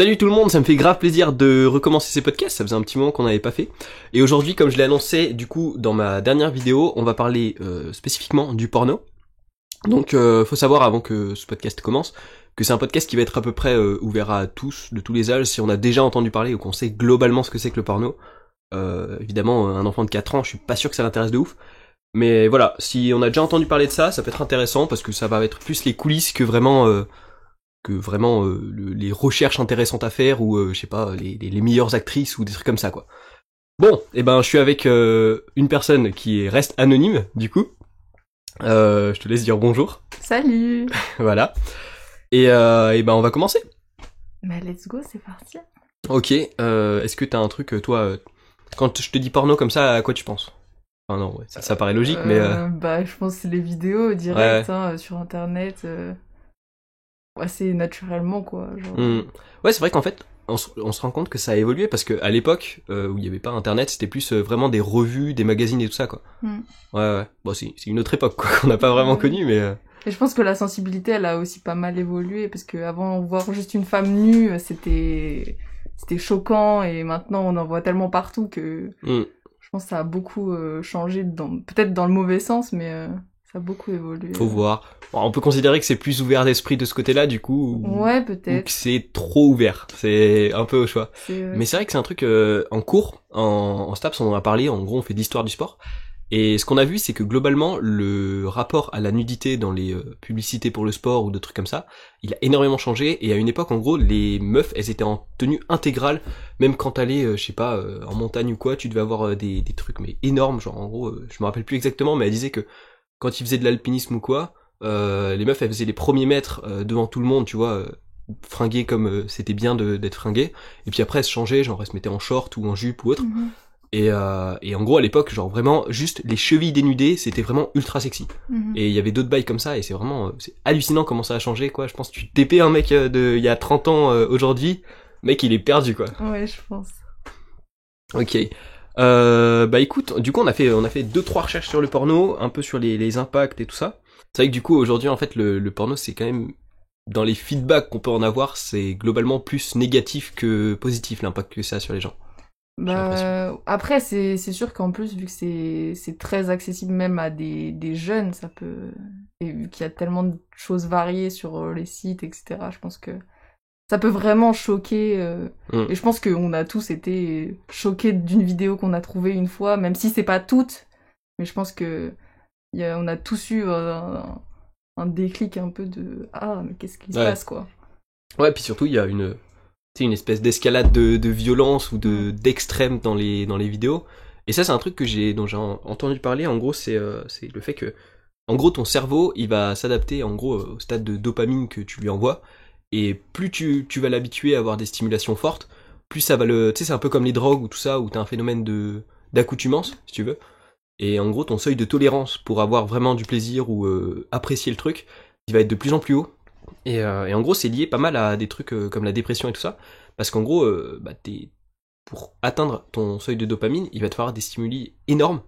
Salut tout le monde, ça me fait grave plaisir de recommencer ces podcasts, ça faisait un petit moment qu'on n'avait pas fait. Et aujourd'hui, comme je l'ai annoncé du coup dans ma dernière vidéo, on va parler spécifiquement du porno. Donc faut savoir avant que ce podcast commence que c'est un podcast qui va être à peu près ouvert à tous, de tous les âges, si on a déjà entendu parler ou qu'on sait globalement ce que c'est que le porno. Évidemment, un enfant de 4 ans, je suis pas sûr que ça l'intéresse de ouf. Mais voilà, si on a déjà entendu parler de ça, ça peut être intéressant parce que ça va être plus les coulisses que vraiment les recherches intéressantes à faire ou je sais pas les meilleures actrices ou des trucs comme ça quoi. Bon, et ben je suis avec une personne qui reste anonyme du coup. Je te laisse dire bonjour. Salut. Voilà. Et ben on va commencer. Bah let's go, c'est parti. Ok. Est-ce que t'as un truc toi quand je te dis porno comme ça, à quoi tu penses? Enfin non, ouais, ça paraît logique, mais Bah je pense que c'est les vidéos direct ouais. sur internet. Assez naturellement quoi. Genre... Ouais, c'est vrai qu'en fait, on se rend compte que ça a évolué parce que à l'époque où il y avait pas internet, c'était plus vraiment des revues, des magazines et tout ça quoi. Ouais. Bon, c'est une autre époque quoi qu'on n'a pas vraiment connue, mais. Et je pense que la sensibilité, elle a aussi pas mal évolué parce que avant voir juste une femme nue, c'était choquant et maintenant on en voit tellement partout que je pense que ça a beaucoup changé peut-être dans le mauvais sens, mais ça a beaucoup évolué. Faut voir. Bon, on peut considérer que c'est plus ouvert d'esprit de ce côté-là, du coup. Ouais, Ou peut-être. que c'est trop ouvert. C'est un peu au choix. Mais c'est vrai que c'est un truc en cours, en STAPS, on en a parlé. En gros, on fait d'histoire du sport. Et ce qu'on a vu, c'est que globalement, le rapport à la nudité dans les publicités pour le sport ou de trucs comme ça, il a énormément changé. Et à une époque, en gros, les meufs, elles étaient en tenue intégrale. Même quand t'allais, je sais pas, en montagne ou quoi, tu devais avoir des trucs mais énormes. Genre, en gros, je me rappelle plus exactement, mais elle disait que quand ils faisaient de l'alpinisme ou quoi, les meufs elles faisaient les premiers mètres devant tout le monde, tu vois, fringuées comme c'était bien d'être fringuées, et puis après elles se changeaient, genre elles se mettaient en short ou en jupe ou autre, et en gros à l'époque, genre vraiment, juste les chevilles dénudées, c'était vraiment ultra sexy. Et il y avait d'autres bails comme ça, et c'est vraiment, c'est hallucinant comment ça a changé, quoi. Je pense que tu TP un mec de il y a 30 ans aujourd'hui, mec il est perdu, quoi. Ouais, je pense. Ok. Bah écoute, du coup on a fait 2-3 recherches sur le porno, un peu sur les impacts et tout ça. C'est vrai que du coup aujourd'hui en fait le porno c'est quand même, dans les feedbacks qu'on peut en avoir, c'est globalement plus négatif que positif l'impact que ça a sur les gens. Bah après c'est sûr qu'en plus vu que c'est très accessible même à des jeunes, ça peut, et vu qu'il y a tellement de choses variées sur les sites, etc., je pense que ça peut vraiment choquer. Et je pense qu'on a tous été choqués d'une vidéo qu'on a trouvée une fois, même si c'est pas toute. Mais je pense que on a tous eu un déclic un peu de ah mais qu'est-ce qui se passe quoi. Ouais, puis surtout il y a une espèce d'escalade de violence ou d'extrême dans les vidéos. Et ça c'est un truc dont j'ai entendu parler. En gros c'est le fait que en gros ton cerveau il va s'adapter en gros au stade de dopamine que tu lui envoies. Et plus tu vas l'habituer à avoir des stimulations fortes, plus ça va tu sais, c'est un peu comme les drogues ou tout ça, où t'as un phénomène d'accoutumance, si tu veux. Et en gros, ton seuil de tolérance pour avoir vraiment du plaisir ou apprécier le truc, il va être de plus en plus haut. Et en gros, c'est lié pas mal à des trucs comme la dépression et tout ça. Parce qu'en gros, pour atteindre ton seuil de dopamine, il va te falloir des stimuli énormes.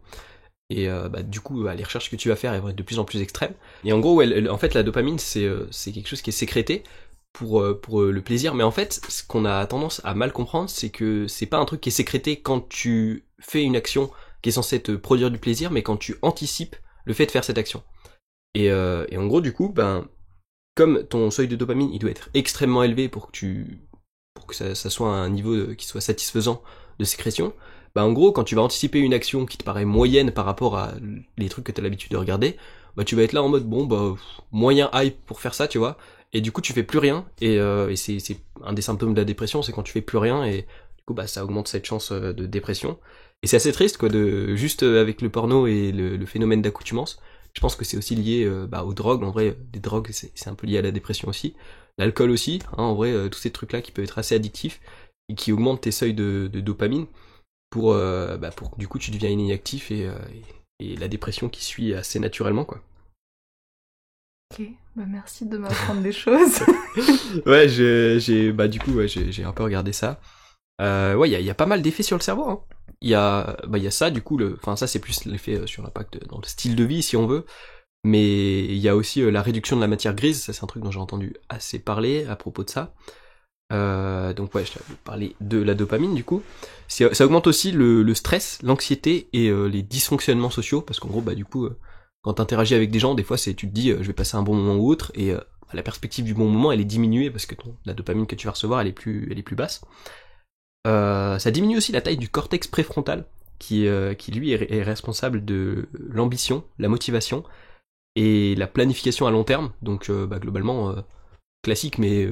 Et du coup, les recherches que tu vas faire, elles vont être de plus en plus extrêmes. Et en gros, en fait, la dopamine, c'est quelque chose qui est sécrété pour le plaisir, mais en fait ce qu'on a tendance à mal comprendre, c'est que c'est pas un truc qui est sécrété quand tu fais une action qui est censée te produire du plaisir, mais quand tu anticipes le fait de faire cette action. Et en gros du coup, comme ton seuil de dopamine il doit être extrêmement élevé pour que ça soit un niveau qui soit satisfaisant de sécrétion, en gros quand tu vas anticiper une action qui te paraît moyenne par rapport à les trucs que t'as l'habitude de regarder, tu vas être là en mode moyen hype pour faire ça, tu vois. Et du coup tu fais plus rien, et c'est un des symptômes de la dépression, c'est quand tu fais plus rien, et du coup ça augmente cette chance de dépression. Et c'est assez triste quoi, de juste avec le porno et le phénomène d'accoutumance. Je pense que c'est aussi lié aux drogues. En vrai, des drogues c'est un peu lié à la dépression aussi. L'alcool aussi, hein, en vrai, tous ces trucs là qui peuvent être assez addictifs et qui augmentent tes seuils de dopamine pour que du coup tu deviens inactif, et la dépression qui suit assez naturellement quoi. Ok, merci de m'apprendre des choses. Ouais, du coup, j'ai un peu regardé ça. Ouais, il y a pas mal d'effets sur le cerveau, hein. Il y a ça, du coup, ça c'est plus l'effet sur l'impact dans le style de vie, si on veut. Mais il y a aussi la réduction de la matière grise, ça c'est un truc dont j'ai entendu assez parler à propos de ça. Donc ouais, je t'avais parlé de la dopamine du coup. Ça augmente aussi le stress, l'anxiété et les dysfonctionnements sociaux, parce qu'en gros, bah du coup, quand t'interagis avec des gens, des fois tu te dis, je vais passer un bon moment ou autre, et la perspective du bon moment, elle est diminuée parce que la dopamine que tu vas recevoir, elle est plus basse. Ça diminue aussi la taille du cortex préfrontal, qui lui est responsable de l'ambition, la motivation et la planification à long terme. Donc bah, globalement classique, mais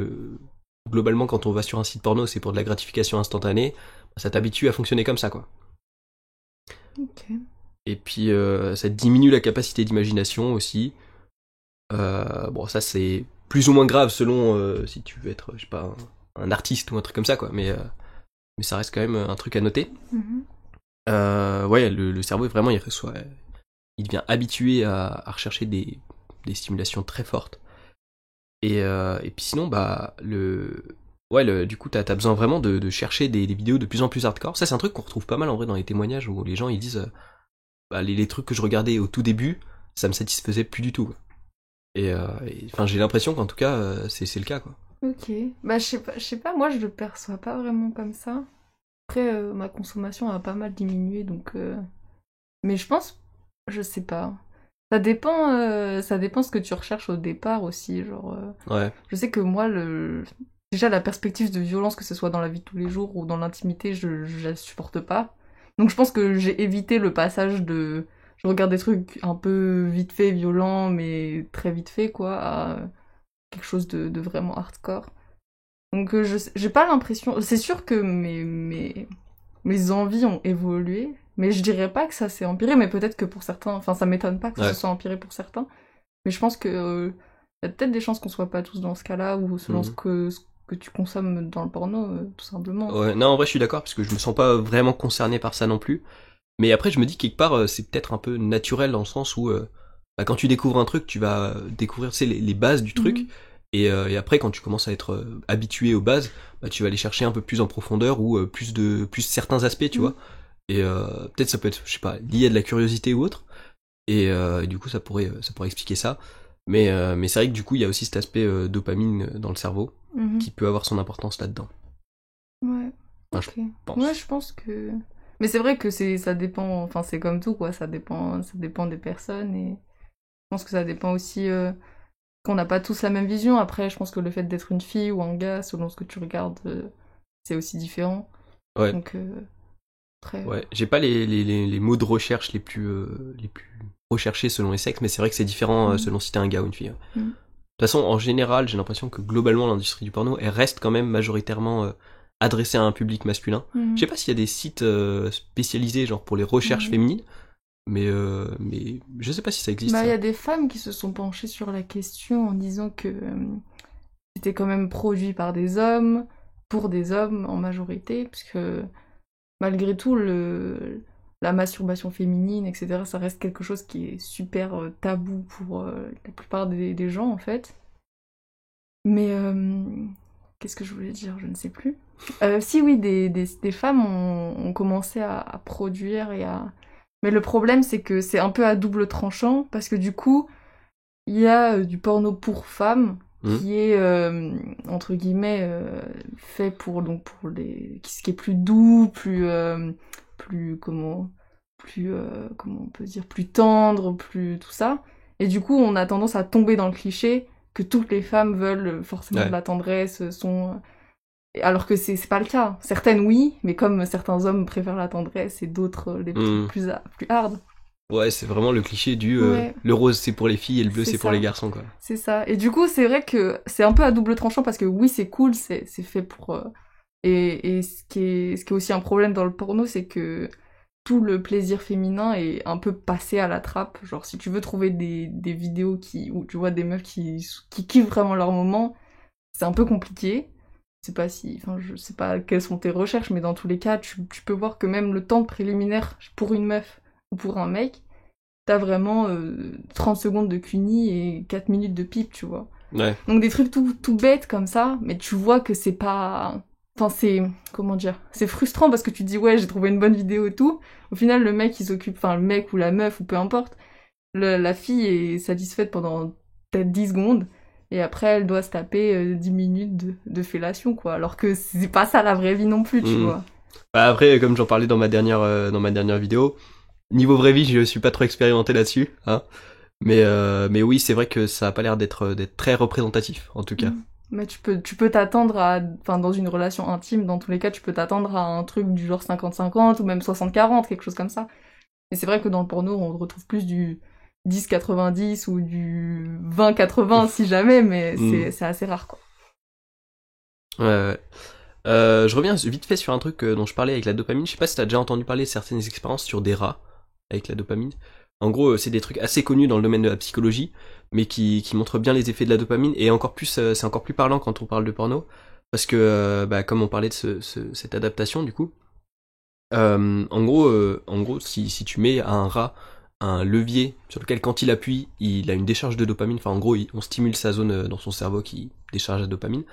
globalement quand on va sur un site porno, c'est pour de la gratification instantanée. Ça t'habitue à fonctionner comme ça, quoi. Ok. Et puis ça diminue la capacité d'imagination aussi. Bon, ça c'est plus ou moins grave selon si tu veux être, je sais pas, un artiste ou un truc comme ça, quoi. Mais ça reste quand même un truc à noter. Ouais, le cerveau vraiment il devient habitué à rechercher des stimulations très fortes. Et puis sinon, bah du coup t'as besoin vraiment de chercher des vidéos de plus en plus hardcore. Ça c'est un truc qu'on retrouve pas mal en vrai dans les témoignages où les gens ils disent bah, les trucs que je regardais au tout début, ça me satisfaisait plus du tout, quoi. Et enfin j'ai l'impression qu'en tout cas c'est le cas, quoi. Ok. Bah, je sais pas, moi, je le perçois pas vraiment comme ça. Après, ma consommation a pas mal diminué, donc... Mais je pense... Je sais pas. Ça dépend ce que tu recherches au départ aussi, genre... Ouais. Je sais que moi, déjà, la perspective de violence, que ce soit dans la vie de tous les jours ou dans l'intimité, je la supporte pas. Donc je pense que j'ai évité le passage de... Je regarde des trucs un peu vite fait, violents, mais très vite fait, quoi, à quelque chose de vraiment hardcore. Donc j'ai pas l'impression... C'est sûr que mes envies ont évolué, mais je dirais pas que ça s'est empiré, mais peut-être que pour certains... Enfin, ça m'étonne pas que ça Ouais. se soit empiré pour certains. Mais je pense que y a peut-être des chances qu'on soit pas tous dans ce cas-là, ou selon ce que tu consommes dans le porno, tout simplement. Ouais, non, en vrai, je suis d'accord, parce que je me sens pas vraiment concerné par ça non plus. Mais après, je me dis quelque part, c'est peut-être un peu naturel dans le sens où, bah, quand tu découvres un truc, tu vas découvrir, tu sais, les bases du truc. Et après, quand tu commences à être habitué aux bases, bah, tu vas aller chercher un peu plus en profondeur ou plus certains aspects, tu vois. Et peut-être ça peut être, je sais pas, lié à de la curiosité ou autre. Et du coup, ça pourrait expliquer ça. Mais c'est vrai que du coup, il y a aussi cet aspect dopamine dans le cerveau qui peut avoir son importance là-dedans. Ouais, Enfin, ok. je pense. Ouais, je pense que... Mais c'est vrai que ça dépend, enfin c'est comme tout, quoi, ça dépend des personnes, et je pense que ça dépend aussi qu'on n'a pas tous la même vision. Après, je pense que le fait d'être une fille ou un gars, selon ce que tu regardes, c'est aussi différent. Ouais. Donc, très... Ouais, j'ai pas les mots de recherche les plus recherchés selon les sexes, mais c'est vrai que c'est différent selon si t'es un gars ou une fille. De toute façon, en général, j'ai l'impression que globalement, l'industrie du porno, elle reste quand même majoritairement adressée à un public masculin. Je sais pas s'il y a des sites spécialisés, genre pour les recherches féminines, mais je sais pas si ça existe. Bah, il Ça. y a des femmes qui se sont penchées sur la question en disant que c'était quand même produit par des hommes, pour des hommes en majorité, puisque malgré tout, la masturbation féminine, etc., ça reste quelque chose qui est super tabou pour la plupart des gens, en fait. Mais qu'est-ce que je voulais dire? Je ne sais plus. Si oui, des femmes ont commencé à produire et à... Mais le problème, c'est que c'est un peu à double tranchant, parce que du coup, il y a du porno pour femmes, qui est, entre guillemets, fait pour ce qui est plus doux, comment on peut dire, plus tendre, plus tout ça. Et du coup, on a tendance à tomber dans le cliché que toutes les femmes veulent forcément de la tendresse, alors que c'est pas le cas. Certaines oui, mais comme certains hommes préfèrent la tendresse et d'autres les plus hard. Ouais, c'est vraiment le cliché le rose c'est pour les filles et le bleu c'est pour les garçons, quoi. C'est ça. Et du coup, c'est vrai que c'est un peu à double tranchant, parce que oui, c'est cool, c'est fait pour... Et ce qui est aussi un problème dans le porno, c'est que tout le plaisir féminin est un peu passé à la trappe. Genre, si tu veux trouver des vidéos où tu vois des meufs qui kiffent vraiment leur moment, c'est un peu compliqué. Je sais pas quelles sont tes recherches, mais dans tous les cas, tu peux voir que même le temps préliminaire pour une meuf ou pour un mec, t'as vraiment 30 secondes de cuni et 4 minutes de pipe, tu vois. Ouais. Donc des trucs tout bêtes comme ça, mais tu vois que c'est pas... Enfin, c'est... Comment dire? C'est frustrant parce que tu te dis, ouais, j'ai trouvé une bonne vidéo et tout. Au final, le mec, il s'occupe... Enfin, le mec ou la meuf, ou peu importe, la fille est satisfaite pendant peut-être 10 secondes. et après elle doit se taper 10 minutes de fellation, quoi. Alors que c'est pas ça la vraie vie non plus, tu vois. Bah après, comme j'en parlais dans ma dernière vidéo, niveau vraie vie, je suis pas trop expérimenté là-dessus, hein. Mais oui, c'est vrai que ça a pas l'air d'être très représentatif, en tout cas. Mais tu peux t'attendre à, enfin, dans une relation intime, dans tous les cas, tu peux t'attendre à un truc du genre 50-50 ou même 60-40, quelque chose comme ça. Et c'est vrai que dans le porno, on retrouve plus du 10-90 ou du 20-80 si jamais, mais c'est assez rare, quoi. Ouais. Je reviens vite fait sur un truc dont je parlais avec la dopamine. Je sais pas si t'as déjà entendu parler de certaines expériences sur des rats avec la dopamine. En gros, c'est des trucs assez connus dans le domaine de la psychologie, mais qui montrent bien les effets de la dopamine. Et encore plus, c'est encore plus parlant quand on parle de porno, parce que comme on parlait de cette adaptation, du coup, en gros, si tu mets à un rat un levier sur lequel quand il appuie, il a une décharge de dopamine. Enfin, en gros, on stimule sa zone dans son cerveau qui décharge la dopamine.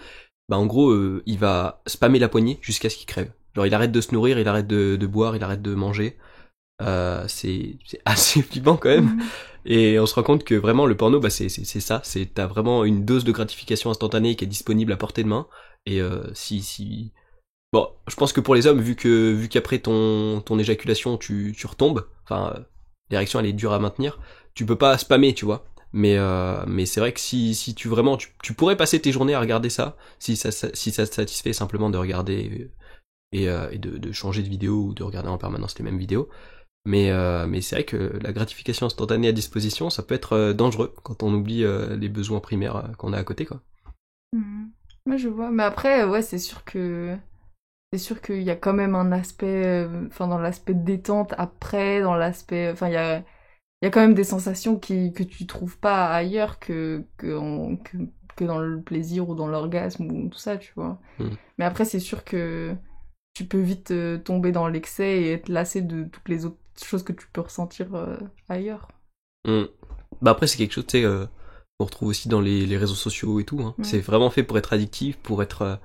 Bah en gros, il va spammer la poignée jusqu'à ce qu'il crève. Genre il arrête de se nourrir, il arrête de boire, il arrête de manger. C'est assez flippant quand même. Et on se rend compte que vraiment le porno, bah c'est ça. T'as vraiment une dose de gratification instantanée qui est disponible à portée de main. Et bon, je pense que pour les hommes, vu qu'après ton éjaculation tu retombes, enfin l'érection elle est dure à maintenir, tu peux pas spammer, tu vois. Mais c'est vrai que si tu vraiment tu pourrais passer tes journées à regarder ça si ça te satisfait simplement de regarder et de changer de vidéo ou de regarder en permanence les mêmes vidéos. Mais c'est vrai que la gratification instantanée à disposition, ça peut être dangereux quand on oublie les besoins primaires qu'on a à côté, quoi. Moi je vois, mais après ouais c'est sûr qu'il y a quand même un aspect, enfin dans l'aspect détente après, dans l'aspect, enfin il y a quand même des sensations que tu trouves pas ailleurs que dans le plaisir ou dans l'orgasme ou tout ça, tu vois. Mais après, c'est sûr que tu peux vite tomber dans l'excès et être lassé de toutes les autres choses que tu peux ressentir ailleurs. Bah après, c'est quelque chose, tu sais, qu'on retrouve aussi dans les réseaux sociaux et tout, hein. C'est vraiment fait pour être addictif, pour être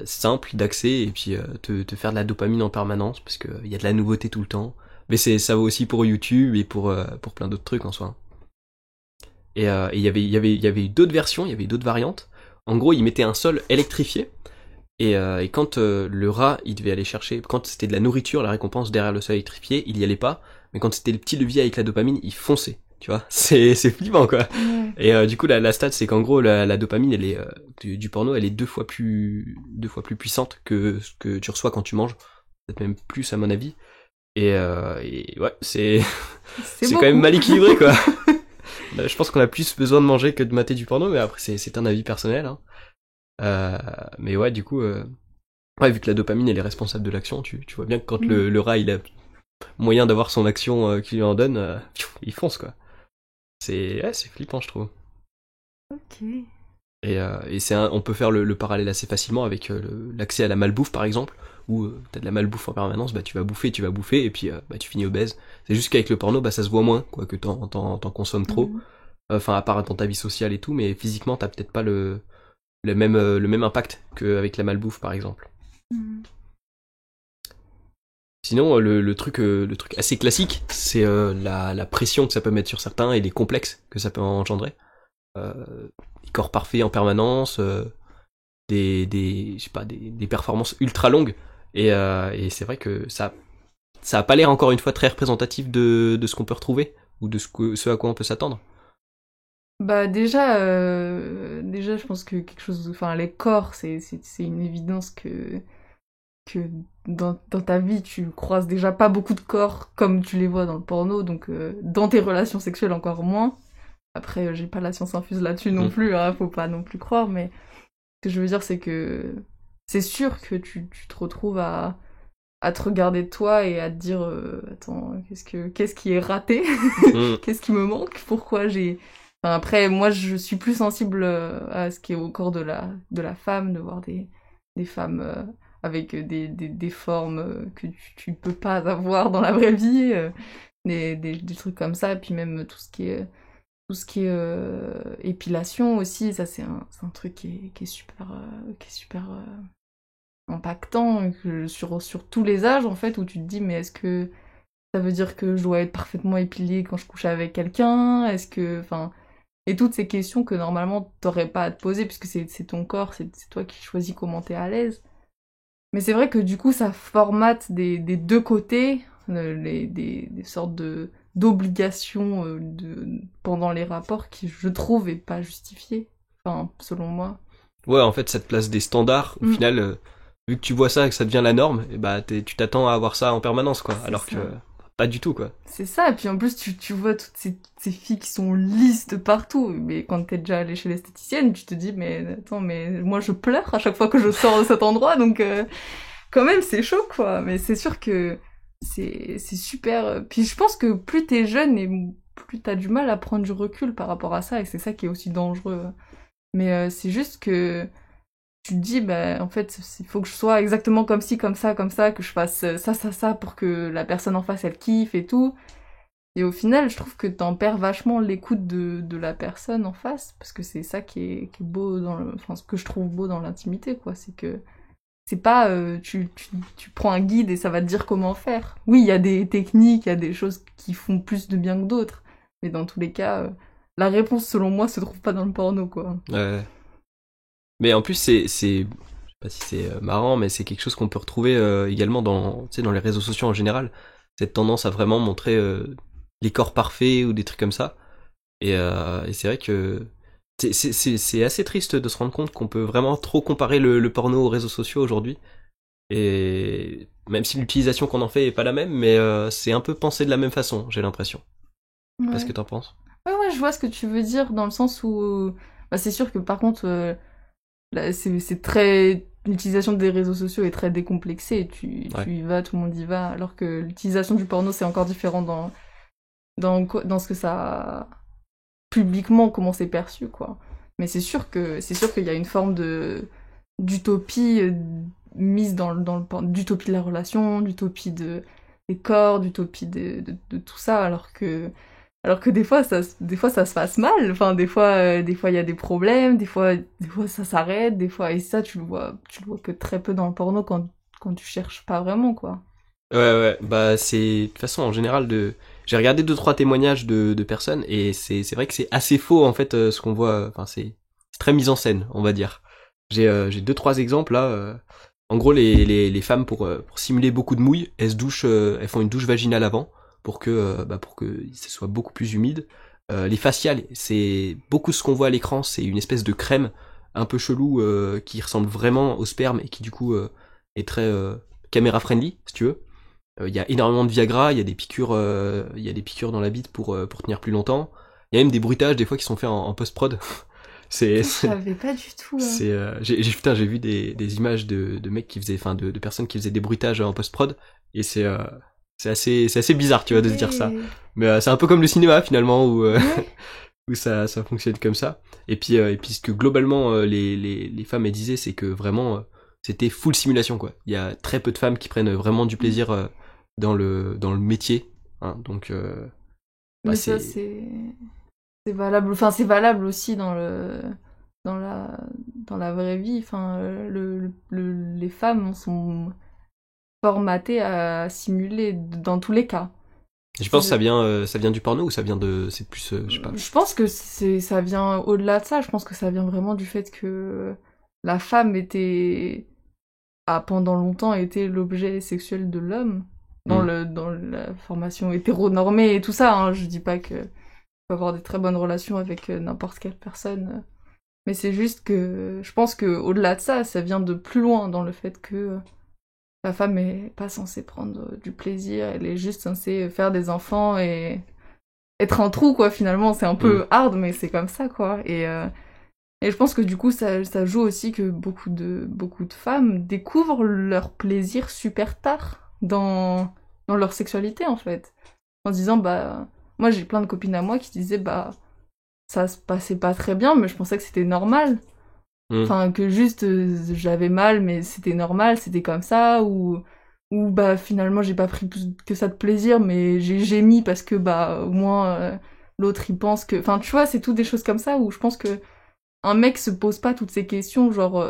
simple d'accès et puis te faire de la dopamine en permanence parce qu'il y a de la nouveauté tout le temps. Mais ça vaut aussi pour YouTube et pour plein d'autres trucs en soi. Et il y avait eu d'autres versions, il y avait eu d'autres variantes. En gros, ils mettaient un sol électrifié et quand le rat, il devait aller chercher, quand c'était de la nourriture, la récompense derrière le sol électrifié, il y allait pas. Mais quand c'était le petit levier avec la dopamine, il fonçait. Tu vois, c'est flippant quoi. Et du coup, la stat, c'est qu'en gros, la dopamine, elle est du porno, elle est deux fois plus puissante que ce que tu reçois quand tu manges, peut-être même plus à mon avis. Et ouais, c'est quand même mal équilibré quoi. Je pense qu'on a plus besoin de manger que de mater du porno, mais après c'est un avis personnel, hein. Mais ouais, du coup, ouais, vu que la dopamine elle est responsable de l'action, tu vois bien que quand le rat il a moyen d'avoir son action qui lui en donne, il fonce quoi. C'est flippant je trouve. Ok. Et on peut faire le parallèle assez facilement avec l'accès à la malbouffe par exemple, où t'as de la malbouffe en permanence, bah tu vas bouffer, et puis bah tu finis obèse. C'est juste qu'avec le porno, bah ça se voit moins, quoi, que t'en consommes trop. Enfin, à part dans ta vie sociale et tout, mais physiquement t'as peut-être pas le même impact qu'avec la malbouffe par exemple. Sinon, le truc assez classique, c'est la pression que ça peut mettre sur certains et les complexes que ça peut engendrer. Des corps parfaits en permanence, je sais pas, des performances ultra longues. Et c'est vrai que ça a pas l'air encore une fois très représentatif de ce qu'on peut retrouver ou de ce à quoi on peut s'attendre. Bah déjà je pense que quelque chose, enfin les corps c'est une évidence que dans ta vie tu croises déjà pas beaucoup de corps comme tu les vois dans le porno, donc dans tes relations sexuelles encore moins. Après j'ai pas la science infuse là-dessus non plus, hein, faut pas non plus croire, mais ce que je veux dire c'est que c'est sûr que tu te retrouves à te regarder de toi et à te dire attends, qu'est-ce qui est raté, qu'est-ce qui me manque, pourquoi j'ai... Enfin, après moi je suis plus sensible à ce qui est au corps de la femme, de voir des femmes avec des formes que tu peux pas avoir dans la vraie vie, des trucs comme ça, et puis même tout ce qui est épilation aussi, ça c'est un truc qui est super impactant sur tous les âges en fait, où tu te dis mais est-ce que ça veut dire que je dois être parfaitement épilée quand je couche avec quelqu'un, est-ce que, enfin, et toutes ces questions que normalement t'aurais pas à te poser puisque c'est ton corps, c'est toi qui choisis comment t'es à l'aise. Mais c'est vrai que du coup ça formate des deux côtés des sortes d'obligations pendant les rapports qui je trouve est pas justifiées, enfin selon moi. Ouais, en fait, ça te place des standards. Au final, vu que tu vois ça et que ça devient la norme, et bah tu t'attends à avoir ça en permanence, quoi. Alors que pas du tout, quoi. C'est ça, et puis en plus tu vois toutes ces filles qui sont lisses de partout, mais quand t'es déjà allé chez l'esthéticienne, tu te dis mais attends, mais moi je pleure à chaque fois que je sors de cet endroit, donc quand même c'est chaud, quoi. Mais c'est sûr que c'est super. Puis je pense que plus t'es jeune et plus t'as du mal à prendre du recul par rapport à ça, et c'est ça qui est aussi dangereux. Mais c'est juste que tu te dis, bah, en fait, il faut que je sois exactement comme ci, comme ça, que je fasse ça pour que la personne en face, elle kiffe et tout. Et au final, je trouve que t'en perds vachement l'écoute de la personne en face, parce que c'est ça qui est beau enfin, ce que je trouve beau dans l'intimité, quoi. C'est que c'est pas, tu prends un guide et ça va te dire comment faire. Oui, il y a des techniques, il y a des choses qui font plus de bien que d'autres. Mais dans tous les cas, la réponse, selon moi, se trouve pas dans le porno, quoi. Ouais. Mais en plus, je sais pas si c'est marrant, mais c'est quelque chose qu'on peut retrouver également dans, tu sais, dans les réseaux sociaux en général. Cette tendance à vraiment montrer les corps parfaits ou des trucs comme ça. Et c'est vrai que c'est assez triste de se rendre compte qu'on peut vraiment trop comparer le porno aux réseaux sociaux aujourd'hui. Et même si l'utilisation qu'on en fait est pas la même, mais c'est un peu pensé de la même façon, j'ai l'impression. Je sais pas ce que t'en penses. Ouais, je vois ce que tu veux dire dans le sens où, bah, c'est sûr que par contre, là, c'est très, l'utilisation des réseaux sociaux est très décomplexée. Tu y vas, tout le monde y va, alors que l'utilisation du porno c'est encore différent dans ce que ça publiquement comment c'est perçu, quoi. Mais c'est sûr qu'il y a une forme d'utopie mise dans le d'utopie de la relation, d'utopie des corps, d'utopie de tout ça, alors que des fois ça se passe mal. Enfin des fois il y a des problèmes, des fois ça s'arrête, des fois, et ça tu le vois que très peu dans le porno quand tu cherches pas vraiment, quoi. Ouais, bah c'est de toute façon en général j'ai regardé 2-3 témoignages de personnes et c'est vrai que c'est assez faux en fait ce qu'on voit. Enfin c'est très mis en scène, on va dire. J'ai 2-3 exemples là. En gros les femmes pour simuler beaucoup de mouille, elles se douchent, elles font une douche vaginale avant pour que ce soit beaucoup plus humide. Les faciales, c'est beaucoup ce qu'on voit à l'écran, c'est une espèce de crème un peu chelou qui ressemble vraiment au sperme et qui du coup est très caméra friendly si tu veux. Il y a énormément de Viagra, il y a des piqûres dans la bite pour tenir plus longtemps. Il y a même des bruitages des fois qui sont faits en post-prod. Je savais pas du tout. J'ai vu des images de mecs qui faisaient, enfin de personnes qui faisaient des bruitages en post-prod et c'est assez bizarre, tu vois, de se dire ça. Mais c'est un peu comme le cinéma finalement où où ça fonctionne comme ça. Et puis ce que globalement les femmes elles disaient, c'est que vraiment c'était full simulation, quoi. Il y a très peu de femmes qui prennent vraiment du plaisir dans le métier, hein. Donc mais ça c'est valable, enfin c'est valable aussi dans la vraie vie. Enfin les femmes sont formatées à simuler dans tous les cas. Je pense que ça vient du porno ou ça vient c'est plus je sais pas. Je pense que ça vient au-delà de ça. Je pense que ça vient vraiment du fait que la femme a pendant longtemps été l'objet sexuel de l'homme dans la formation hétéronormée et tout ça, hein. Je dis pas que faut avoir des très bonnes relations avec n'importe quelle personne, mais c'est juste que je pense que au-delà de ça, ça vient de plus loin dans le fait que la femme est pas censée prendre du plaisir, elle est juste censée faire des enfants et être un trou, quoi. Finalement, c'est un peu hard, mais c'est comme ça, quoi. Et je pense que du coup, ça joue aussi que beaucoup de femmes découvrent leur plaisir super tard dans leur sexualité, en fait. En se disant, bah, moi j'ai plein de copines à moi qui disaient, bah, ça se passait pas très bien, mais je pensais que c'était normal. Enfin, que juste j'avais mal, mais c'était normal, c'était comme ça, ou bah finalement j'ai pas pris plus que ça de plaisir, mais j'ai mis parce que bah au moins l'autre il pense que. Enfin, tu vois, c'est tout des choses comme ça où je pense que un mec se pose pas toutes ces questions, genre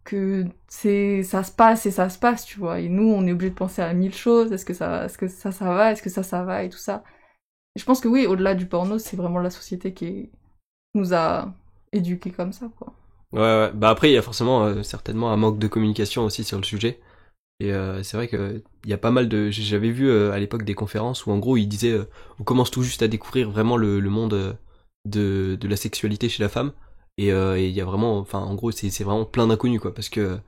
que ça se passe et ça se passe, tu vois. Et nous, on est obligé de penser à 1000 choses. Est-ce que ça va, est-ce que ça va et tout ça. Et je pense que oui, au-delà du porno, c'est vraiment la société nous a éduqués comme ça, quoi. Ouais. Bah après, il y a forcément certainement un manque de communication aussi sur le sujet. Et c'est vrai que il y a pas mal de... J'avais vu à l'époque des conférences où en gros ils disaient on commence tout juste à découvrir vraiment le monde de la sexualité chez la femme. Et il y a vraiment... Enfin en gros c'est vraiment plein d'inconnus quoi. Parce que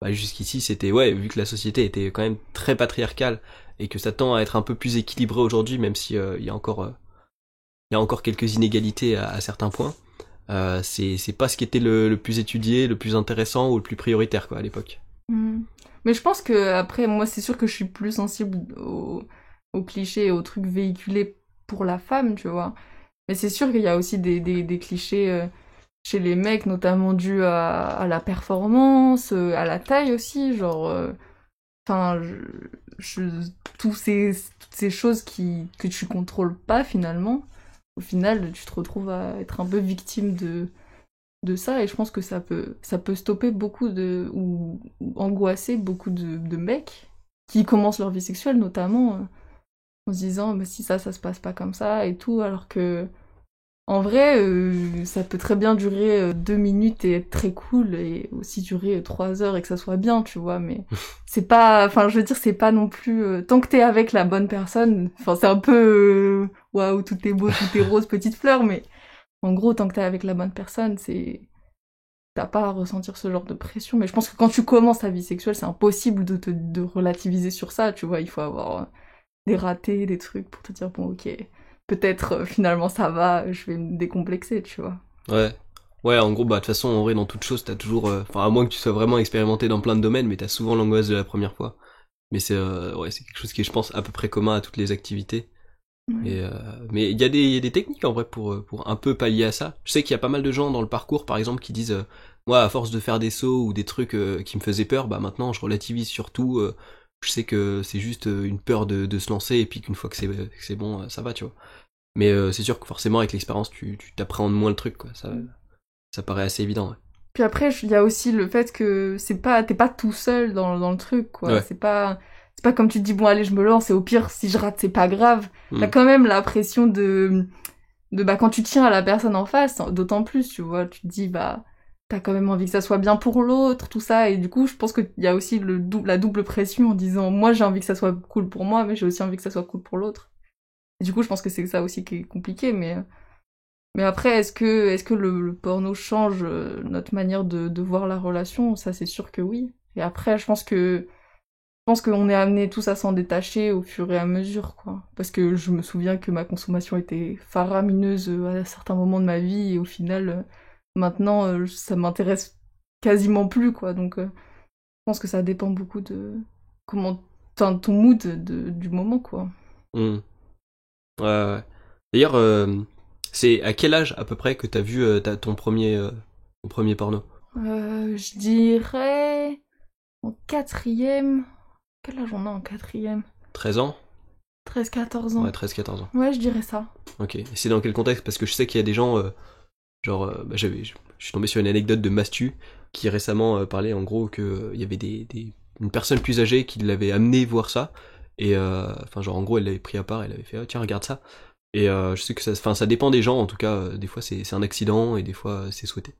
bah, jusqu'ici c'était... Ouais, vu que la société était quand même très patriarcale et que ça tend à être un peu plus équilibré aujourd'hui, même si il y a encore quelques inégalités à certains points. C'est pas ce qui était le plus étudié, le plus intéressant ou le plus prioritaire quoi à l'époque. Mm. Mais je pense que après, moi, c'est sûr que je suis plus sensible aux clichés et aux trucs véhiculés pour la femme, tu vois. Mais c'est sûr qu'il y a aussi des clichés chez les mecs, notamment dus à la performance, à la taille aussi, genre... Enfin, toutes ces choses que tu contrôles pas finalement, au final, tu te retrouves à être un peu victime de ça, et je pense que ça peut stopper beaucoup ou angoisser beaucoup de mecs qui commencent leur vie sexuelle, notamment en se disant, bah, si ça se passe pas comme ça et tout, alors que en vrai, ça peut très bien durer 2 minutes et être très cool, et aussi durer 3 heures et que ça soit bien, tu vois, mais c'est pas... Enfin, je veux dire, c'est pas non plus... tant que t'es avec la bonne personne, enfin, c'est un peu... Waouh, tout est beau, tout est rose, petite fleur, mais en gros, tant que t'es avec la bonne personne, c'est... T'as pas à ressentir ce genre de pression, mais je pense que quand tu commences ta vie sexuelle, c'est impossible de relativiser sur ça, tu vois, il faut avoir des ratés, des trucs pour te dire, bon, ok, peut-être finalement ça va, je vais me décomplexer, tu vois. Ouais. Ouais, en gros, bah, de toute façon, en vrai, dans toute chose, t'as toujours, enfin, à moins que tu sois vraiment expérimenté dans plein de domaines, mais t'as souvent l'angoisse de la première fois. Mais ouais, c'est quelque chose qui est, je pense, à peu près commun à toutes les activités. Ouais. Et, mais il y a des techniques, en vrai, pour un peu pallier à ça. Je sais qu'il y a pas mal de gens dans le parcours, par exemple, qui disent, moi, à force de faire des sauts ou des trucs qui me faisaient peur, bah, maintenant, je relativise surtout, je sais que c'est juste une peur de se lancer, et puis qu'une fois que c'est bon, ça va, tu vois. Mais c'est sûr que forcément, avec l'expérience, tu t'appréhendes moins le truc, quoi. Ça paraît assez évident, ouais. Puis après, il y a aussi le fait que t'es pas tout seul dans le truc, quoi. Ouais. C'est pas comme tu te dis, bon, allez, je me lance, et au pire, si je rate, c'est pas grave. T'as Mm. quand même la pression bah, quand tu tiens à la personne en face, d'autant plus, tu vois, tu te dis, bah, t'as quand même envie que ça soit bien pour l'autre, tout ça, et du coup, je pense qu'il y a aussi la double pression en disant, moi, j'ai envie que ça soit cool pour moi, mais j'ai aussi envie que ça soit cool pour l'autre. Et du coup, je pense que c'est ça aussi qui est compliqué, mais après, est-ce que le porno change notre manière de voir la relation? Ça, c'est sûr que oui. Et après, je pense qu'on est amenés tous à s'en détacher au fur et à mesure, quoi. Parce que je me souviens que ma consommation était faramineuse à certains moments de ma vie, et au final, maintenant, ça m'intéresse quasiment plus, quoi. Donc, je pense que ça dépend beaucoup de comment, enfin, ton mood du moment, quoi. Mm. Ouais. D'ailleurs, c'est à quel âge à peu près que t'as vu ton premier porno? Je dirais en quatrième. Quel âge on a en quatrième? 13 ans? 13-14 ans. Ouais, 13-14 ans. Ouais, je dirais ça. Ok. Et c'est dans quel contexte? Parce que je sais qu'il y a des gens, genre, bah, je suis tombé sur une anecdote de Mastu qui récemment parlait en gros que il y avait une personne plus âgée qui l'avait amené voir ça. Et enfin, genre, en gros, elle l'avait pris à part, elle avait fait, ah, tiens, regarde ça. Et je sais que enfin, ça dépend des gens, en tout cas, des fois c'est un accident et des fois c'est souhaité.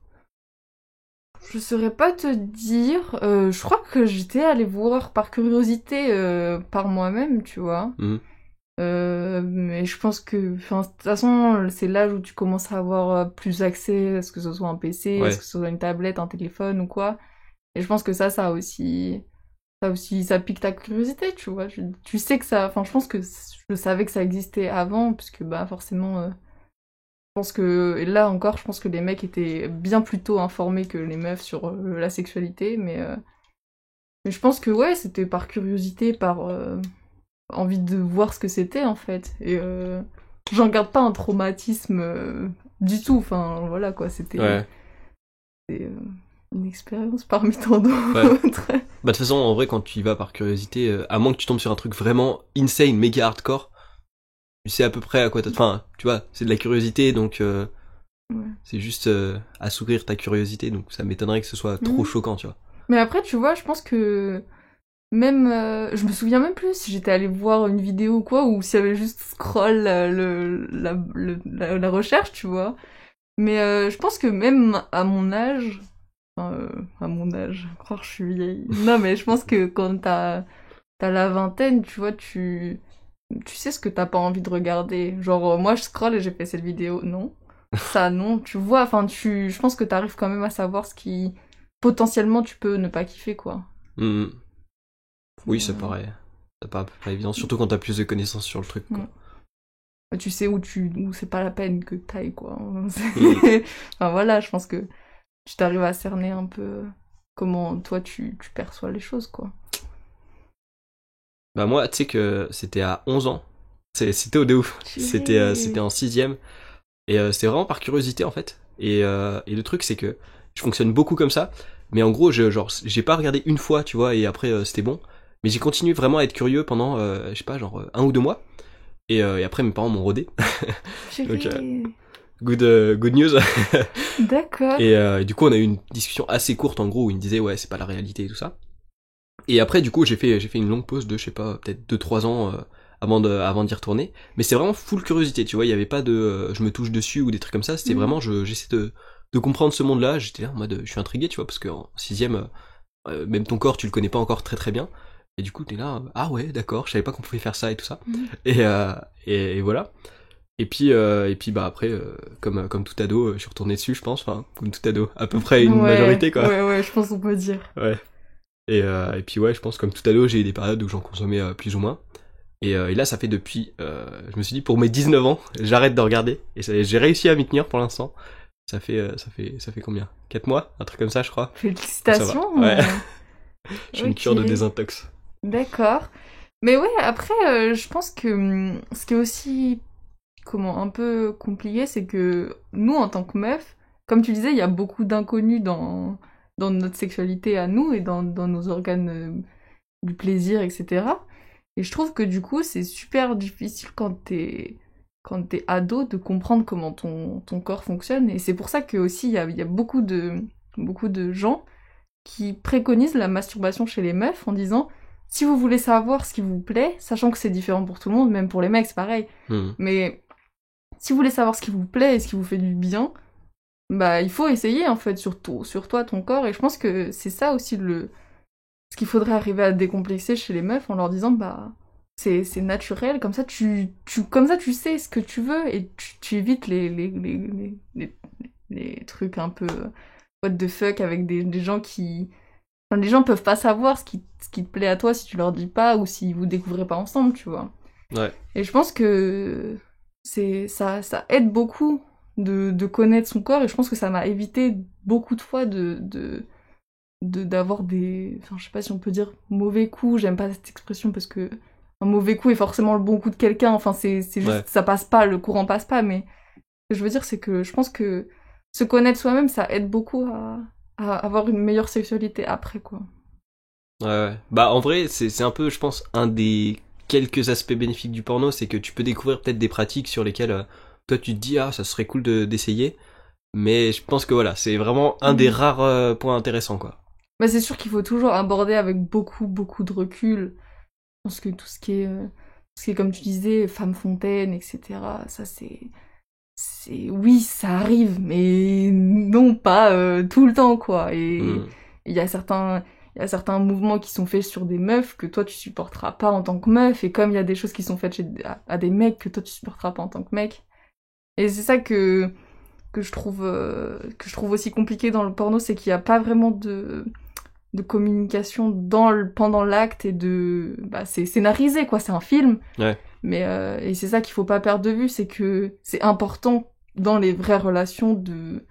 Je saurais pas te dire. Je crois que j'étais allée voir par curiosité par moi-même, tu vois. Mhm. Mais je pense que, enfin, de toute façon, c'est l'âge où tu commences à avoir plus accès à ce que ce soit un PC, à ce Ouais. que ce soit une tablette, un téléphone ou quoi. Et je pense que ça aussi, ça pique ta curiosité, tu vois. Tu sais que ça, enfin, je pense que je savais que ça existait avant, puisque bah forcément, je pense que, et là encore, je pense que les mecs étaient bien plus tôt informés que les meufs sur la sexualité, mais je pense que ouais, c'était par curiosité, par envie de voir ce que c'était en fait. Et j'en garde pas un traumatisme du tout, enfin voilà quoi, Ouais. c'était, une expérience parmi tant Ouais. d'autres. Bah, de toute façon, en vrai, quand tu y vas par curiosité, à moins que tu tombes sur un truc vraiment insane, méga hardcore, tu sais à peu près à quoi enfin, tu vois, c'est de la curiosité, donc Ouais. c'est juste assouvir ta curiosité, donc ça m'étonnerait que ce soit trop Mhm. choquant, tu vois. Mais après, tu vois, je pense que même, je me souviens même plus si j'étais allée voir une vidéo ou quoi, ou s'il y avait juste scroll la recherche, tu vois. Mais je pense que même à mon âge, à mon âge, croire que je suis vieille. Non, mais je pense que quand t'as la vingtaine, tu vois, tu sais ce que t'as pas envie de regarder. Genre, moi, je scrolle et j'ai fait cette vidéo. Non. Ça, non. Tu vois, enfin, je pense que t'arrives quand même à savoir ce qui, potentiellement, tu peux ne pas kiffer, quoi. Mm. Oui, ça Euh, paraît pas évident, surtout quand t'as plus de connaissances sur le truc, quoi. Tu sais où c'est pas la peine que t'ailles, quoi. Mm. Enfin, voilà, je pense que tu t'arrives à cerner un peu comment toi tu perçois les choses, quoi. Bah moi, tu sais que c'était à 11 ans. C'était au de ouf. C'était en sixième. Et c'était vraiment par curiosité, en fait. Et le truc, c'est que je fonctionne beaucoup comme ça. Mais en gros, j'ai pas regardé une fois, tu vois, et après, c'était bon. Mais j'ai continué vraiment à être curieux pendant, je sais pas, genre 1 ou 2 mois. Et après, mes parents m'ont rodé. Donc, good news. D'accord. Et du coup, on a eu une discussion assez courte, en gros, où il me disait, ouais, c'est pas la réalité et tout ça. Et après, du coup, j'ai fait une longue pause de, je sais pas, peut-être 2 3 ans avant d'y retourner. Mais c'est vraiment full curiosité, tu vois. Il y avait pas de je me touche dessus ou des trucs comme ça. C'était vraiment, j'essaie de comprendre ce monde-là. J'étais là en mode, je suis intrigué, tu vois, parce qu'en sixième, même ton corps, tu le connais pas encore très très bien. Et du coup, t'es là, ah ouais, d'accord, je savais pas qu'on pouvait faire ça et tout ça. Et voilà. Et puis bah après, comme tout ado, je suis retourné dessus, je pense. Enfin, comme tout ado, à peu près une majorité, quoi. Ouais, je pense qu'on peut dire. Ouais. Et puis ouais, je pense comme tout ado, j'ai eu des périodes où j'en consommais plus ou moins. Et là, ça fait depuis, je me suis dit, pour mes 19 ans, j'arrête de regarder. Et j'ai réussi à m'y tenir pour l'instant. Ça fait combien 4 mois Un truc comme ça, je crois. Félicitations. Ouais. Je suis une Ok. cure de désintox. D'accord. Mais ouais, après, je pense que ce qui est aussi un peu compliqué, c'est que nous, en tant que meufs, comme tu disais, il y a beaucoup d'inconnus dans notre sexualité à nous et dans nos organes du plaisir, etc. Et je trouve que du coup, c'est super difficile quand t'es ado de comprendre comment ton corps fonctionne. Et c'est pour ça que aussi, il y a beaucoup de gens qui préconisent la masturbation chez les meufs en disant si vous voulez savoir ce qui vous plaît, sachant que c'est différent pour tout le monde, même pour les mecs, c'est pareil. Mais si vous voulez savoir ce qui vous plaît et ce qui vous fait du bien, bah il faut essayer en fait sur toi, ton corps. Et je pense que c'est ça aussi ce qu'il faudrait arriver à décomplexer chez les meufs en leur disant bah c'est naturel, comme ça comme ça tu sais ce que tu veux et tu évites les trucs un peu what the fuck avec des gens qui. Enfin, les gens peuvent pas savoir ce qui te plaît à toi si tu leur dis pas ou si vous découvrez pas ensemble, tu vois. Ouais. Et je pense que ça aide beaucoup de connaître son corps et je pense que ça m'a évité beaucoup de fois d'avoir des, enfin je sais pas si on peut dire mauvais coups, j'aime pas cette expression parce que un mauvais coup est forcément le bon coup de quelqu'un, enfin c'est juste Ouais. ça passe pas, le courant passe pas, mais ce que je veux dire c'est que je pense que se connaître soi-même ça aide beaucoup à avoir une meilleure sexualité après, quoi. Ouais. Bah en vrai, c'est un peu, je pense, un des quelques aspects bénéfiques du porno, c'est que tu peux découvrir peut-être des pratiques sur lesquelles toi tu te dis ah ça serait cool d'essayer. Mais je pense que voilà, c'est vraiment un des rares points intéressants, quoi. Bah, c'est sûr qu'il faut toujours aborder avec beaucoup, beaucoup de recul. Je pense que tout ce qui est comme tu disais, femme fontaine, etc., ça oui, ça arrive, mais non, pas tout le temps, quoi. Et il y a certains mouvements qui sont faits sur des meufs que toi tu supporteras pas en tant que meuf, et comme il y a des choses qui sont faites à des mecs que toi tu supporteras pas en tant que mec. Et c'est ça que je trouve aussi compliqué dans le porno, c'est qu'il n'y a pas vraiment de communication pendant l'acte et c'est scénarisé quoi, c'est un film. Ouais. Mais et c'est ça qu'il faut pas perdre de vue, c'est que c'est important dans les vraies relations de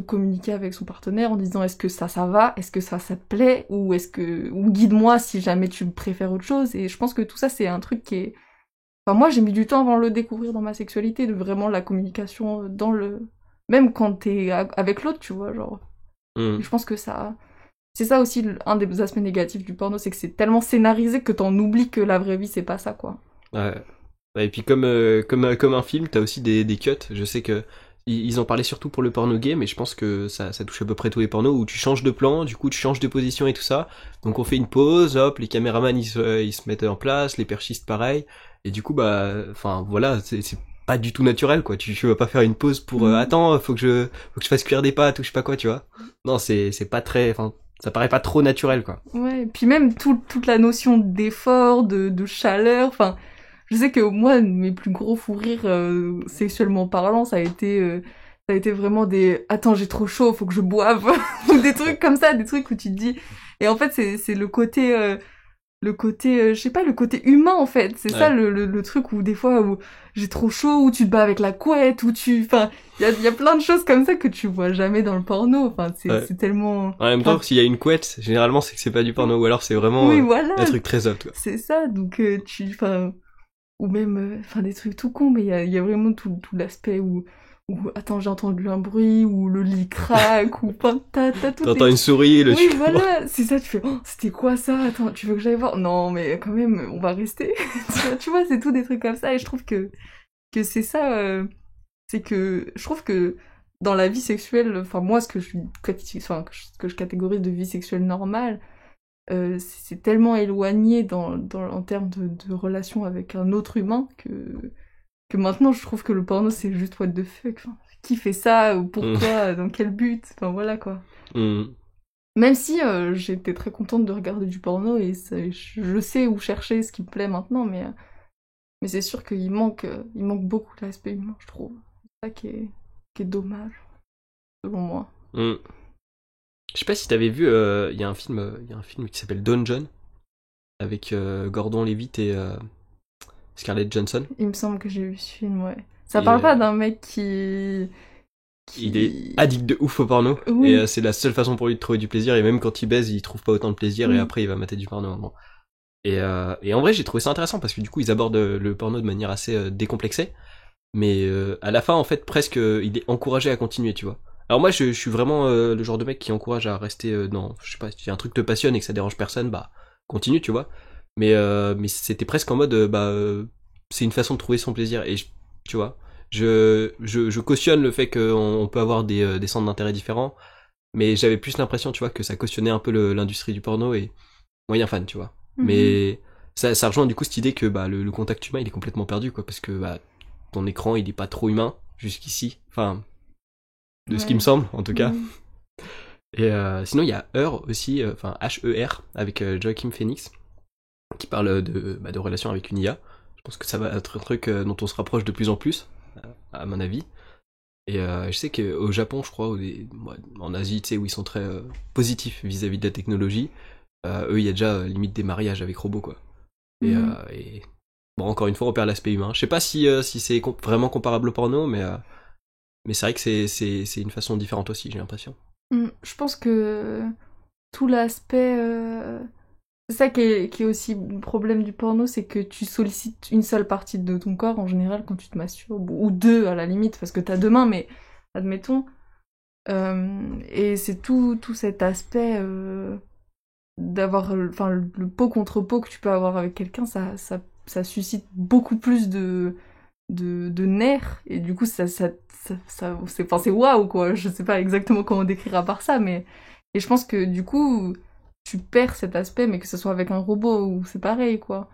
communiquer avec son partenaire en disant est-ce que ça va, est-ce que ça te plaît ou guide-moi si jamais tu préfères autre chose. Et je pense que tout ça c'est un truc qui est, enfin moi j'ai mis du temps avant de le découvrir dans ma sexualité, de vraiment la communication même quand t'es avec l'autre, tu vois, genre. Et je pense que c'est ça aussi un des aspects négatifs du porno, c'est que c'est tellement scénarisé que t'en oublies que la vraie vie c'est pas ça, quoi. Ouais. Et puis comme un film, t'as aussi des cuts. Je sais que ils en parlaient surtout pour le porno gay, mais je pense que ça touche à peu près tous les pornos où tu changes de plan, du coup tu changes de position et tout ça. Donc on fait une pause, hop, les caméramans ils se mettent en place, les perchistes pareil. Et du coup bah, enfin voilà, c'est pas du tout naturel, quoi. Tu vas pas faire une pause pour attends, faut que je fasse cuire des pâtes ou je sais pas quoi, tu vois. Non, c'est pas très, enfin, ça paraît pas trop naturel, quoi. Ouais, et puis même toute la notion d'effort, de chaleur, enfin, je sais que moi, mes plus gros fous rires, sexuellement parlant, ça a été vraiment des attends, j'ai trop chaud, faut que je boive, ou des trucs comme ça, des trucs où tu te dis, et en fait, c'est le côté, je sais pas, le côté humain, en fait. C'est ça, le truc où des fois, où j'ai trop chaud, où tu te bats avec la couette, enfin, il y a plein de choses comme ça que tu vois jamais dans le porno. Enfin, c'est tellement... En même temps, s'il y a une couette, généralement, c'est que c'est pas du porno, ou alors c'est vraiment oui, voilà. un truc très soft, quoi. C'est ça, donc enfin, ou même, enfin, des trucs tout cons, mais il y a vraiment tout l'aspect où attends, j'ai entendu un bruit, ou le lit craque, ou enfin, t'as tout. T'entends une souris, le oui, voilà, c'est ça, tu fais, oh, c'était quoi ça? Attends, tu veux que j'aille voir? Non, mais quand même, on va rester. Tu vois, c'est tout des trucs comme ça, et je trouve que c'est ça, c'est que, je trouve que dans la vie sexuelle, enfin, moi, ce que je catégorise de vie sexuelle normale, c'est tellement éloigné en termes de relation avec un autre humain que maintenant, je trouve que le porno, c'est juste what the fuck. Enfin, qui fait ça? Ou pourquoi? Dans quel but? Enfin, voilà, quoi. Même si j'étais très contente de regarder du porno et je sais où chercher ce qui me plaît maintenant, mais c'est sûr qu'il manque beaucoup l'aspect humain, je trouve. C'est ça qui est dommage, selon moi. Je sais pas si t'avais vu, il y a un film qui s'appelle Don John avec Gordon Levitt et Scarlett Johansson. Il me semble que j'ai vu ce film, ouais. Ça parle pas d'un mec qui... Il est addict de ouf au porno, oui. Et c'est la seule façon pour lui de trouver du plaisir, et même quand il baise, il trouve pas autant de plaisir, et après il va mater du porno. Bon. Et en vrai, j'ai trouvé ça intéressant, parce que du coup, ils abordent le porno de manière assez décomplexée, mais à la fin, en fait, presque, il est encouragé à continuer, tu vois. Alors moi, je suis vraiment le genre de mec qui encourage à rester dans, je sais pas, si un truc te passionne et que ça dérange personne, bah, continue, tu vois. Mais c'était presque en mode, c'est une façon de trouver son plaisir, et tu vois. Je cautionne le fait qu'on peut avoir des centres d'intérêt différents, mais j'avais plus l'impression, tu vois, que ça cautionnait un peu l'industrie du porno et moyen fan, tu vois. Mais ça rejoint du coup cette idée que bah, le contact humain il est complètement perdu, quoi, parce que bah, ton écran il est pas trop humain jusqu'ici, enfin, de ce qui me semble en tout cas. Et sinon il y a Her aussi, enfin H-E-R, avec Joaquin Phoenix, qui parle de relations avec une IA. Je pense que ça va être un truc dont on se rapproche de plus en plus, à mon avis. Et je sais qu'au Japon, je crois, en Asie, tu sais, où ils sont très positifs vis-à-vis de la technologie, eux, il y a déjà limite des mariages avec robots, quoi. Et bon, encore une fois, on perd l'aspect humain. Je sais pas si c'est vraiment comparable au porno, mais c'est vrai que c'est une façon différente aussi, j'ai l'impression. Je pense que tout l'aspect... C'est ça qui est aussi le problème du porno, c'est que tu sollicites une seule partie de ton corps en général quand tu te masturbes, ou deux à la limite, parce que t'as deux mains, mais admettons. Et c'est tout cet aspect d'avoir, enfin, le peau contre peau que tu peux avoir avec quelqu'un, ça suscite beaucoup plus de nerfs, et du coup c'est waouh, quoi. Je sais pas exactement comment décrire à part ça, mais et je pense que du coup tu perds cet aspect, mais que ce soit avec un robot ou c'est pareil, quoi.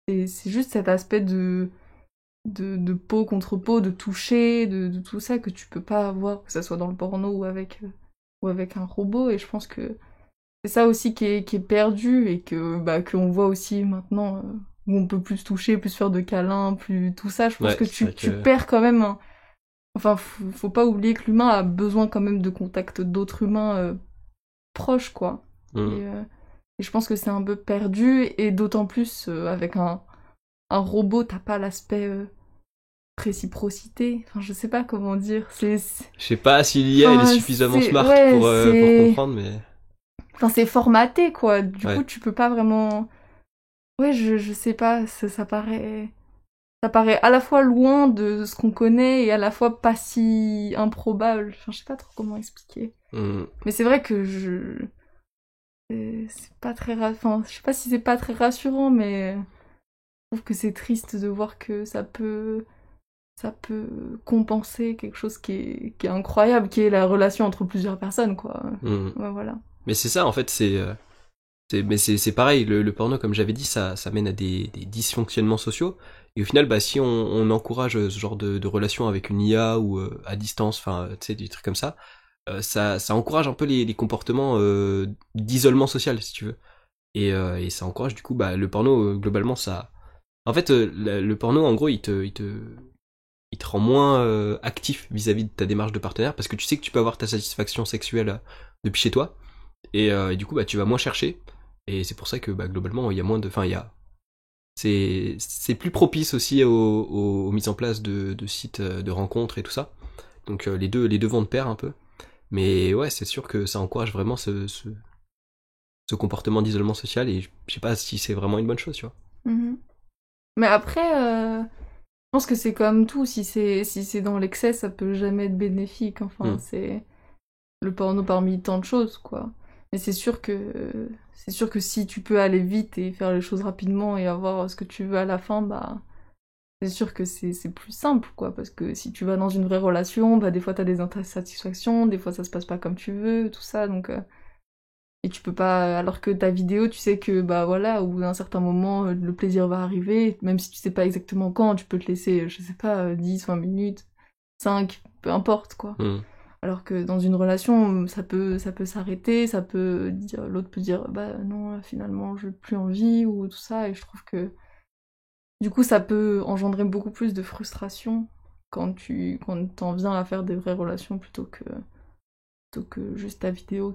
Et c'est juste cet aspect de peau contre peau, de toucher, de tout ça que tu peux pas avoir, que ce soit dans le porno ou avec un robot. Et je pense que c'est ça aussi qui est perdu, et qu'on voit aussi maintenant, où on peut plus se toucher, plus faire de câlins, plus tout ça. Je pense que tu perds quand même Enfin, faut pas oublier que l'humain a besoin quand même de contact d'autres humains proches, quoi. Et je pense que c'est un peu perdu, et d'autant plus avec un robot, t'as pas l'aspect réciprocité. Enfin, je sais pas comment dire. Je sais pas si l'IA elle est suffisamment smart pour comprendre, mais... Enfin, c'est formaté, quoi. Du coup, tu peux pas vraiment... Ouais, je sais pas, ça paraît à la fois loin de ce qu'on connaît et à la fois pas si improbable. Enfin, je sais pas trop comment expliquer. Mais c'est vrai que c'est pas très... Enfin, je sais pas si c'est pas très rassurant, mais je trouve que c'est triste de voir que ça peut compenser quelque chose qui est incroyable, qui est la relation entre plusieurs personnes, quoi. Ouais, voilà. Mais c'est ça, en fait, c'est Mais c'est pareil, le porno, comme j'avais dit, ça mène à des dysfonctionnements sociaux. Et au final, bah, si on encourage ce genre de relation avec une IA ou à distance, enfin, tu sais, des trucs comme ça encourage un peu les comportements d'isolement social, si tu veux. Et ça encourage du coup, bah, le porno, globalement, ça... En fait, le porno, en gros, il te rend moins actif vis-à-vis de ta démarche de partenaire, parce que tu sais que tu peux avoir ta satisfaction sexuelle depuis chez toi. Et du coup, bah, tu vas moins chercher. Et c'est pour ça que, bah, globalement, il y a moins de... Enfin, c'est plus propice aussi aux mises en place de sites de rencontres et tout ça. Donc les deux vont de pair un peu. Mais ouais, c'est sûr que ça encourage vraiment ce comportement d'isolement social et je sais pas si c'est vraiment une bonne chose, tu vois. Mhm. Mais après, je pense que c'est comme tout, si c'est dans l'excès, ça peut jamais être bénéfique. Enfin, c'est le porno parmi tant de choses, quoi. Mais c'est sûr que si tu peux aller vite et faire les choses rapidement et avoir ce que tu veux à la fin, bah c'est sûr que c'est plus simple, quoi. Parce que si tu vas dans une vraie relation, bah des fois t'as des insatisfactions, des fois ça se passe pas comme tu veux, tout ça, donc et tu peux pas, alors que ta vidéo, tu sais que, bah voilà, au bout d'un certain moment, le plaisir va arriver, même si tu sais pas exactement quand, tu peux te laisser, je sais pas, 10, 20 minutes, 5, peu importe, quoi. Alors que dans une relation, ça peut s'arrêter, ça peut dire, l'autre peut dire, bah non, là, finalement, j'ai plus envie, ou tout ça, et je trouve que, du coup, ça peut engendrer beaucoup plus de frustration quand t'en viens à faire des vraies relations plutôt que juste ta vidéo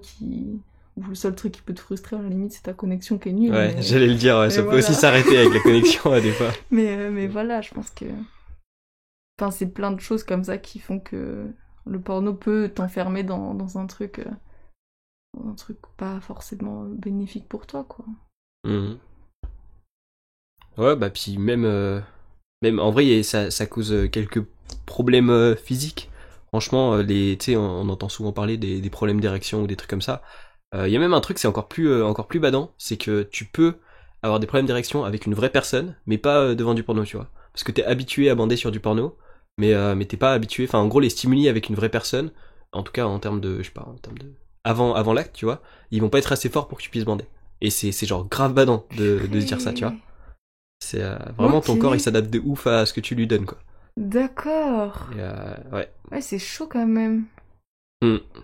où le seul truc qui peut te frustrer à la limite c'est ta connexion qui est nulle. Ouais, mais... j'allais le dire, ouais, ça peut voilà. aussi s'arrêter avec la connexion des fois. Mais voilà, je pense que... Enfin, c'est plein de choses comme ça qui font que le porno peut t'enfermer dans un truc pas forcément bénéfique pour toi, quoi. Ouais, bah puis même en vrai, ça cause quelques problèmes physiques. Franchement, tu sais, on entend souvent parler des problèmes d'érection ou des trucs comme ça. Il y a même un truc, c'est encore plus badant, c'est que tu peux avoir des problèmes d'érection avec une vraie personne, mais pas devant du porno, tu vois. Parce que t'es habitué à bander sur du porno, mais t'es pas habitué. Enfin, en gros, les stimuli avec une vraie personne, en tout cas en termes de, je sais pas, en termes de avant l'acte, tu vois, ils vont pas être assez forts pour que tu puisses bander. Et c'est genre grave badant de se dire ça, tu vois. C'est vraiment ton corps, il Ok, s'adapte de ouf à ce que tu lui donnes, quoi. d'accord. Et, ouais. Ouais, c'est chaud quand même.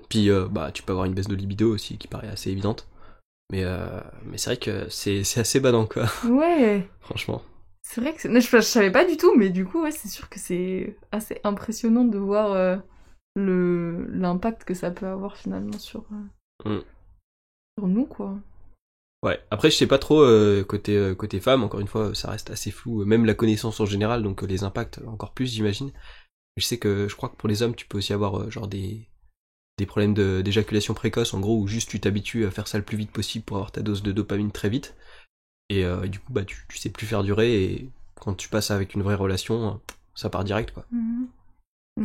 Puis bah tu peux avoir une baisse de libido aussi qui paraît assez évidente. Mais c'est vrai que c'est assez badant, quoi. Ouais. Franchement. C'est vrai que je savais pas du tout, mais du coup, ouais, c'est sûr que c'est assez impressionnant de voir l'impact que ça peut avoir finalement Mm. sur nous, quoi. Ouais. Après, je sais pas trop côté femme. Encore une fois, ça reste assez flou. Même la connaissance en général, donc les impacts encore plus, j'imagine. Je crois que pour les hommes, tu peux aussi avoir genre des problèmes d'éjaculation précoce, en gros, où juste tu t'habitues à faire ça le plus vite possible pour avoir ta dose de dopamine très vite. Et du coup, bah tu sais plus faire durer. Et quand tu passes avec une vraie relation, ça part direct, quoi. Mhm.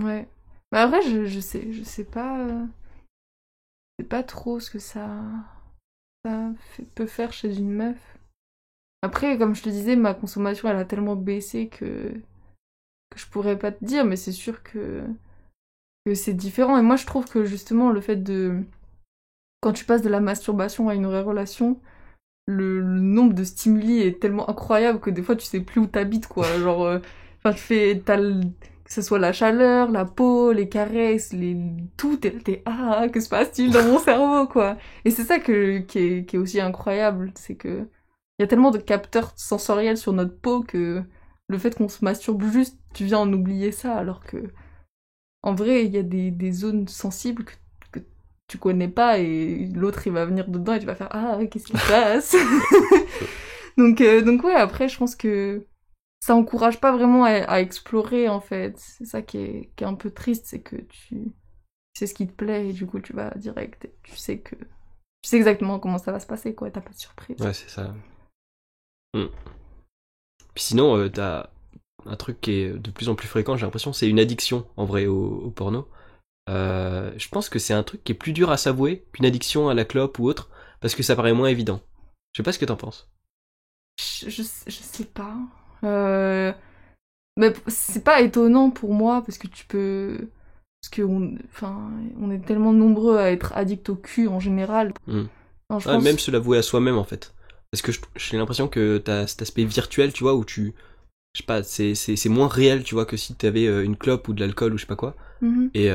Ouais. Mais après, je sais pas trop ce que peut faire chez une meuf. Après, comme je te disais, ma consommation, elle a tellement baissé que je pourrais pas te dire, mais c'est sûr que c'est différent. Et moi, je trouve que justement, le fait de... Quand tu passes de la masturbation à une vraie relation, le nombre de stimuli est tellement incroyable que des fois, tu sais plus où t'habites, quoi. Genre, enfin, que ce soit la chaleur, la peau, les caresses, tout, ah, que se passe-t-il dans mon cerveau, quoi. Et c'est ça qui est aussi incroyable, c'est que il y a tellement de capteurs sensoriels sur notre peau que le fait qu'on se masturbe juste, tu viens en oublier ça, alors que en vrai, il y a des zones sensibles que tu connais pas et l'autre il va venir dedans et tu vas faire ah, qu'est-ce qui se passe? Donc ouais, après, je pense que ça encourage pas vraiment à explorer en fait. C'est ça qui est un peu triste, c'est que tu sais ce qui te plaît et du coup tu vas direct et tu sais exactement comment ça va se passer, quoi, t'as pas de surprise. Ouais, c'est ça. Mm. Puis sinon, t'as un truc qui est de plus en plus fréquent, j'ai l'impression, c'est une addiction en vrai au porno. Je pense que c'est un truc qui est plus dur à s'avouer qu'une addiction à la clope ou autre, parce que ça paraît moins évident. Je sais pas ce que t'en penses. Je sais pas. Mais c'est pas étonnant pour moi parce que parce que on est tellement nombreux à être addicts au cul en général. Non, je Ouais, pense. même se l'avouer à soi-même en fait. Parce que j'ai l'impression que t'as cet aspect virtuel, tu vois, où je sais pas, c'est moins réel, tu vois, que si t'avais une clope ou de l'alcool ou je sais pas quoi. Mhm. Et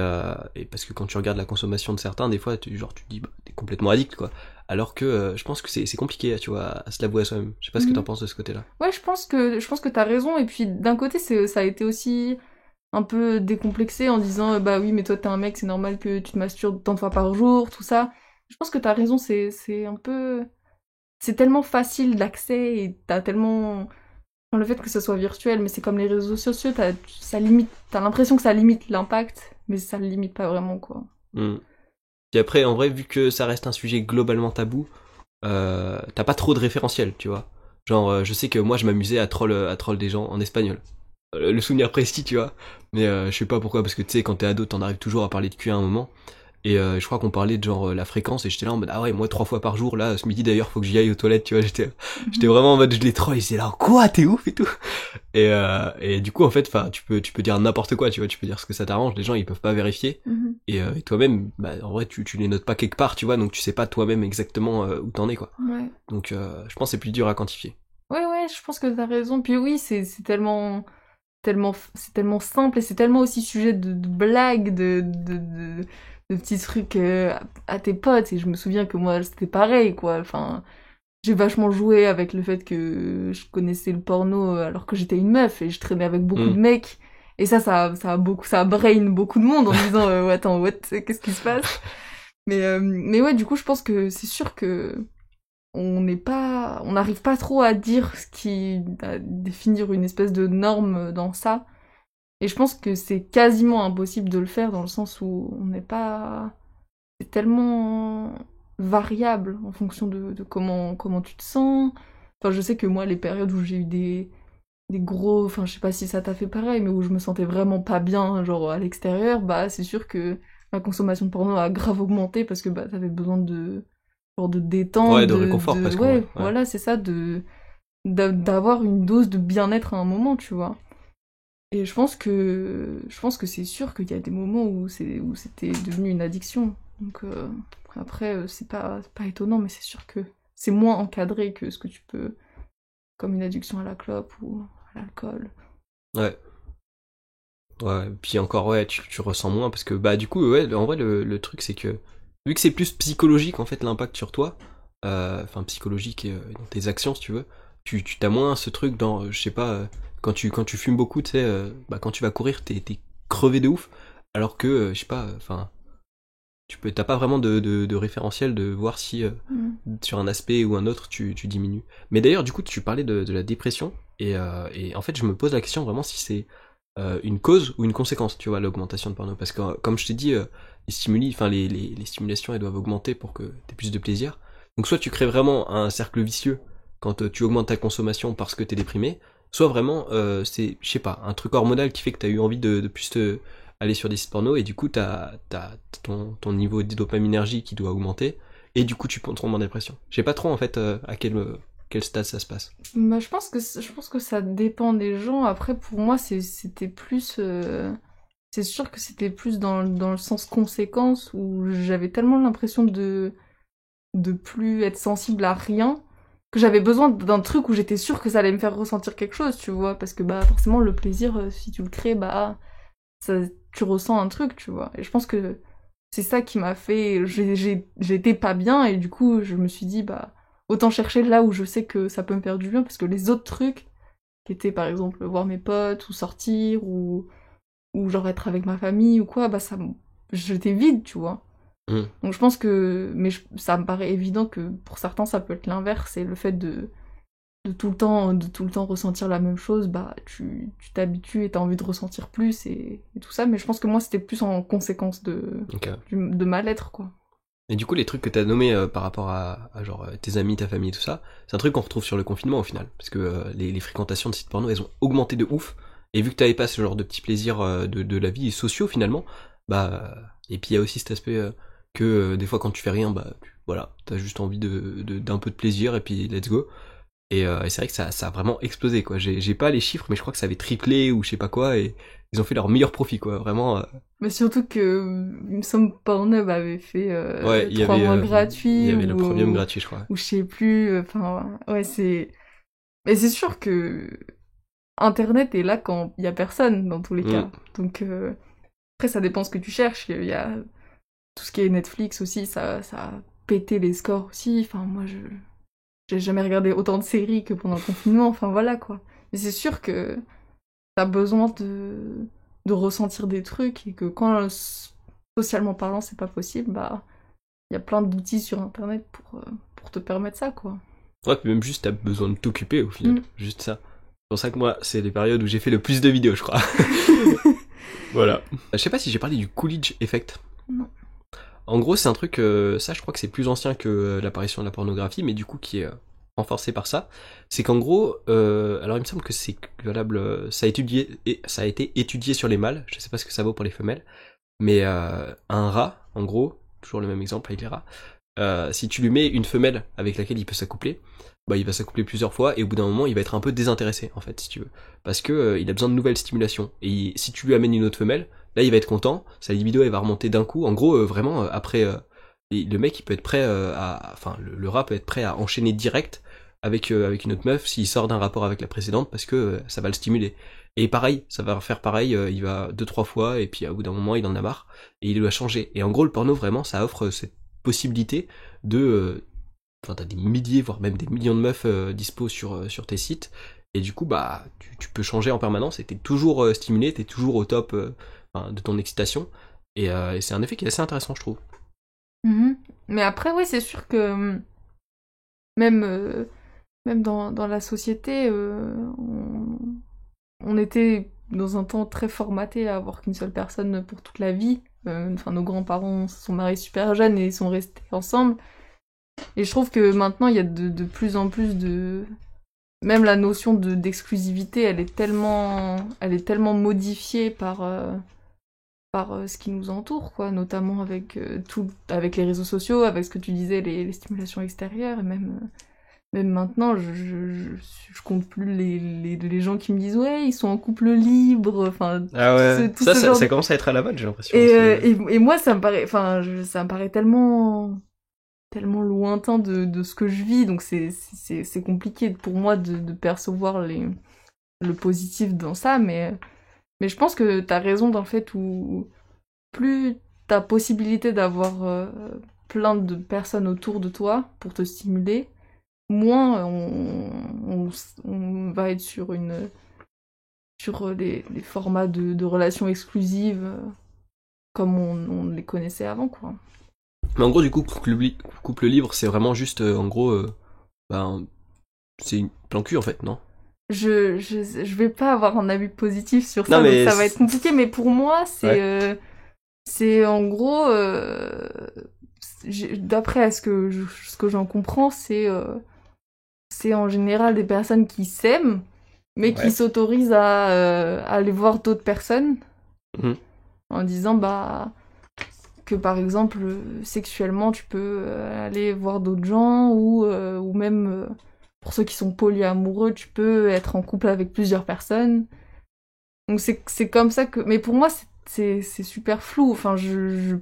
parce que quand tu regardes la consommation de certains, des fois, tu te dis, bah, t'es complètement addict, quoi. Alors que je pense que c'est compliqué, tu vois, à se l'avouer à soi-même. Je sais pas ce que t'en Mhm. penses de ce côté-là. Ouais, je pense que t'as raison. Et puis d'un côté, ça a été aussi un peu décomplexé en disant bah oui, mais toi t'es un mec, c'est normal que tu te masturbes tant de fois par jour, tout ça. Je pense que t'as raison. C'est un peu, c'est tellement facile d'accès et t'as tellement, enfin, le fait que ce soit virtuel, mais c'est comme les réseaux sociaux, ça limite, t'as l'impression que ça limite l'impact, mais ça le limite pas vraiment quoi. Hmm. Puis après, en vrai, vu que ça reste un sujet globalement tabou, t'as pas trop de référentiel, tu vois. Genre, je sais que moi, je m'amusais à troll des gens en espagnol. Le souvenir précis, tu vois. Mais je sais pas pourquoi, parce que tu sais, quand t'es ado, t'en arrives toujours à parler de cul à un moment. Et je crois qu'on parlait de genre la fréquence, et j'étais là en mode, ah ouais, moi 3 fois par jour, là, ce midi d'ailleurs, faut que j'y aille aux toilettes, tu vois. J'étais Mhm. vraiment en mode, je les troll, et c'est là, quoi, t'es ouf et tout. Et du coup, en fait, enfin, tu peux dire n'importe quoi, tu vois, tu peux dire ce que ça t'arrange, les gens, ils peuvent pas vérifier. Mhm. Et toi-même, bah, en vrai, tu les notes pas quelque part, tu vois, donc tu sais pas toi-même exactement où t'en es, quoi. Ouais. Donc, je pense que c'est plus dur à quantifier. Ouais, ouais, je pense que t'as raison. Puis oui, c'est tellement simple et c'est tellement aussi sujet de blagues, de petits trucs à tes potes. Et je me souviens que moi, c'était pareil, quoi. Enfin, j'ai vachement joué avec le fait que je connaissais le porno alors que j'étais une meuf et je traînais avec beaucoup Hmm. de mecs. Et ça a brain beaucoup de monde en disant, ouais, attends, what, qu'est-ce qui se passe? Mais ouais, du coup, je pense que c'est sûr que on n'arrive pas trop à définir une espèce de norme dans ça. Et je pense que c'est quasiment impossible de le faire dans le sens où on n'est pas, c'est tellement variable en fonction de comment tu te sens. Enfin, je sais que moi, les périodes où j'ai eu des gros, enfin, je sais pas si ça t'a fait pareil, mais où je me sentais vraiment pas bien, genre à l'extérieur, bah, c'est sûr que ma consommation de porno a grave augmenté parce que bah, t'avais besoin de genre de détente, Ouais, de réconfort presque, en vrai. ouais, Ouais. voilà, c'est ça, d'avoir une dose de bien-être à un moment, tu vois. Et je pense que c'est sûr qu'il y a des moments où c'était devenu une addiction. Donc après, c'est pas étonnant, mais c'est sûr que c'est moins encadré que ce que tu peux, comme une addiction à la clope ou à l'alcool. Ouais. Ouais, puis encore, ouais, tu ressens moins parce que, bah, du coup, ouais, en vrai, le truc, c'est que, vu que c'est plus psychologique, en fait, l'impact sur toi, enfin, psychologique et dans tes actions, si tu veux, tu t'as moins ce truc dans, je sais pas, quand tu fumes beaucoup, tu sais, bah, quand tu vas courir, t'es crevé de ouf, alors que, je sais pas, enfin, t'as pas vraiment de référentiel de voir si, Mm. sur un aspect ou un autre, tu diminues. Mais d'ailleurs, du coup, tu parlais de la dépression, et en fait, je me pose la question vraiment si c'est une cause ou une conséquence, tu vois, l'augmentation de porno. Parce que, comme je t'ai dit, les stimuli, enfin, les stimulations, elles doivent augmenter pour que t'aies plus de plaisir. Donc, soit tu crées vraiment un cercle vicieux quand tu augmentes ta consommation parce que t'es déprimé, soit vraiment, c'est, je sais pas, un truc hormonal qui fait que t'as eu envie de plus aller sur des sites porno et du coup, t'as ton niveau de dopaminergie qui doit augmenter et du coup, tu tombes en dépression. Je sais pas trop, en fait, à quel stade ça se passe. Bah, je pense que ça dépend des gens. Après, pour moi, c'était plus. C'est sûr que c'était plus dans le sens conséquence où j'avais tellement l'impression de plus être sensible à rien que j'avais besoin d'un truc où j'étais sûre que ça allait me faire ressentir quelque chose, tu vois. Parce que, bah, forcément, le plaisir, si tu le crées, bah, ça, tu ressens un truc, tu vois. Et je pense que c'est ça qui m'a fait. J'étais pas bien et du coup, je me suis dit, bah, autant chercher là où je sais que ça peut me faire du bien parce que les autres trucs, qui étaient par exemple voir mes potes ou sortir ou genre être avec ma famille ou quoi, bah, j'étais vide, tu vois. Hmm. Donc je pense que. Mais ça me paraît évident que pour certains, ça peut être l'inverse et le fait de tout le temps ressentir la même chose, bah tu t'habitues et t'as envie de ressentir plus et tout ça. Mais je pense que moi c'était plus en conséquence Ok. de mal-être quoi. Et du coup, les trucs que t'as nommés par rapport à genre tes amis, ta famille et tout ça, c'est un truc qu'on retrouve sur le confinement au final. Parce que les fréquentations de sites porno, elles ont augmenté de ouf. Et vu que t'avais pas ce genre de petits plaisirs de la vie sociaux finalement, bah. Et puis il y a aussi cet aspect que des fois quand tu fais rien, bah voilà, t'as juste envie d'un peu de plaisir et puis let's go. Et c'est vrai que ça a vraiment explosé, quoi. J'ai pas les chiffres, mais je crois que ça avait triplé ou je sais pas quoi, et ils ont fait leur meilleur profit, quoi. Vraiment. Mais surtout que, il me semble, Pornhub avait fait Ouais, 3 mois il y gratuits, avait le premium gratuit, je crois. ou je sais plus, enfin, ouais, c'est... Mais c'est sûr que Internet est là quand il y a personne, dans tous les cas. Donc, après, ça dépend ce que tu cherches. Il y a tout ce qui est Netflix aussi, ça a pété les scores aussi. Enfin, moi, j'ai jamais regardé autant de séries que pendant le confinement. Enfin, voilà, quoi. Mais c'est sûr que t'as besoin de ressentir des trucs et que quand, socialement parlant, c'est pas possible, bah, il y a plein d'outils sur Internet pour te permettre ça, quoi. Ouais, puis même juste, t'as besoin de t'occuper, au final. Juste ça. C'est pour ça que moi, c'est les périodes où j'ai fait le plus de vidéos, je crois. Voilà. Je sais pas si j'ai parlé du Coolidge Effect. Non. En gros, c'est un truc, ça je crois que c'est plus ancien que l'apparition de la pornographie, mais du coup qui est renforcé par ça. C'est qu'en gros, alors il me semble que c'est valable, ça a été étudié sur les mâles, je sais pas ce que ça vaut pour les femelles, mais un rat, en gros, toujours le même exemple avec les rats, si tu lui mets une femelle avec laquelle il peut s'accoupler, bah il va s'accoupler plusieurs fois et au bout d'un moment il va être un peu désintéressé en fait si tu veux, parce que il a besoin de nouvelles stimulations et si tu lui amènes une autre femelle, là il va être content, sa libido elle va remonter d'un coup, en gros vraiment après le mec il peut être prêt enfin le rat peut être prêt à enchaîner direct avec une autre meuf s'il sort d'un rapport avec la précédente parce que ça va le stimuler. Et pareil, ça va faire pareil, il va 2-3 fois et puis au bout d'un moment il en a marre et il doit changer. Et en gros le porno vraiment ça offre cette possibilité de enfin t'as des milliers voire même des millions de meufs dispo sur tes sites et du coup bah tu peux changer en permanence et t'es toujours stimulé, t'es toujours au top enfin, de ton excitation et c'est un effet qui est assez intéressant je trouve. Mais après oui c'est sûr que même même dans la société on était dans un temps très formaté à avoir qu'une seule personne pour toute la vie. Enfin nos grands-parents se sont mariés super jeunes et ils sont restés ensemble. Et je trouve que maintenant, il y a de plus en plus de... Même la notion d'exclusivité, elle est tellement modifiée par ce qui nous entoure, quoi. Notamment avec avec les réseaux sociaux, avec ce que tu disais, les stimulations extérieures, et même maintenant, je compte plus les gens qui me disent ouais, ils sont en couple libre, enfin... Ah ouais, tout ce genre ça commence à être à la mode, j'ai l'impression. et moi, ça me paraît... Enfin, ça me paraît tellement lointain de ce que je vis, donc c'est compliqué pour moi de percevoir le positif dans ça, mais je pense que t'as raison dans le fait où plus t'as possibilité d'avoir plein de personnes autour de toi pour te stimuler, moins on va être sur les formats de relations exclusives comme on les connaissait avant, quoi. Mais en gros, du coup, couple libre, c'est vraiment juste, en gros, ben, c'est une plan cul en fait, non? Je vais pas avoir un avis positif sur ça, Non, mais donc ça va être compliqué, mais pour moi, ouais. c'est en gros, d'après ce que j'en comprends, c'est en général des personnes qui s'aiment, mais qui Ouais. s'autorisent à aller voir d'autres personnes, Mhm. en disant, bah, que par exemple, sexuellement, tu peux aller voir d'autres gens, ou même, pour ceux qui sont polyamoureux, tu peux être en couple avec plusieurs personnes. Donc c'est comme ça que... Mais pour moi, c'est super flou. Enfin, je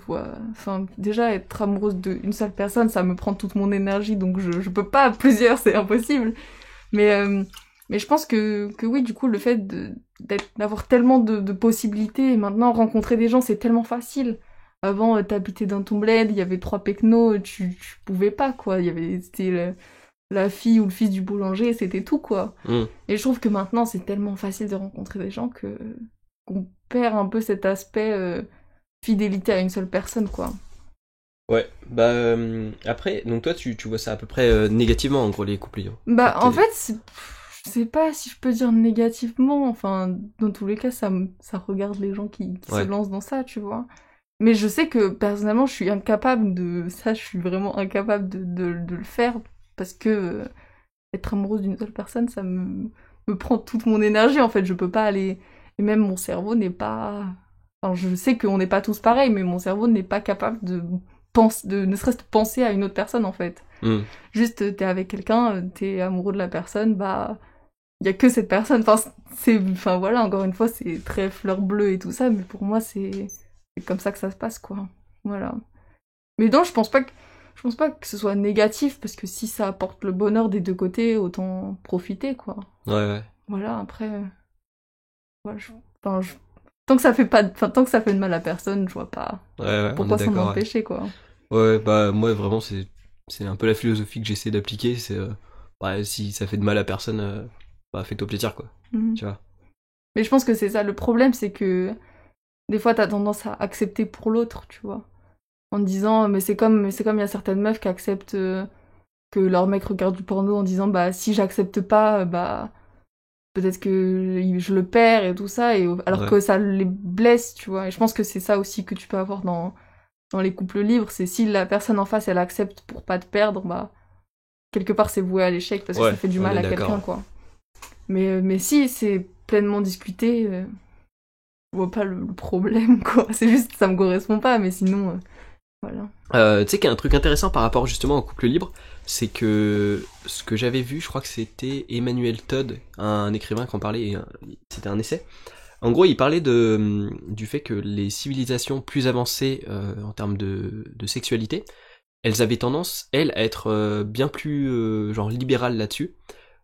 vois... Enfin, déjà, être amoureuse d'une seule personne, ça me prend toute mon énergie, donc je peux pas à plusieurs, c'est impossible. Mais je pense que oui, du coup, le fait d'avoir tellement de possibilités, et maintenant, rencontrer des gens, c'est tellement facile. Avant, t'habitais dans ton bled, il y avait 3 pecnos, tu pouvais pas, quoi. C'était la fille ou le fils du boulanger, c'était tout, quoi. Mhm. Et je trouve que maintenant, c'est tellement facile de rencontrer des gens qu'on perd un peu cet aspect fidélité à une seule personne, quoi. Ouais, bah après, donc toi tu vois ça à peu près négativement en gros les couples libres. Bah, en fait, je sais pas si je peux dire négativement. Enfin, dans tous les cas, ça regarde les gens qui se Ouais. lancent dans ça, tu vois. Mais je sais que personnellement, je suis incapable de... Ça, je suis vraiment incapable de le faire parce que être amoureuse d'une seule personne, ça me prend toute mon énergie, en fait. Je peux pas aller... Et même mon cerveau n'est pas... Enfin, je sais qu'on n'est pas tous pareils, mais mon cerveau n'est pas capable de ne serait-ce que penser à une autre personne, en fait. Juste, t'es avec quelqu'un, t'es amoureux de la personne, bah, il y a que cette personne. Enfin, voilà, encore une fois, c'est très fleur bleue et tout ça, mais pour moi, c'est comme ça que ça se passe, quoi. Voilà. Mais non, je pense pas que ce soit négatif, parce que si ça apporte le bonheur des deux côtés, autant profiter, quoi. Ouais. Voilà, après, voilà, enfin, tant que ça fait pas, enfin, tant que ça fait de mal à personne, je vois pas Ouais, on est pourquoi s'en d'accord, empêcher, quoi. Ouais, bah, moi, vraiment, c'est un peu la philosophie que j'essaie d'appliquer, c'est, bah, si ça fait de mal à personne, bah, fais-toi plaisir, quoi. Mhm. Tu vois. Mais je pense que c'est ça, le problème, c'est que des fois, t'as tendance à accepter pour l'autre, tu vois. En disant, mais c'est comme il y a certaines meufs qui acceptent que leur mec regarde du porno en disant, bah, si j'accepte pas, bah, peut-être que je le perds et tout ça, alors Ouais. que ça les blesse, tu vois. Et je pense que c'est ça aussi que tu peux avoir dans les couples libres, c'est si la personne en face, elle accepte pour pas te perdre, bah, quelque part, c'est voué à l'échec parce que ça fait du on mal est à d'accord. quelqu'un, quoi. Mais si c'est pleinement discuté, je vois pas le problème, quoi. C'est juste, ça me correspond pas, mais sinon, voilà. Tu sais qu'il y a un truc intéressant par rapport justement au couple libre, c'est que ce que j'avais vu, je crois que c'était Emmanuel Todd, un écrivain qui en parlait, et c'était un essai. En gros, il parlait du fait que les civilisations plus avancées en termes de sexualité, elles avaient tendance, elles, à être bien plus genre libérales là-dessus,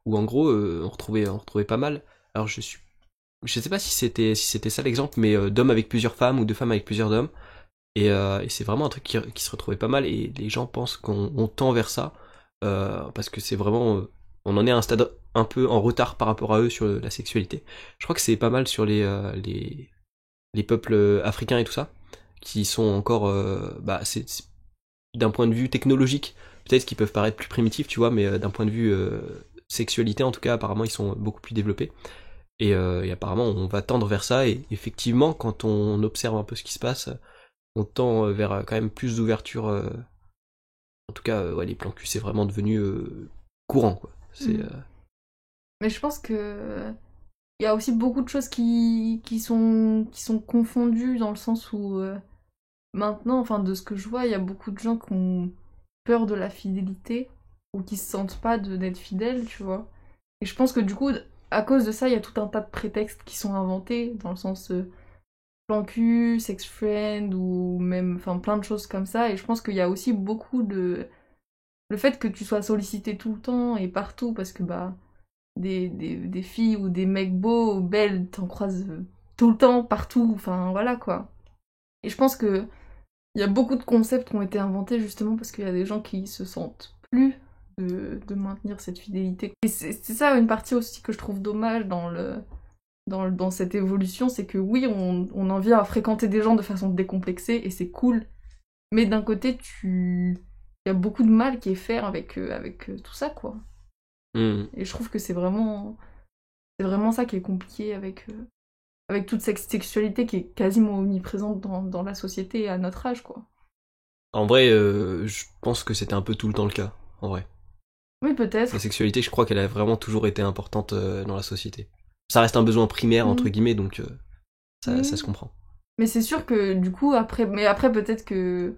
où en gros, on retrouvait pas mal. Alors je sais pas si c'était ça l'exemple, mais d'hommes avec plusieurs femmes ou de femmes avec plusieurs hommes. Et c'est vraiment un truc qui se retrouvait pas mal, et les gens pensent qu'on tend vers ça, parce que c'est vraiment... on en est à un stade un peu en retard par rapport à eux sur la sexualité. Je crois que c'est pas mal sur les peuples africains et tout ça, qui sont encore... bah, d'un point de vue technologique, peut-être qu'ils peuvent paraître plus primitifs, tu vois, mais d'un point de vue sexualité, en tout cas, apparemment, ils sont beaucoup plus développés. Et apparemment, on va tendre vers ça, et effectivement, quand on observe un peu ce qui se passe, on tend vers quand même plus d'ouverture. En tout cas, ouais, les plans cul, c'est vraiment devenu courant, quoi. Mais je pense que il y a aussi beaucoup de choses qui sont confondues dans le sens où maintenant, enfin de ce que je vois, il y a beaucoup de gens qui ont peur de la fidélité ou qui se sentent pas d'être fidèles, tu vois. Et je pense que du coup, à cause de ça, il y a tout un tas de prétextes qui sont inventés dans le sens plan cul, sex friend ou même, enfin plein de choses comme ça. Et je pense qu'il y a aussi beaucoup de le fait que tu sois sollicité tout le temps et partout parce que bah des filles ou des mecs beaux ou belles, t'en croises tout le temps, partout, enfin voilà quoi. Et je pense que il y a beaucoup de concepts qui ont été inventés justement parce qu'il y a des gens qui se sentent plus de maintenir cette fidélité. Et c'est ça une partie aussi que je trouve dommage dans cette évolution, c'est que oui, on en vient à fréquenter des gens de façon décomplexée et c'est cool, mais d'un côté, il y a beaucoup de mal qui est fait avec tout ça, quoi. Et je trouve que c'est vraiment ça qui est compliqué avec toute cette sexualité qui est quasiment omniprésente dans la société et à notre âge, quoi. En vrai, je pense que c'était un peu tout le temps le cas, en vrai. Oui, peut-être. La sexualité, je crois qu'elle a vraiment toujours été importante dans la société. Ça reste un besoin primaire, entre guillemets, donc ça se comprend. Mais c'est sûr que du coup, après peut-être que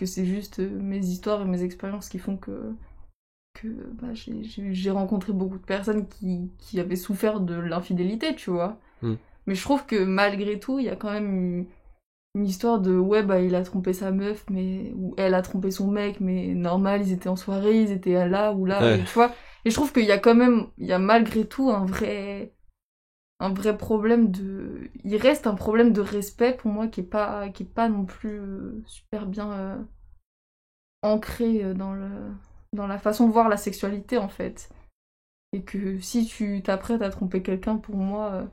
c'est juste mes histoires et mes expériences qui font que bah, j'ai rencontré beaucoup de personnes qui avaient souffert de l'infidélité, tu vois. Mais je trouve que malgré tout, il y a quand même une histoire de ouais, bah il a trompé sa meuf, ou elle a trompé son mec, mais normal, ils étaient en soirée, ils étaient là ou là, Ouais. et tu vois. Et je trouve qu'il y a quand même, il y a malgré tout un vrai problème il reste un problème de respect pour moi qui est pas non plus super bien ancré dans la façon de voir la sexualité en fait. Et que si tu t'apprêtes à tromper quelqu'un, pour moi,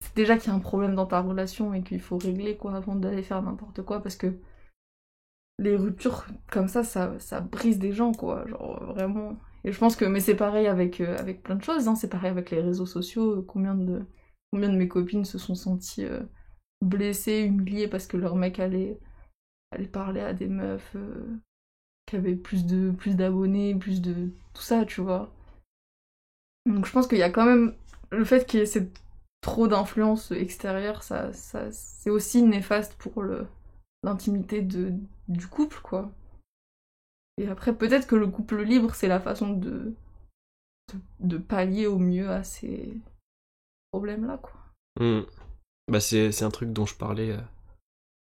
c'est déjà qu'il y a un problème dans ta relation et qu'il faut régler quoi avant d'aller faire n'importe quoi parce que les ruptures comme ça brise des gens quoi, genre vraiment. Et je pense que, mais c'est pareil avec plein de choses, hein. C'est pareil avec les réseaux sociaux, combien de mes copines se sont senties blessées, humiliées parce que leur mec allait parler à des meufs qui avaient plus d'abonnés, plus de tout ça, tu vois. Donc je pense qu'il y a quand même le fait qu'il y ait trop d'influence extérieure, ça c'est aussi néfaste pour l'intimité du couple, quoi. Et après, peut-être que le couple libre, c'est la façon de pallier au mieux à ces problèmes-là, quoi. Bah c'est un truc dont je parlais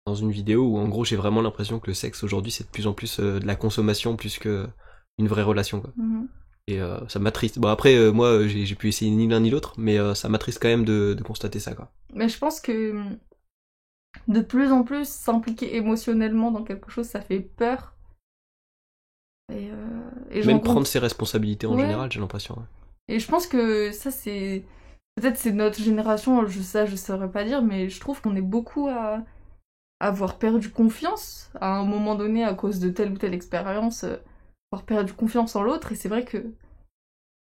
dans une vidéo où en gros j'ai vraiment l'impression que le sexe aujourd'hui c'est de plus en plus de la consommation plus que une vraie relation, quoi. Et ça m'attriste. Bon après moi j'ai pu essayer ni l'un ni l'autre, mais ça m'attriste quand même de constater ça, quoi. Mais je pense que de plus en plus s'impliquer émotionnellement dans quelque chose, ça fait peur. Et Même prendre ses responsabilités en général, j'ai l'impression. Ouais. Et je pense que ça c'est... Peut-être c'est notre génération, je saurais pas dire, mais je trouve qu'on est beaucoup à avoir perdu confiance à un moment donné à cause de telle ou telle expérience, avoir perdu confiance en l'autre. Et c'est vrai que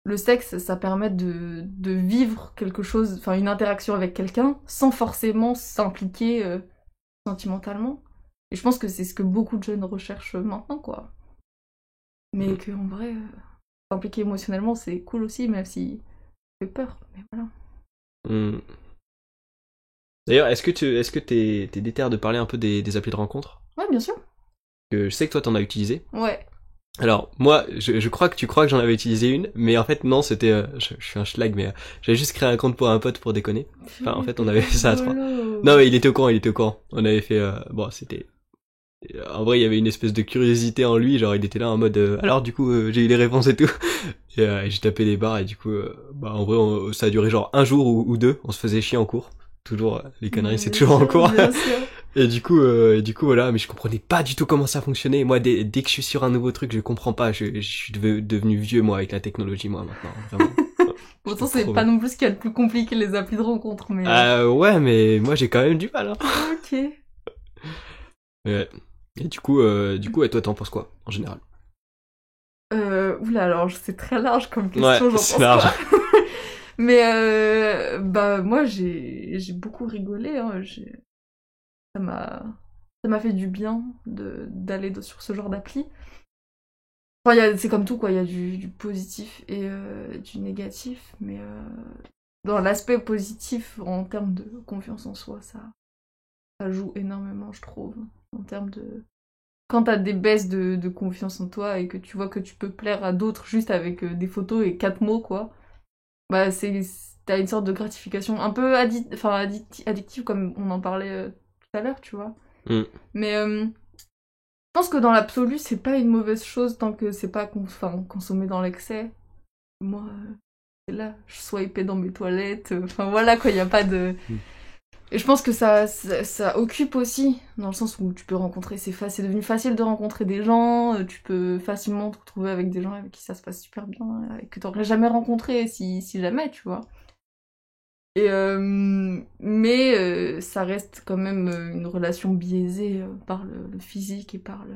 le sexe, ça permet de vivre quelque chose, enfin une interaction avec quelqu'un, sans forcément s'impliquer sentimentalement. Et je pense que c'est ce que beaucoup de jeunes recherchent maintenant, quoi. Mais qu'en vrai, s'impliquer émotionnellement, c'est cool aussi, même si ça fait peur. Mais voilà. D'ailleurs, est-ce que t'es déter de parler un peu des applis de rencontre? Ouais, bien sûr. Que je sais que toi t'en as utilisé. Ouais. Alors, moi, je crois que tu crois que j'en avais utilisé une, mais en fait, non, c'était... je suis un schlag, mais j'avais juste créé un compte pour un pote pour déconner. Enfin, en fait, on avait fait ça à 3. Non, mais il était au courant. On avait fait... bon, c'était... En vrai, il y avait une espèce de curiosité en lui, genre il était là en mode... alors, du coup, j'ai eu les réponses et tout. Et j'ai tapé des barres, et du coup, bah, en vrai, ça a duré genre un jour ou deux, on se faisait chier en cours. Toujours, les conneries, c'est toujours en cours. Et du coup, voilà, mais je comprenais pas du tout comment ça fonctionnait. Moi, dès que je suis sur un nouveau truc, je comprends pas. Je suis devenu vieux, moi, avec la technologie, moi, maintenant, vraiment. Pourtant, c'est pas non plus ce qu'il y a de plus compliqué, les applis de rencontre, mais... ouais, mais moi, j'ai quand même du mal, hein. Ok. Ouais. Et du coup, et toi, t'en penses quoi, en général? Oula, alors, c'est très large comme question, ouais, j'en pense large. pas. Mais, bah, moi, j'ai beaucoup rigolé, hein. Ça m'a fait du bien d'aller sur ce genre d'appli. Enfin, c'est comme tout, quoi, il y a du positif et du négatif, mais dans l'aspect positif, en termes de confiance en soi, ça joue énormément, je trouve, en termes de... Quand t'as des baisses de confiance en toi et que tu vois que tu peux plaire à d'autres juste avec des photos et 4 mots, quoi, bah t'as une sorte de gratification un peu addictive, comme on en parlait tout à l'heure, tu vois. Mais je pense que dans l'absolu, c'est pas une mauvaise chose tant que c'est pas consommé dans l'excès. Moi, c'est là, je swipais dans mes toilettes, enfin voilà quoi, y a pas de... Et je pense que ça occupe aussi, dans le sens où tu peux rencontrer, c'est devenu facile de rencontrer des gens, tu peux facilement te retrouver avec des gens avec qui ça se passe super bien, et que t'aurais jamais rencontré si jamais, tu vois. Et mais ça reste quand même une relation biaisée par le physique et par le...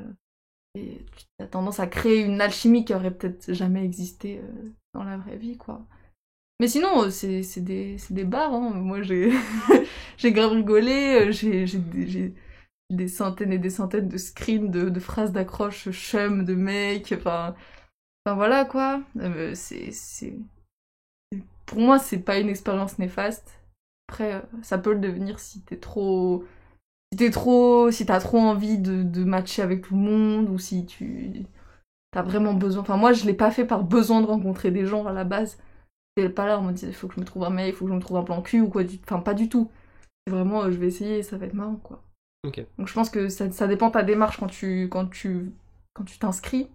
Et tu as tendance à créer une alchimie qui aurait peut-être jamais existé dans la vraie vie, quoi. Mais sinon, c'est des barres, hein. Moi, j'ai j'ai grave rigolé, j'ai des centaines et des centaines de screens de phrases d'accroche chum de mecs, enfin voilà, quoi. Pour moi, c'est pas une expérience néfaste. Après, ça peut le devenir si t'as trop envie de matcher avec tout le monde, ou si t'as vraiment besoin... Enfin, moi, je l'ai pas fait par besoin de rencontrer des gens à la base. C'est pas là, on me dit, il faut que je me trouve un mec, il faut que je me trouve un plan cul, ou quoi. Enfin, pas du tout. C'est vraiment, je vais essayer et ça va être marrant, quoi. Okay. Donc je pense que ça dépend de ta démarche quand tu t'inscris.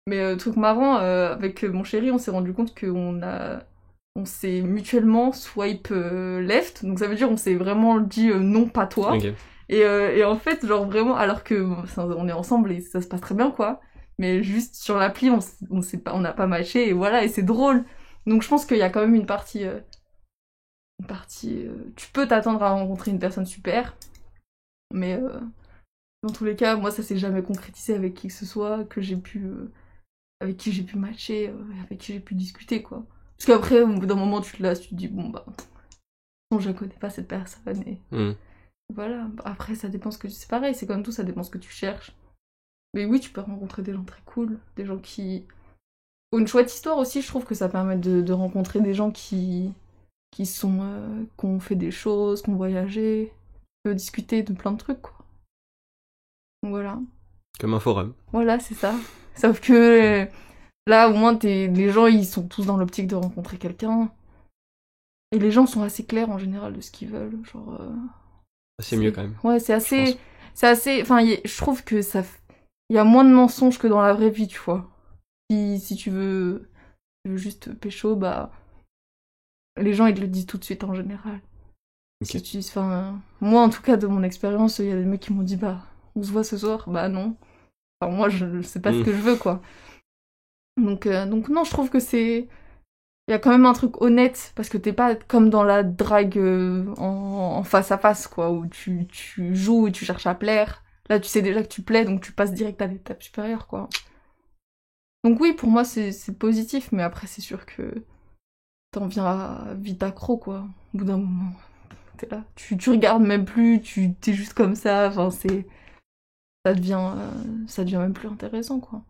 Mais truc marrant, avec mon chéri, on s'est rendu compte on s'est mutuellement swipe left, donc ça veut dire on s'est vraiment dit non, pas toi. Okay. Et en fait, genre vraiment, alors que on est ensemble et ça se passe très bien, quoi. Mais juste sur l'appli, on n'a pas matché et voilà, et c'est drôle. Donc je pense qu'il y a quand même une partie... tu peux t'attendre à rencontrer une personne super, mais dans tous les cas, moi ça s'est jamais concrétisé avec qui que ce soit avec qui j'ai pu matcher, avec qui j'ai pu discuter, quoi. Parce qu'après, au bout d'un moment, tu te dis, bon bah, non, je connais pas cette personne, et voilà. Après, ça dépend c'est pareil, c'est comme tout, ça dépend ce que tu cherches. Mais oui, tu peux rencontrer des gens très cool, des gens qui ont une chouette histoire aussi, je trouve que ça permet de rencontrer des gens qui ont fait des choses, qui ont voyagé, discuter de plein de trucs, quoi. Donc voilà. Comme un forum. Voilà, c'est ça. Sauf que là, au moins, les gens, ils sont tous dans l'optique de rencontrer quelqu'un. Et les gens sont assez clairs en général de ce qu'ils veulent. Genre, C'est mieux quand même. Ouais, c'est assez. Enfin, je trouve que ça. Il y a moins de mensonges que dans la vraie vie, tu vois. Si tu veux juste pécho, bah. Les gens, ils le disent tout de suite en général. Ok. Enfin, moi, en tout cas, de mon expérience, il y a des mecs qui m'ont dit, bah, on se voit ce soir. Bah, non. Enfin, moi, je sais pas ce que je veux, quoi. Donc, non, je trouve que c'est. Il y a quand même un truc honnête, parce que t'es pas comme dans la drague en face à face, quoi, où tu joues et tu cherches à plaire. Là, tu sais déjà que tu plais, donc tu passes direct à l'étape supérieure, quoi. Donc oui, pour moi, c'est positif, mais après, c'est sûr que t'en viens vite accro, quoi. Au bout d'un moment, t'es là. Tu regardes même plus, t'es juste comme ça, enfin, ça devient même plus intéressant, quoi.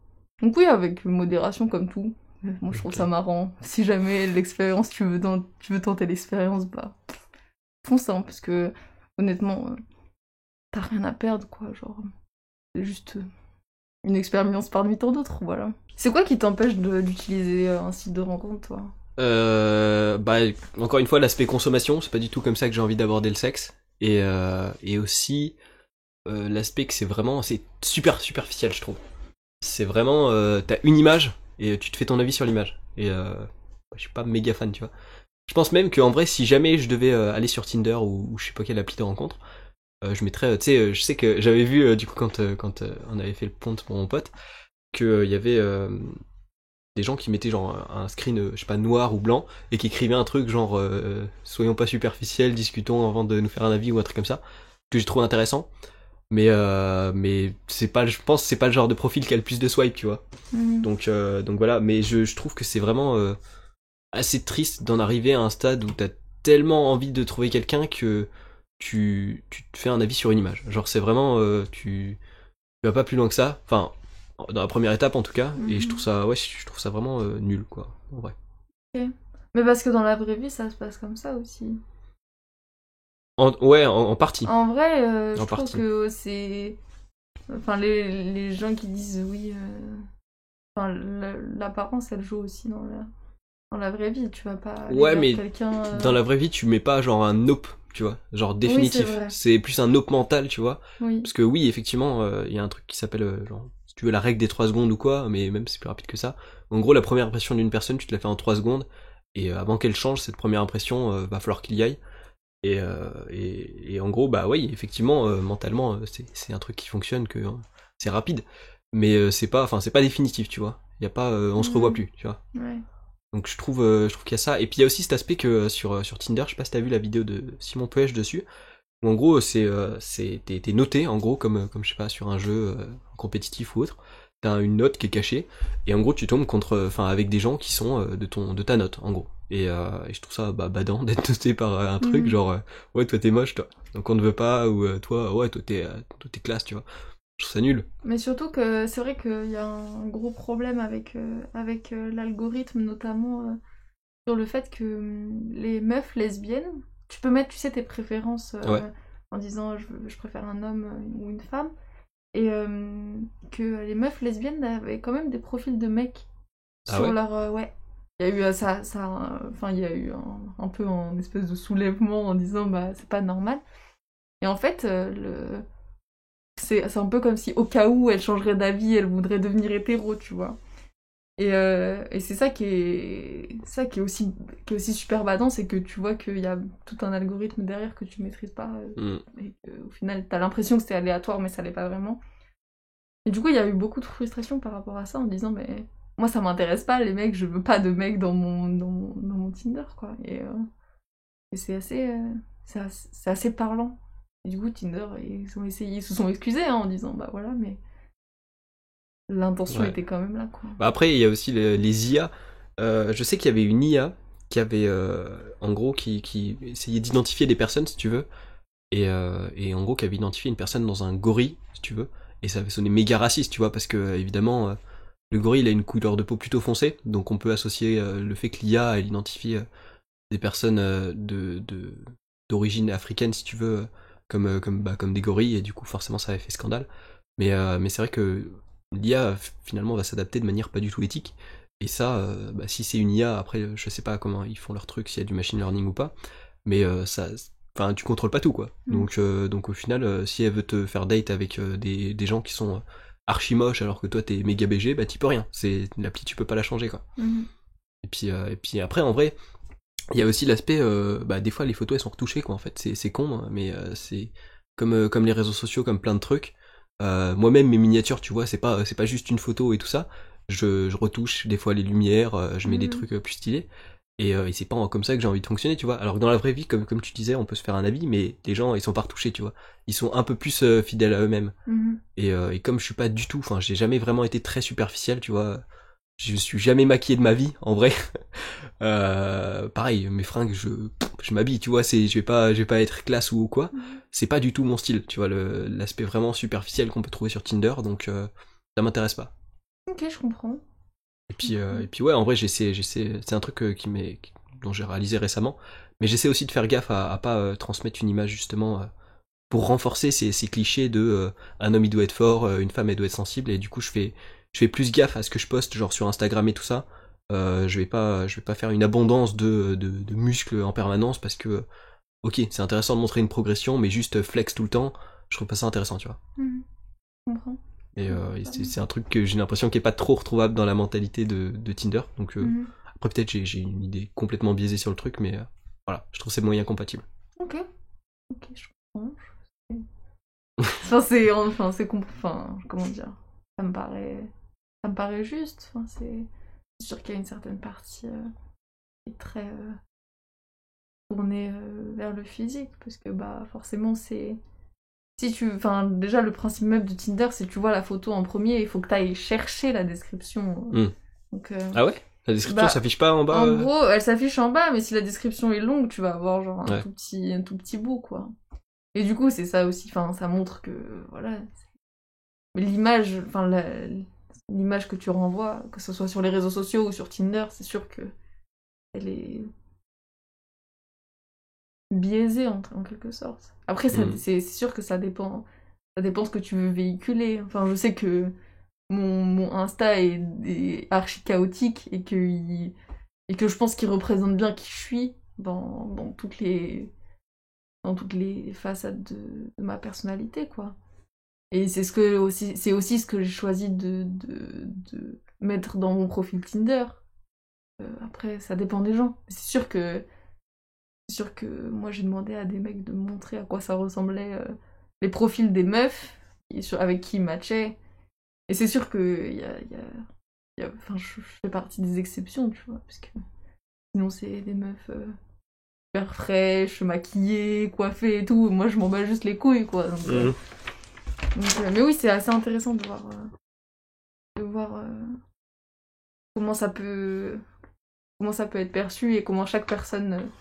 Donc oui, avec modération, comme tout. Moi, je trouve ça marrant. Si jamais l'expérience, tu veux tenter l'expérience, bah, fonce, hein, parce que, honnêtement, t'as rien à perdre, quoi. Genre, c'est juste une expérience parmi tant d'autres, voilà. C'est quoi qui t'empêche d'utiliser un site de rencontre, toi? Bah, encore une fois, l'aspect consommation, c'est pas du tout comme ça que j'ai envie d'aborder le sexe. Et aussi, l'aspect que c'est super superficiel, je trouve. C'est vraiment, t'as une image, et tu te fais ton avis sur l'image. Et je suis pas méga fan, tu vois. Je pense même qu'en vrai, si jamais je devais aller sur Tinder ou je sais pas quelle appli de rencontre, je mettrais, tu sais, je sais que j'avais vu, du coup, quand on avait fait le pont pour mon pote, qu'il y avait des gens qui mettaient genre un screen, je sais pas, noir ou blanc, et qui écrivaient un truc genre soyons pas superficiels, discutons avant de nous faire un avis ou un truc comme ça, que j'ai trouvé intéressant. Mais c'est pas, je pense que c'est pas le genre de profil qui a le plus de swipe, tu vois. Donc voilà, mais je trouve que c'est vraiment assez triste d'en arriver à un stade où t'as tellement envie de trouver quelqu'un que tu te fais un avis sur une image. Genre c'est vraiment, tu vas pas plus loin que ça. Enfin, dans la première étape en tout cas, et je trouve ça, ouais, je trouve ça vraiment nul, quoi, en vrai. Ok. Mais parce que dans la vraie vie, ça se passe comme ça aussi. Ouais, en partie. En vrai, je En trouve partie. que c'est... Enfin, les gens qui disent oui... Enfin, l'apparence, elle joue aussi dans la vraie vie. Tu vas pas aller Ouais, vers mais quelqu'un... dans la vraie vie, tu mets pas genre un nope, tu vois, genre Oui, c'est définitif. vrai. C'est plus un nope mental, tu vois. Oui. Parce que oui, effectivement, il y a un truc qui s'appelle, genre, si tu veux, la règle des 3 secondes ou quoi, mais même c'est plus rapide que ça. En gros, la première impression d'une personne, tu te la fais en 3 secondes, et avant qu'elle change, cette première impression, va falloir qu'il y aille. Et en gros, bah oui, effectivement, mentalement, c'est un truc qui fonctionne, que c'est rapide. Mais c'est pas définitif, tu vois. Il y a pas, on se revoit plus, tu vois. Ouais. Donc je trouve qu'il y a ça. Et puis il y a aussi cet aspect que sur Tinder, je sais pas si t'as vu la vidéo de Simon Puech dessus, où en gros t'es noté en gros comme je sais pas sur un jeu compétitif ou autre. T'as une note qui est cachée et en gros tu tombes avec des gens qui sont de ta note en gros. Et je trouve ça badant d'être noté par un truc genre ouais toi t'es moche toi donc on ne veut pas ou toi ouais toi t'es classe tu vois. Je trouve ça nul. Mais surtout que c'est vrai qu'il y a un gros problème avec, l'algorithme, notamment sur le fait que les meufs lesbiennes, tu peux mettre, tu sais, tes préférences Ouais. en disant je préfère un homme ou une femme, et que les meufs lesbiennes avaient quand même des profils de mecs Ah sur ouais. leur... ouais. Il y a eu enfin, il y a eu un peu un espèce de soulèvement en disant bah c'est pas normal. Et en fait, c'est un peu comme si au cas où elle changerait d'avis, elle voudrait devenir hétéro, tu vois. Et c'est qui est aussi super badant, c'est que tu vois qu'il y a tout un algorithme derrière que tu maîtrises pas, et qu'au final t'as l'impression que c'est aléatoire, mais ça l'est pas vraiment. Et du coup, il y a eu beaucoup de frustration par rapport à ça, en disant mais moi ça m'intéresse pas les mecs, je veux pas de mecs dans mon Tinder, quoi. Et c'est assez parlant. Et du coup, Tinder, ils se sont excusés, hein, en disant bah voilà, mais l'intention Ouais. était quand même là, quoi. Bah après, il y a aussi les IA. Je sais qu'il y avait une IA qui avait, en gros, qui essayait d'identifier des personnes, si tu veux, et en gros, qui avait identifié une personne dans un gorille, si tu veux, et ça avait sonné méga raciste, tu vois, parce que, évidemment, le gorille, il a une couleur de peau plutôt foncée, donc on peut associer le fait que l'IA, elle identifie des personnes d'origine africaine, si tu veux, comme des gorilles, et du coup, forcément, ça avait fait scandale. Mais c'est vrai que l'IA finalement va s'adapter de manière pas du tout éthique. Et ça, si c'est une IA, après je sais pas comment ils font leur truc, s'il y a du machine learning ou pas, mais enfin tu contrôles pas tout quoi. Donc au final, si elle veut te faire date avec des gens qui sont archi moches alors que toi t'es méga BG, bah t'y peux rien. C'est l'appli, tu peux pas la changer quoi. Et puis après en vrai, il y a aussi l'aspect, des fois les photos elles sont retouchées quoi en fait, c'est con, hein, mais c'est comme les réseaux sociaux, comme plein de trucs. Moi-même mes miniatures, tu vois, c'est pas juste une photo et tout ça. Je retouche des fois les lumières, je mets des trucs plus stylés. Et c'est pas comme ça que j'ai envie de fonctionner, tu vois. Alors que dans la vraie vie, comme tu disais, on peut se faire un avis, mais les gens ils sont pas retouchés, tu vois. Ils sont un peu plus fidèles à eux-mêmes. Et comme je suis pas du tout, enfin j'ai jamais vraiment été très superficiel, tu vois. Je suis jamais maquillé de ma vie, en vrai. Pareil, mes fringues, je m'habille, tu vois, je vais pas être classe ou quoi. C'est pas du tout mon style, tu vois, l'aspect vraiment superficiel qu'on peut trouver sur Tinder, donc ça m'intéresse pas. Ok, je comprends. Et puis ouais, en vrai, c'est un truc dont j'ai réalisé récemment, mais j'essaie aussi de faire gaffe à pas transmettre une image justement pour renforcer ces clichés de un homme il doit être fort, une femme elle doit être sensible, et du coup je fais plus gaffe à ce que je poste, genre sur Instagram et tout ça. Je vais pas faire une abondance de muscles en permanence parce que ok, c'est intéressant de montrer une progression, mais juste flex tout le temps, je trouve pas ça intéressant, tu vois. Je comprends. Et c'est un truc que j'ai l'impression qui est pas trop retrouvable dans la mentalité de Tinder. Donc après peut-être j'ai une idée complètement biaisée sur le truc, mais voilà, je trouve ces moyens compatibles. Ok, je comprends. Comment dire, ça me paraît juste. Enfin, c'est sûr qu'il y a une certaine partie qui est très tournée vers le physique, parce que forcément c'est déjà le principe même de Tinder, c'est que tu vois la photo en premier, il faut que tu ailles chercher la description. Donc, ah ouais, la description s'affiche pas en bas. En gros, elle s'affiche en bas, mais si la description est longue, tu vas avoir genre un tout petit bout quoi. Et du coup, c'est ça aussi, ça montre que, voilà, l'image, l'image que tu renvoies, que ce soit sur les réseaux sociaux ou sur Tinder, c'est sûr que elle est biaisée en quelque sorte. Après, c'est sûr que ça dépend de ce que tu veux véhiculer. Enfin, je sais que mon Insta est archi chaotique et que je pense qu'il représente bien qui je suis dans toutes les façades de ma personnalité, quoi. Et c'est aussi ce que j'ai choisi de mettre dans mon profil Tinder. Après, ça dépend des gens. C'est sûr que moi j'ai demandé à des mecs de me montrer à quoi ça ressemblait les profils des meufs avec qui ils matchaient. Et c'est sûr que je fais partie des exceptions, tu vois, parce que sinon c'est des meufs super fraîches, maquillées, coiffées et tout. Moi je m'en bats juste les couilles, quoi. Mais oui, c'est assez intéressant de voir comment ça peut être perçu et comment chaque personne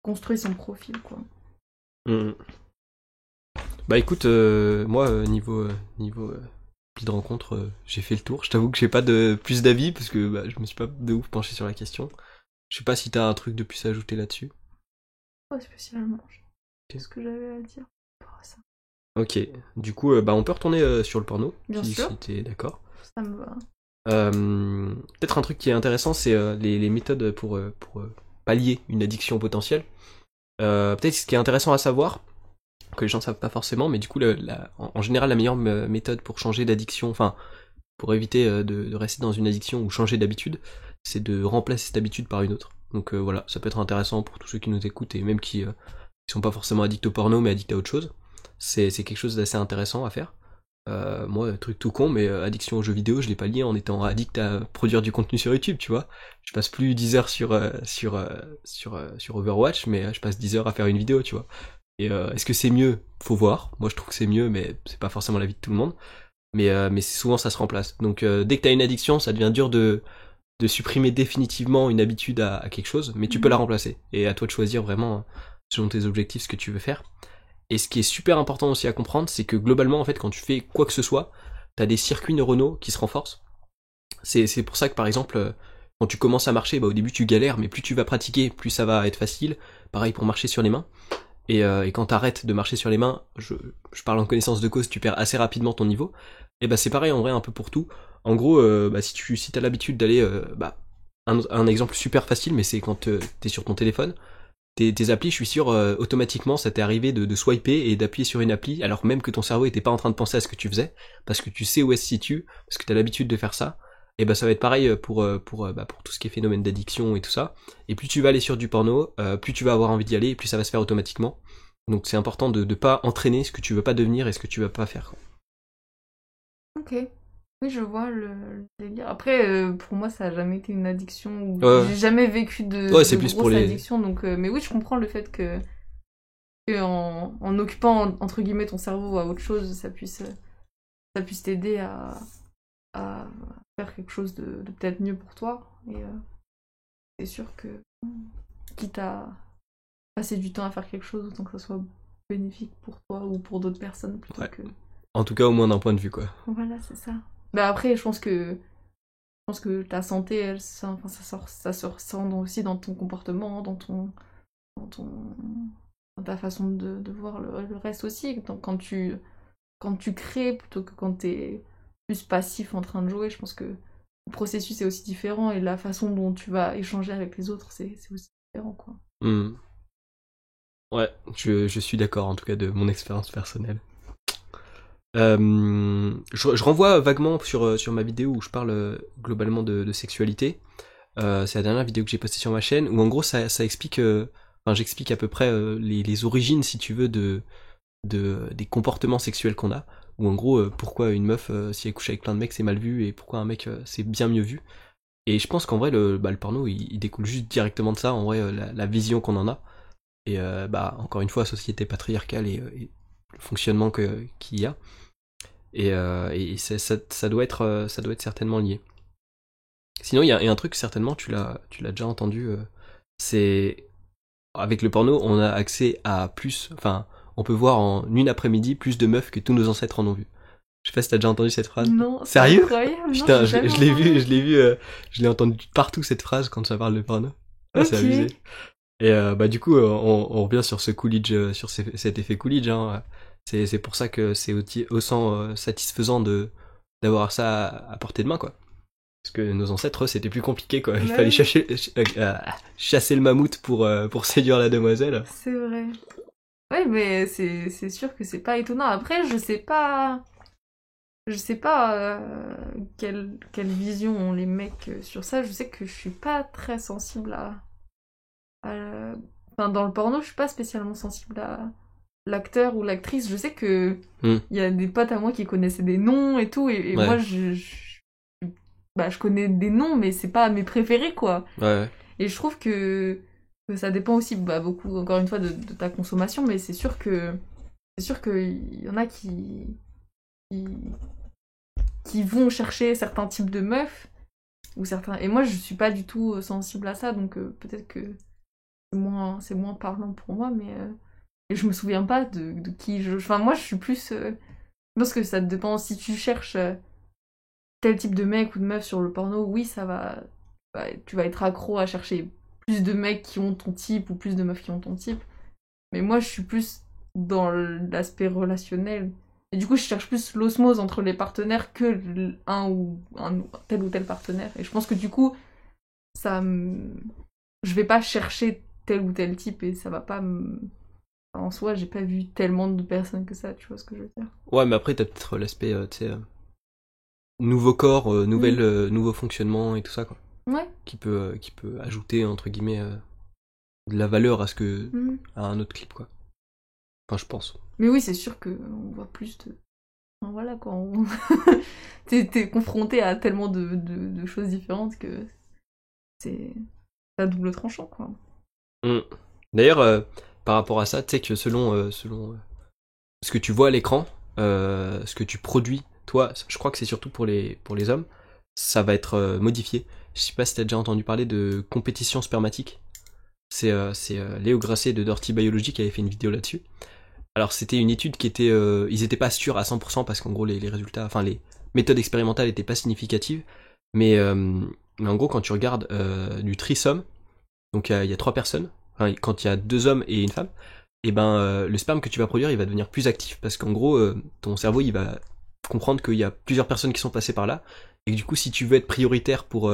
construit son profil, quoi. Bah écoute, moi niveau appli de rencontre, j'ai fait le tour. Je t'avoue que j'ai pas de plus d'avis parce que je me suis pas de ouf penché sur la question. Je sais pas si t'as un truc de plus à ajouter là-dessus. Pas spécialement. C'est ce que j'avais à dire par rapport à ça. Ok, du coup, on peut retourner sur le porno, si t'es d'accord. Ça me va. Peut-être un truc qui est intéressant, c'est les méthodes pour pallier une addiction potentielle. Peut-être ce qui est intéressant à savoir, que les gens ne savent pas forcément, mais du coup, en général, la meilleure méthode pour changer d'addiction, enfin, pour éviter de rester dans une addiction ou changer d'habitude, c'est de remplacer cette habitude par une autre. Donc voilà, ça peut être intéressant pour tous ceux qui nous écoutent et même qui sont pas forcément addicts au porno, mais addicts à autre chose. C'est quelque chose d'assez intéressant à faire. Moi, truc tout con, mais addiction aux jeux vidéo, je l'ai pas lié en étant addict à produire du contenu sur YouTube, tu vois. Je passe plus 10 heures sur Overwatch, mais je passe 10 heures à faire une vidéo, tu vois. Et est-ce que c'est mieux? Faut voir. Moi, je trouve que c'est mieux, mais c'est pas forcément l'avis de tout le monde. Mais souvent, ça se remplace. Donc, dès que t'as une addiction, ça devient dur de supprimer définitivement une habitude à quelque chose, mais tu peux la remplacer. Et à toi de choisir vraiment, selon tes objectifs, ce que tu veux faire. Et ce qui est super important aussi à comprendre, c'est que globalement, en fait, quand tu fais quoi que ce soit, t'as des circuits neuronaux qui se renforcent. C'est pour ça que, par exemple, quand tu commences à marcher, au début tu galères, mais plus tu vas pratiquer, plus ça va être facile. Pareil pour marcher sur les mains. et quand t'arrêtes de marcher sur les mains, je parle en connaissance de cause, tu perds assez rapidement ton niveau. Et bah c'est pareil en vrai un peu pour tout. En gros, si t'as l'habitude d'aller, un exemple super facile, mais c'est quand t'es sur ton téléphone, tes applis, je suis sûr, automatiquement, ça t'est arrivé de swiper et d'appuyer sur une appli, alors même que ton cerveau était pas en train de penser à ce que tu faisais, parce que tu sais où elle se situe, parce que t'as l'habitude de faire ça. Et bah ça va être pareil pour tout ce qui est phénomène d'addiction et tout ça. Et plus tu vas aller sur du porno, plus tu vas avoir envie d'y aller, et plus ça va se faire automatiquement. Donc c'est important de pas entraîner ce que tu veux pas devenir et ce que tu vas pas faire, quoi. Ok. Oui, je vois le délire. Après, pour moi, ça a jamais été une addiction. Ouais, J'ai jamais vécu de c'est plus pour grosse les... addiction. Donc, mais oui, je comprends le fait que en occupant, entre guillemets, ton cerveau à autre chose, ça puisse t'aider à faire quelque chose de peut-être mieux pour toi. Et c'est sûr que, quitte à passer du temps à faire quelque chose, autant que ça soit bénéfique pour toi ou pour d'autres personnes plutôt Ouais. que... En tout cas, au moins d'un point de vue, quoi. Voilà, c'est ça. Bah après, je pense que ta santé, enfin, ça se ressent aussi dans ton comportement, dans ton, dans ta façon de voir le reste aussi. Donc, quand tu crées plutôt que quand t'es plus passif en train de jouer, je pense que le processus est aussi différent et la façon dont tu vas échanger avec les autres, c'est aussi différent, quoi. Hmm. Ouais, je suis d'accord, en tout cas, de mon expérience personnelle. Je renvoie vaguement sur ma vidéo où je parle globalement de sexualité. C'est la dernière vidéo que j'ai postée sur ma chaîne, où en gros ça explique, enfin j'explique à peu près les origines, si tu veux, des comportements sexuels qu'on a. Ou en gros, pourquoi une meuf, si elle couche avec plein de mecs, c'est mal vu, et pourquoi un mec, c'est bien mieux vu. Et je pense qu'en vrai, le porno, il découle juste directement de ça, en vrai, la vision qu'on en a. Et encore une fois, société patriarcale et le fonctionnement qu'il y a. Et ça doit être certainement lié. Sinon, il y a un truc, certainement, tu l'as déjà entendu, c'est avec le porno, on a accès à plus, enfin, on peut voir en une après-midi plus de meufs que tous nos ancêtres en ont vu. Je sais pas si t'as déjà entendu cette phrase. Non, c'est Sérieux? incroyable. Putain, Non, j'ai jamais je l'ai vu, entendu. je l'ai entendu partout cette phrase quand ça parle de porno. Ah, c'est Ok. abusé. Et du coup, on revient sur ce Coolidge, sur cet effet Coolidge. Hein. C'est pour ça que c'est autant satisfaisant d'avoir ça à portée de main, quoi. Parce que nos ancêtres, eux, c'était plus compliqué, quoi. Il Ouais, fallait chasser le mammouth pour séduire la demoiselle. c'est vrai. Ouais, mais c'est sûr que c'est pas étonnant. Après, je sais pas quelle vision ont les mecs sur ça. Je sais que je suis pas très sensible enfin, dans le porno, je suis pas spécialement sensible à l'acteur ou l'actrice. Je sais que Hmm. il y a des potes à moi qui connaissaient des noms et tout, et moi, Ouais, je connais des noms, mais c'est pas mes préférés, quoi. ouais, Et je trouve que ça dépend aussi, beaucoup, encore une fois, de ta consommation, mais c'est sûr qu'il y en a qui, qui vont chercher certains types de meufs, ou certains... Et moi, je suis pas du tout sensible à ça, donc peut-être que c'est moins parlant pour moi, mais... Et je me souviens pas de qui je... Enfin, moi, je suis plus... Je pense que ça dépend. Si tu cherches tel type de mec ou de meuf sur le porno, oui, ça va... tu vas être accro à chercher plus de mecs qui ont ton type ou plus de meufs qui ont ton type. Mais moi, je suis plus dans l'aspect relationnel. Et du coup, je cherche plus l'osmose entre les partenaires que tel ou tel partenaire. Et je pense que du coup, je vais pas chercher tel ou tel type et ça va pas me... En soi, j'ai pas vu tellement de personnes que ça, tu vois ce que je veux dire. ouais, mais après, t'as peut-être l'aspect, tu sais, nouveau corps, nouveau fonctionnement et tout ça, quoi. Ouais. Qui peut ajouter, entre guillemets, de la valeur Mhm. à un autre clip, quoi. Enfin, je pense. Mais oui, c'est sûr qu'on voit plus de... Enfin, voilà, quoi. T'es confronté à tellement de choses différentes que c'est à double tranchant, quoi. Mm. D'ailleurs, par rapport à ça, tu sais que selon ce que tu vois à l'écran, ce que tu produis, toi, je crois que c'est surtout pour les hommes, ça va être modifié. Je sais pas si t'as déjà entendu parler de compétition spermatique. C'est Léo Grasset de Dirty Biology qui avait fait une vidéo là-dessus. Alors c'était une étude qui était, ils étaient pas sûrs à 100% parce qu'en gros les résultats, enfin les méthodes expérimentales étaient pas significatives, mais en gros quand tu regardes du threesome, donc il y a 3 personnes, enfin, quand il y a 2 hommes et une femme, et ben le sperme que tu vas produire, il va devenir plus actif parce qu'en gros, ton cerveau, il va comprendre qu'il y a plusieurs personnes qui sont passées par là et que du coup, si tu veux être prioritaire pour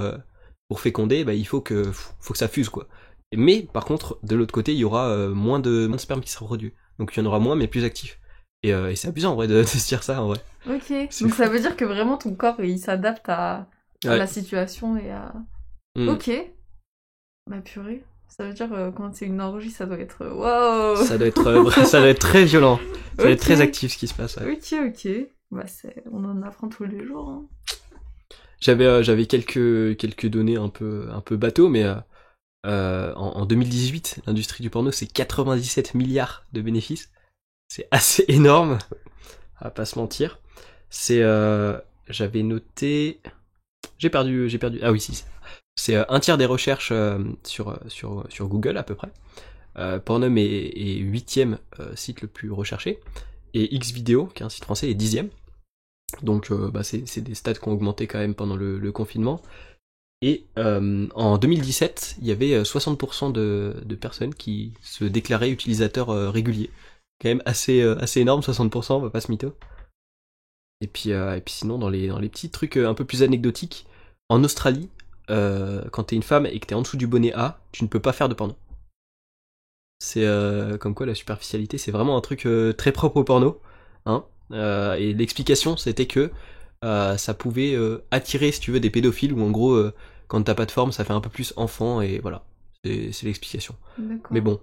féconder, bah, il faut que ça fuse quoi. Mais par contre, de l'autre côté, il y aura moins de sperme qui sera produit. Donc il y en aura moins, mais plus actif. Et c'est amusant en vrai de se dire ça en vrai. Ok, C'est donc fou. ça veut dire que vraiment ton corps il s'adapte à Ouais. la situation et à. Mm. Ok, bah purée. Ça veut dire quand c'est une orgie, ça doit être. Wow. Ça doit être très violent. Ça doit être Ok. très actif ce qui se passe. Ouais. Ok. Bah on en apprend tous les jours. Hein. J'avais quelques données un peu bateau, mais en 2018, l'industrie du porno c'est 97 milliards de bénéfices. C'est assez énorme, à pas se mentir. C'est j'avais noté, j'ai perdu. Ah oui si. C'est un tiers des recherches sur Google à peu près. Pornhub est 8e site le plus recherché. Et Xvideo, qui est un site français, est 10e. Donc bah, c'est des stats qui ont augmenté quand même pendant le confinement. Et en 2017, il y avait 60% de personnes qui se déclaraient utilisateurs réguliers. Quand même assez énorme, 60%, on va pas se mytho. Et puis sinon, dans les petits trucs un peu plus anecdotiques, en Australie, quand t'es une femme et que t'es en dessous du bonnet A, tu ne peux pas faire de porno. C'est comme quoi la superficialité, c'est vraiment un truc très propre au porno. Hein. Et l'explication, c'était que ça pouvait attirer, si tu veux, des pédophiles, ou en gros, quand t'as pas de forme, ça fait un peu plus enfant, et voilà. C'est l'explication. D'accord. Mais bon,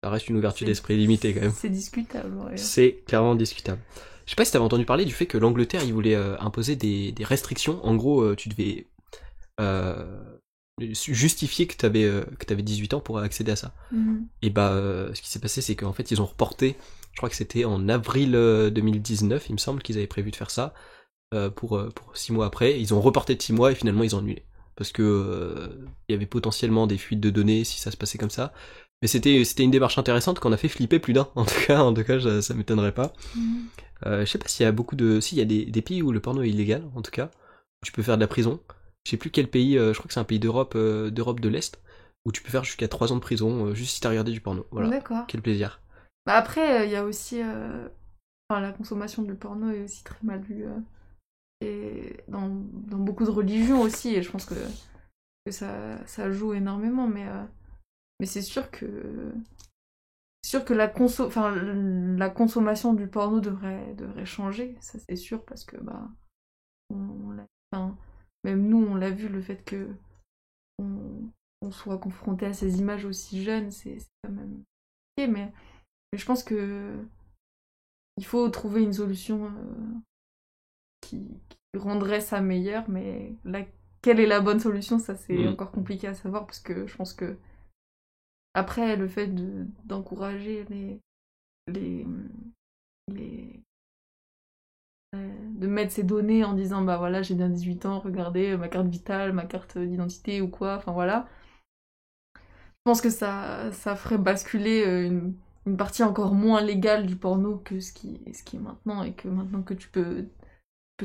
ça reste une ouverture d'esprit limitée quand même. C'est discutable, ouais. C'est clairement discutable. Je sais pas si t'avais entendu parler du fait que l'Angleterre, il voulait imposer des restrictions. En gros, tu devais justifier que t'avais 18 ans pour accéder à ça. Mhm. Et bah, ce qui s'est passé, c'est qu'en fait, ils ont reporté, je crois que c'était en avril 2019, il me semble qu'ils avaient prévu de faire ça, pour 6 mois après. Ils ont reporté de 6 mois et finalement, ils ont annulé. Parce que il y avait potentiellement des fuites de données si ça se passait comme ça. Mais c'était une démarche intéressante qu'on a fait flipper plus d'un. En tout cas, ça m'étonnerait pas. Mhm. Je sais pas s'il y a beaucoup de... Si, il y a des pays où le porno est illégal, en tout cas. Tu peux faire de la prison. Je sais plus quel pays, je crois que c'est un pays d'Europe de l'Est, où tu peux faire jusqu'à 3 ans de prison, juste si t'as regardé du porno. Voilà. D'accord. Quel plaisir. Bah après, il y a aussi... Enfin, la consommation du porno est aussi très mal vue. Et dans beaucoup de religions aussi, et je pense que ça joue énormément, mais c'est sûr que... C'est sûr que la consommation du porno devrait changer, ça c'est sûr, parce que bah enfin, même nous on l'a vu, le fait que on soit confronté à ces images aussi jeunes, c'est quand même compliqué, mais je pense que il faut trouver une solution qui rendrait ça meilleur, mais quelle est la bonne solution, ça c'est encore compliqué à savoir, parce que je pense que après le fait d'encourager de mettre ses données en disant bah voilà j'ai bien 18 ans, regardez ma carte vitale, ma carte d'identité ou quoi, enfin voilà. Je pense que ça ferait basculer une partie encore moins légale du porno que ce qui est maintenant, et que maintenant que tu peux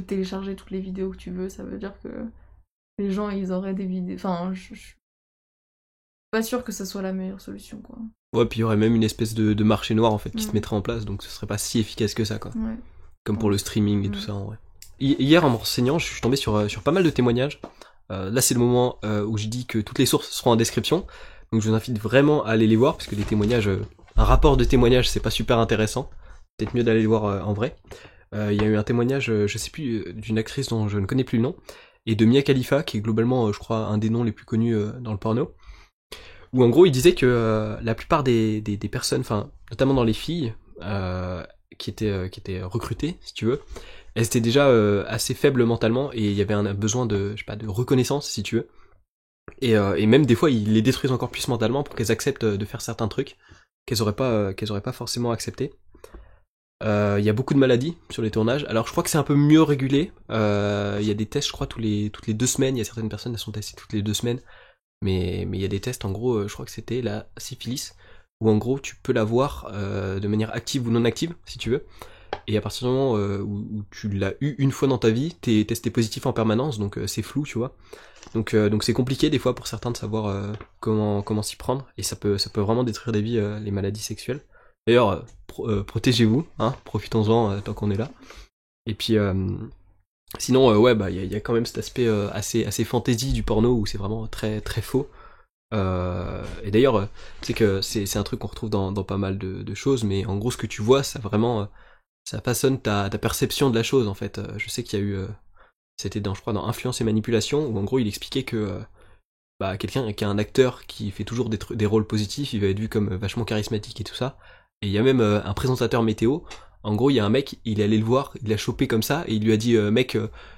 télécharger toutes les vidéos que tu veux, ça veut dire que les gens ils auraient des vidéos, enfin je suis pas sûre que ça soit la meilleure solution quoi. Ouais, puis il y aurait même une espèce de marché noir en fait qui se mettrait en place, donc ce serait pas si efficace que ça quoi. Ouais. Comme pour le streaming et tout ça en vrai. Hier en me renseignant, je suis tombé sur pas mal de témoignages. Là c'est le moment où je dis que toutes les sources seront en description, donc je vous invite vraiment à aller les voir, parce que les témoignages, un rapport de témoignage c'est pas super intéressant, peut-être mieux d'aller les voir en vrai. Il y a eu un témoignage, je sais plus, d'une actrice dont je ne connais plus le nom, et de Mia Khalifa, qui est globalement, je crois, un des noms les plus connus dans le porno, où en gros il disait que la plupart des personnes, enfin notamment dans les filles, qui étaient recrutées, si tu veux, elles étaient déjà assez faibles mentalement, et il y avait un besoin de, je sais pas, de reconnaissance, si tu veux. Et même des fois, ils les détruisent encore plus mentalement pour qu'elles acceptent de faire certains trucs qu'elles auraient pas forcément accepté. Il y a beaucoup de maladies sur les tournages. Alors je crois que c'est un peu mieux régulé. Il y a des tests, je crois, toutes les 2 semaines. Il y a certaines personnes qui sont testées toutes les 2 semaines. Mais il y a des tests, en gros, je crois que c'était la syphilis, où en gros tu peux l'avoir de manière active ou non active, si tu veux. Et à partir du moment où tu l'as eu une fois dans ta vie, t'es testé positif en permanence, donc c'est flou, tu vois. Donc c'est compliqué des fois pour certains de savoir comment s'y prendre, et ça peut vraiment détruire des vies, les maladies sexuelles. D'ailleurs, protégez-vous, hein, profitons-en tant qu'on est là. Et puis, sinon, ouais, bah, il y a quand même cet aspect assez fantasy du porno où c'est vraiment très, très faux. Et d'ailleurs, tu sais que c'est un truc qu'on retrouve dans pas mal de choses, mais en gros, ce que tu vois, ça vraiment, ça façonne ta perception de la chose, en fait. Je sais qu'il y a eu, c'était je crois, dans Influence et Manipulation, où en gros, il expliquait que, bah, quelqu'un qui est un acteur qui fait toujours des rôles positifs, il va être vu comme vachement charismatique et tout ça. Et il y a même un présentateur météo. En gros, il y a un mec, il est allé le voir, il l'a chopé comme ça, et il lui a dit, mec,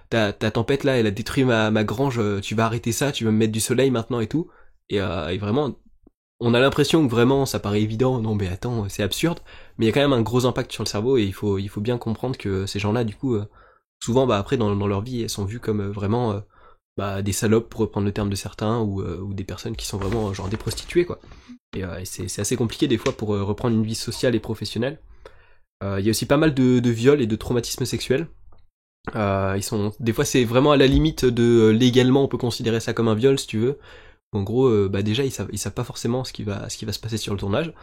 ta tempête là, elle a détruit ma grange, tu vas arrêter ça, tu vas me mettre du soleil maintenant et tout. Et vraiment, on a l'impression que vraiment, ça paraît évident, non mais attends, c'est absurde, mais il y a quand même un gros impact sur le cerveau, et il faut bien comprendre que ces gens-là, du coup, souvent, bah après, dans leur vie, elles sont vues comme vraiment bah, des salopes, pour reprendre le terme de certains, ou des personnes qui sont vraiment genre des prostituées, quoi. Et c'est assez compliqué des fois pour reprendre une vie sociale et professionnelle. Il y a aussi pas mal de viols et de traumatismes sexuels. Des fois, c'est vraiment à la limite de légalement, on peut considérer ça comme un viol, si tu veux. En gros, bah déjà, ils savent pas forcément ce qui va se passer sur le tournage.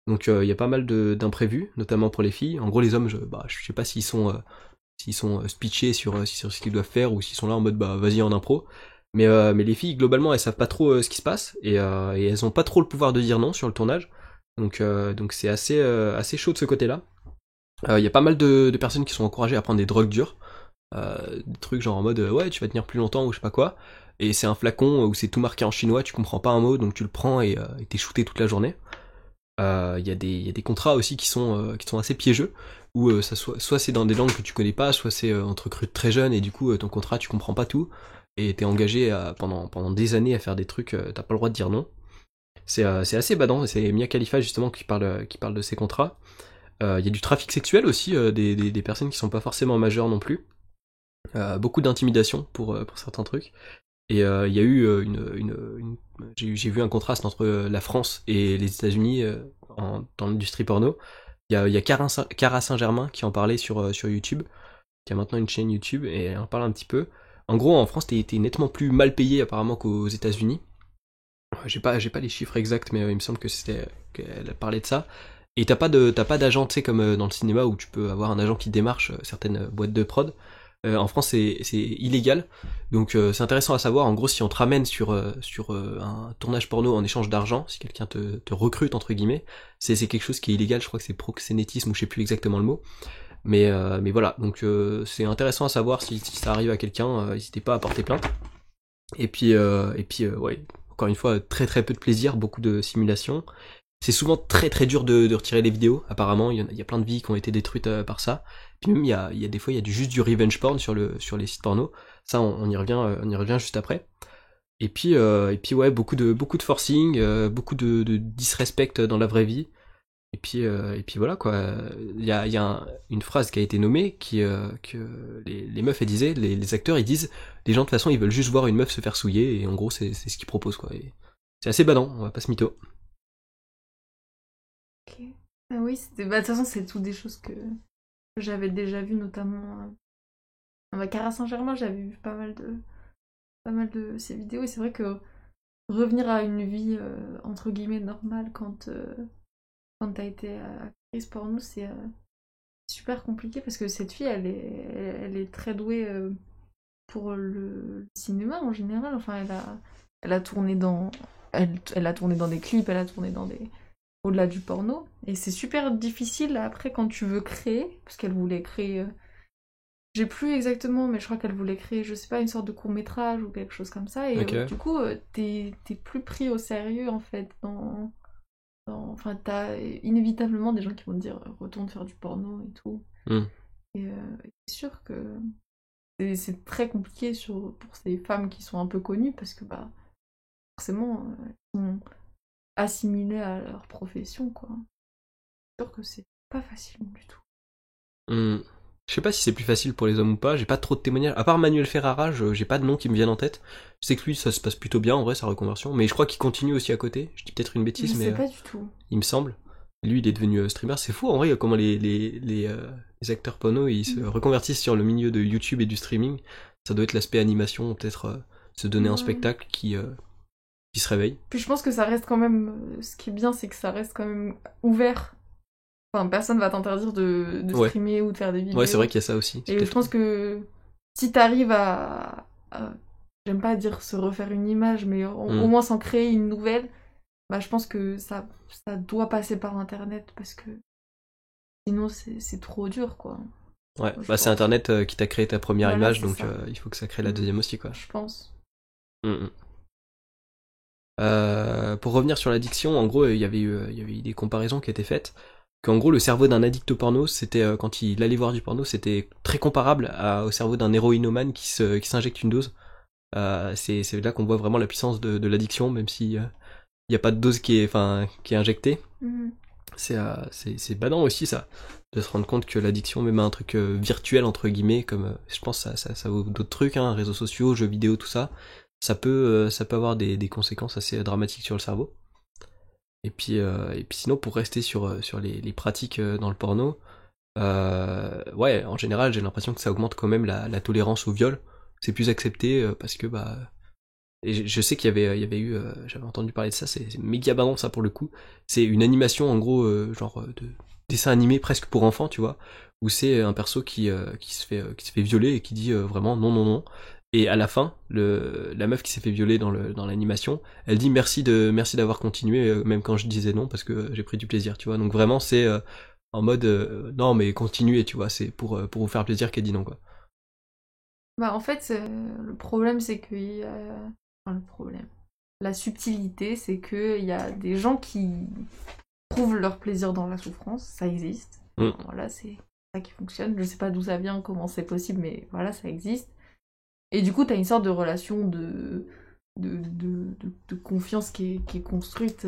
Donc, il y a pas mal d'imprévus, notamment pour les filles. En gros, les hommes, je sais pas s'ils sont speechés sur ce qu'ils doivent faire ou s'ils sont là en mode bah vas-y en impro. Mais les filles, globalement, elles savent pas trop ce qui se passe et elles ont pas trop le pouvoir de dire non sur le tournage. Donc c'est assez chaud de ce côté-là. Il y a pas mal de personnes qui sont encouragées à prendre des drogues dures. Des trucs genre en mode ouais, tu vas tenir plus longtemps ou je sais pas quoi. Et c'est un flacon où c'est tout marqué en chinois, tu comprends pas un mot, donc tu le prends et t'es shooté toute la journée. Il y a des contrats aussi qui sont assez piégeux, où soit c'est dans des langues que tu connais pas, soit c'est entre recrutes très jeunes et du coup ton contrat tu comprends pas tout et t'es engagé pendant des années à faire des trucs, t'as pas le droit de dire non. C'est assez badant, c'est Mia Khalifa justement qui parle de ces contrats. Il y a du trafic sexuel aussi, des personnes qui sont pas forcément majeures non plus. Beaucoup d'intimidation pour certains trucs. Et il y a eu j'ai vu un contraste entre la France et les États-Unis dans l'industrie porno. Il y a Cara Saint-Germain qui en parlait sur YouTube, qui a maintenant une chaîne YouTube et elle en parle un petit peu. En gros, en France, t'es nettement plus mal payé apparemment qu'aux États-Unis. J'ai pas les chiffres exacts, mais il me semble que qu'elle parlait de ça. Et t'as pas d'agent, tu sais, comme dans le cinéma où tu peux avoir un agent qui démarche certaines boîtes de prod. En France, c'est illégal. Donc, c'est intéressant à savoir. En gros, si on te ramène sur un tournage porno en échange d'argent, si quelqu'un te recrute, entre guillemets, c'est quelque chose qui est illégal. Je crois que c'est proxénétisme ou je sais plus exactement le mot. Mais voilà. Donc, c'est intéressant à savoir si ça arrive à quelqu'un. N'hésitez pas à porter plainte. Ouais. Encore une fois, très très peu de plaisir, beaucoup de simulation. C'est souvent très très dur de retirer les vidéos, apparemment, il y a plein de vies qui ont été détruites par ça. Puis même, il y a des fois, il y a juste du revenge porn sur les sites porno. Ça, on y revient juste après. Et puis ouais, beaucoup de forcing, beaucoup de disrespect dans la vraie vie. Et puis voilà quoi. Il y a une phrase qui a été nommée que les meufs elles disaient, les acteurs ils disent, les gens de toute façon ils veulent juste voir une meuf se faire souiller et en gros c'est ce qu'ils proposent quoi. Et c'est assez badant, on va pas se mytho. Ok. Ah oui, c'était... Bah, de toute façon, c'est tout des choses que j'avais déjà vues, notamment... Bah, Cara Saint-Germain, j'avais vu pas mal de ces vidéos, et c'est vrai que revenir à une vie, entre guillemets, normale quand t'as été actrice porno, c'est super compliqué, parce que cette fille, elle est très douée pour le cinéma, en général. Enfin, elle a tourné dans... Elle a tourné dans des clips, elle a tourné dans des au-delà du porno. Et c'est super difficile après quand tu veux créer, parce qu'elle voulait créer, j'ai plus exactement, mais je crois qu'elle voulait créer, je sais pas, une sorte de court-métrage ou quelque chose comme ça. Et Ok. du coup, t'es plus pris au sérieux en fait. Enfin, t'as inévitablement des gens qui vont te dire retourne faire du porno et tout. Hmm. Et c'est sûr que c'est très compliqué pour ces femmes qui sont un peu connues parce que bah forcément, elles sont assimilées à leur profession, quoi. C'est sûr que c'est pas facile du tout. Hmm. Je sais pas si c'est plus facile pour les hommes ou pas, j'ai pas trop de témoignages. À part Manuel Ferrara, j'ai pas de nom qui me viennent en tête. Je sais que lui, ça se passe plutôt bien en vrai, sa reconversion. Mais je crois qu'il continue aussi à côté. Je dis peut-être une Je bêtise, mais sais pas du tout. il me semble. Lui, il est devenu streamer. C'est fou en vrai comment les acteurs porno ils se reconvertissent sur le milieu de YouTube et du streaming. Ça doit être l'aspect animation, peut-être se donner un Ouais. spectacle qui se réveille. Puis je pense que ça reste quand même. Ce qui est bien, c'est que ça reste quand même ouvert Enfin, personne va t'interdire de Ouais. streamer ou de faire des vidéos. Ouais, c'est vrai qu'il y a ça aussi. C'est Et je peut-être- pense que si t'arrives j'aime pas dire se refaire une image, mais au Mm. moins s'en créer une nouvelle, bah je pense que ça doit passer par Internet parce que sinon c'est trop dur, quoi. Ouais, Je bah c'est pense. Internet qui t'a créé ta première Voilà, image, c'est donc ça. il faut que ça crée la Mm. deuxième aussi, quoi. Je pense. Mm, mm. Pour revenir sur l'addiction, en gros, il y avait eu des comparaisons qui étaient faites. Qu'en gros, le cerveau d'un addict au porno, c'était quand il allait voir du porno, c'était très comparable au cerveau d'un héroïnomane qui s'injecte une dose. C'est là qu'on voit vraiment la puissance de l'addiction, même si il n'y a pas de dose qui est injectée. Mm. C'est badant aussi ça, de se rendre compte que l'addiction, même à un truc virtuel entre guillemets, comme je pense ça vaut d'autres trucs, hein, réseaux sociaux, jeux vidéo, tout ça, ça peut avoir des conséquences assez dramatiques sur le cerveau. Et puis sinon, pour rester sur les pratiques dans le porno, ouais, en général, j'ai l'impression que ça augmente quand même la tolérance au viol. C'est plus accepté parce que bah et je sais il y avait eu, j'avais entendu parler de ça, c'est méga badant ça pour le coup. C'est une animation en gros, de dessin animé presque pour enfants, tu vois, où c'est un perso qui se fait violer et qui dit vraiment non, non, non. Et à la fin, la meuf qui s'est fait violer dans l'animation, elle dit merci d'avoir continué, même quand je disais non, parce que j'ai pris du plaisir, tu vois. Donc vraiment, c'est en mode non, mais continuez, tu vois, c'est pour vous faire plaisir qu'elle dit non, quoi. Bah en fait, le problème c'est que enfin, le problème. La subtilité, c'est que il y a des gens qui trouvent leur plaisir dans la souffrance, ça existe. Mm. Voilà, c'est ça qui fonctionne. Je sais pas d'où ça vient, comment c'est possible, mais voilà, ça existe. Et du coup, t'as une sorte de relation de confiance qui est construite.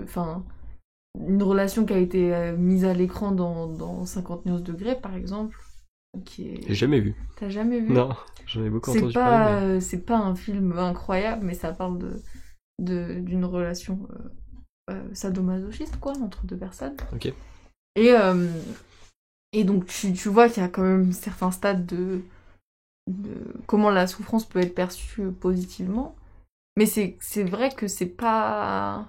Enfin, une relation qui a été mise à l'écran dans 50 News degrés, par exemple. Qui est... J'ai jamais vu. T'as jamais vu? Non, j'en ai beaucoup entendu parler, mais... C'est pas un film incroyable, mais ça parle d'une relation sadomasochiste, quoi, entre deux personnes. Ok. Et, euh, et donc, tu vois qu'il y a quand même certains stades de comment la souffrance peut être perçue positivement. Mais c'est vrai que c'est pas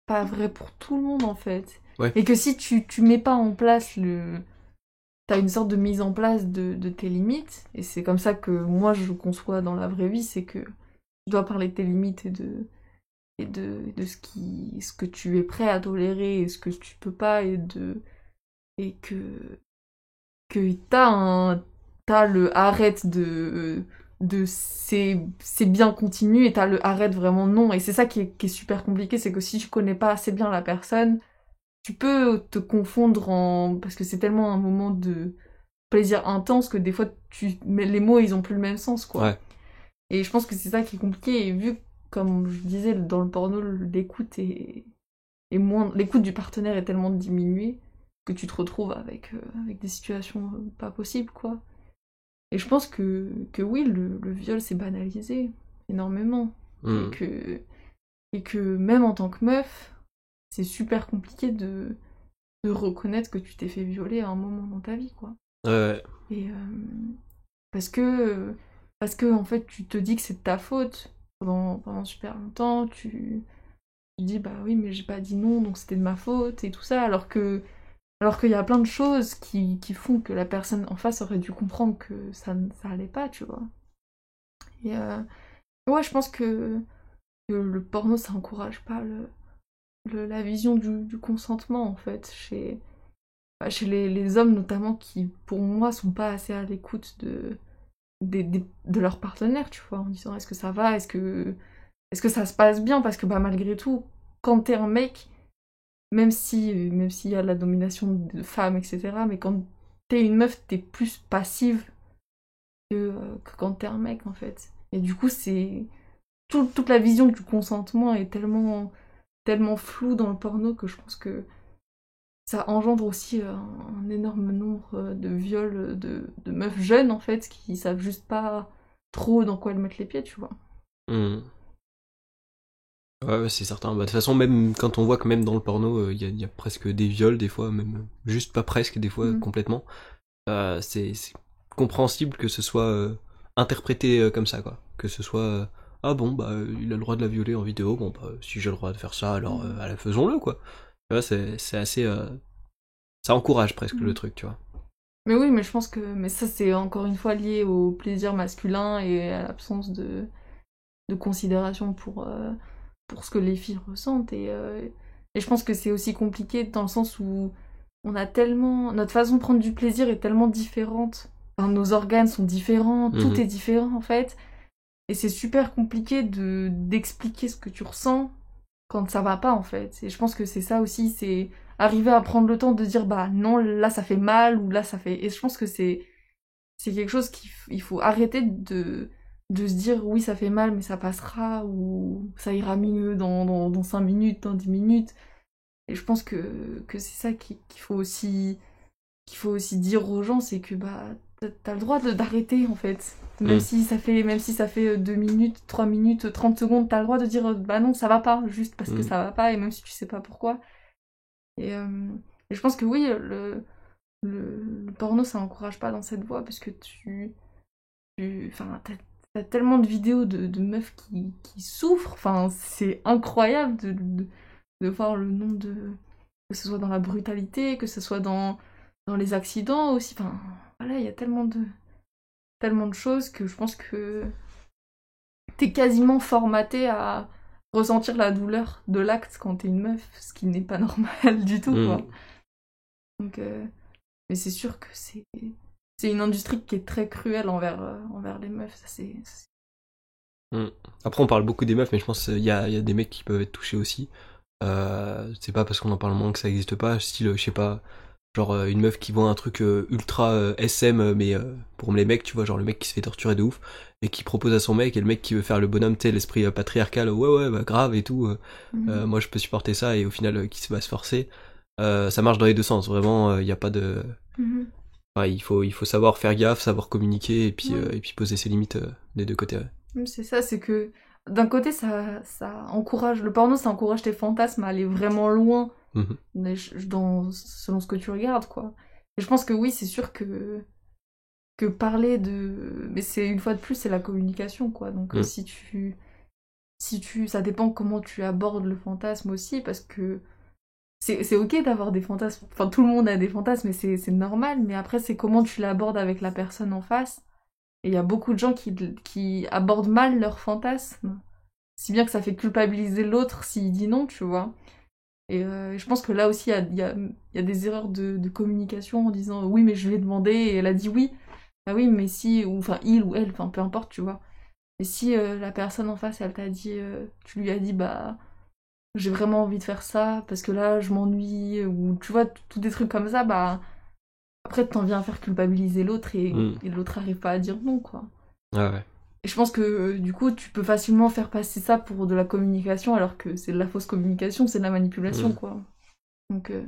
vrai pour tout le monde, en fait. Ouais. Et que si tu mets pas en place t'as une sorte de mise en place de tes limites, et c'est comme ça que moi je conçois dans la vraie vie, c'est que tu dois parler de tes limites et de ce que tu es prêt à tolérer et ce que tu peux pas, et que t'as le arrête de c'est bien continue et t'as le arrête vraiment non, et c'est ça qui est super compliqué, c'est que si tu connais pas assez bien la personne, tu peux te confondre parce que c'est tellement un moment de plaisir intense que des fois mais les mots ils ont plus le même sens, quoi. Ouais. Et je pense que c'est ça qui est compliqué, et vu comme je disais dans le porno, l'écoute du partenaire est tellement diminuée que tu te retrouves avec des situations pas possibles, quoi. Et je pense que oui, le viol c'est banalisé énormément, Mm. et que même en tant que meuf, c'est super compliqué de reconnaître que tu t'es fait violer à un moment dans ta vie, quoi. Ouais. Et parce que en fait, tu te dis que c'est de ta faute pendant super longtemps, tu dis bah oui, mais j'ai pas dit non, donc c'était de ma faute et tout ça, alors qu'il y a plein de choses qui font que la personne en face aurait dû comprendre que ça allait pas, tu vois. Et ouais, je pense que le porno, ça encourage pas la vision du consentement, en fait, chez les hommes notamment, qui pour moi sont pas assez à l'écoute de leur partenaire, tu vois, en disant est-ce que ça va, est-ce que ça se passe bien, parce que bah malgré tout, quand t'es un mec, même s'il y a de la domination de femmes, etc., mais quand t'es une meuf, t'es plus passive que quand t'es un mec, en fait. Et du coup, toute la vision du consentement est tellement floue dans le porno que je pense que ça engendre aussi un énorme nombre de viols de meufs jeunes, en fait, qui savent juste pas trop dans quoi elles mettent les pieds, tu vois. Mm. Ouais, c'est certain. Bah, de toute façon, même quand on voit que même dans le porno, il y a presque des viols, des fois, même juste pas presque, des fois complètement, c'est compréhensible que ce soit interprété comme ça, quoi. Que ce soit ah bon, bah il a le droit de la violer en vidéo, bon bah si j'ai le droit de faire ça, alors allez, faisons-le, quoi. Tu vois, c'est assez... ça encourage presque le Mhm. truc, tu vois. Mais oui, mais je pense que mais ça c'est encore une fois lié au plaisir masculin et à l'absence de considération pour ce que les filles ressentent. Et je pense que c'est aussi compliqué dans le sens où on a tellement. Notre façon de prendre du plaisir est tellement différente. Enfin, nos organes sont différents, tout Mhm. est différent en fait. Et c'est super compliqué d'expliquer ce que tu ressens quand ça va pas en fait. Et je pense que c'est ça aussi, c'est arriver à prendre le temps de dire bah non, là ça fait mal ou là ça fait. Et je pense que c'est quelque chose qu'il faut arrêter de se dire oui ça fait mal mais ça passera ou ça ira mieux dans 5 minutes, dans 10 minutes. Et je pense que c'est ça qu'il faut aussi dire aux gens, c'est que bah t'as le droit d'arrêter en fait. Mhm. Même si ça fait 2 minutes, 3 minutes, 30 secondes, t'as le droit de dire bah non ça va pas, juste parce que Mhm. ça va pas et même si tu sais pas pourquoi. Et, euh, et je pense que oui, le porno ça encourage pas dans cette voie parce que enfin, t'as tellement de vidéos de meufs qui souffrent, enfin, c'est incroyable de voir le nombre de. Que ce soit dans la brutalité, que ce soit dans les accidents aussi, enfin, voilà, il y a tellement de choses que je pense que t'es quasiment formaté à ressentir la douleur de l'acte quand t'es une meuf, ce qui n'est pas normal du tout, quoi. Mhm. Donc, mais c'est sûr que c'est une industrie qui est très cruelle envers les meufs, ça c'est. Mhm. Après, on parle beaucoup des meufs, mais je pense qu'il y a des mecs qui peuvent être touchés aussi. C'est pas parce qu'on en parle moins que ça existe pas. Style, je sais pas, genre une meuf qui vend un truc ultra SM, mais pour les mecs, tu vois, genre le mec qui se fait torturer de ouf, et qui propose à son mec, et le mec qui veut faire le bonhomme, tu sais, l'esprit patriarcal, ouais, ouais, bah grave et tout, Mhm. moi je peux supporter ça, et au final, qui va se forcer. Ça marche dans les deux sens, vraiment, il y a pas de. Mhm. Ouais, il faut savoir faire gaffe, savoir communiquer, Ouais. et puis poser ses limites des deux côtés. Ouais. C'est ça, c'est que d'un côté, ça encourage, le porno, ça encourage tes fantasmes à aller vraiment loin Mhm. selon ce que tu regardes, quoi. Et je pense que oui, c'est sûr que parler de. Mais c'est une fois de plus, c'est la communication, quoi. Donc Mhm. si tu. Ça dépend comment tu abordes le fantasme aussi, parce que c'est ok d'avoir des fantasmes. Enfin, tout le monde a des fantasmes, et c'est normal, mais après, c'est comment tu l'abordes avec la personne en face. Et il y a beaucoup de gens qui abordent mal leurs fantasmes. Si bien que ça fait culpabiliser l'autre s'il dit non, tu vois. Et je pense que là aussi, il y a des erreurs de communication en disant oui, mais je lui ai demandé et elle a dit oui. Bah oui, mais si, ou enfin il ou elle, enfin peu importe, tu vois. Mais si la personne en face, elle t'a dit, tu lui as dit bah j'ai vraiment envie de faire ça parce que là je m'ennuie, ou tu vois, tous des trucs comme ça, bah après t'en viens à faire culpabiliser l'autre Mhm. et l'autre arrive pas à dire non, quoi. Ouais, ouais. Et je pense que du coup, tu peux facilement faire passer ça pour de la communication alors que c'est de la fausse communication, c'est de la manipulation, Mhm. quoi. Donc, euh,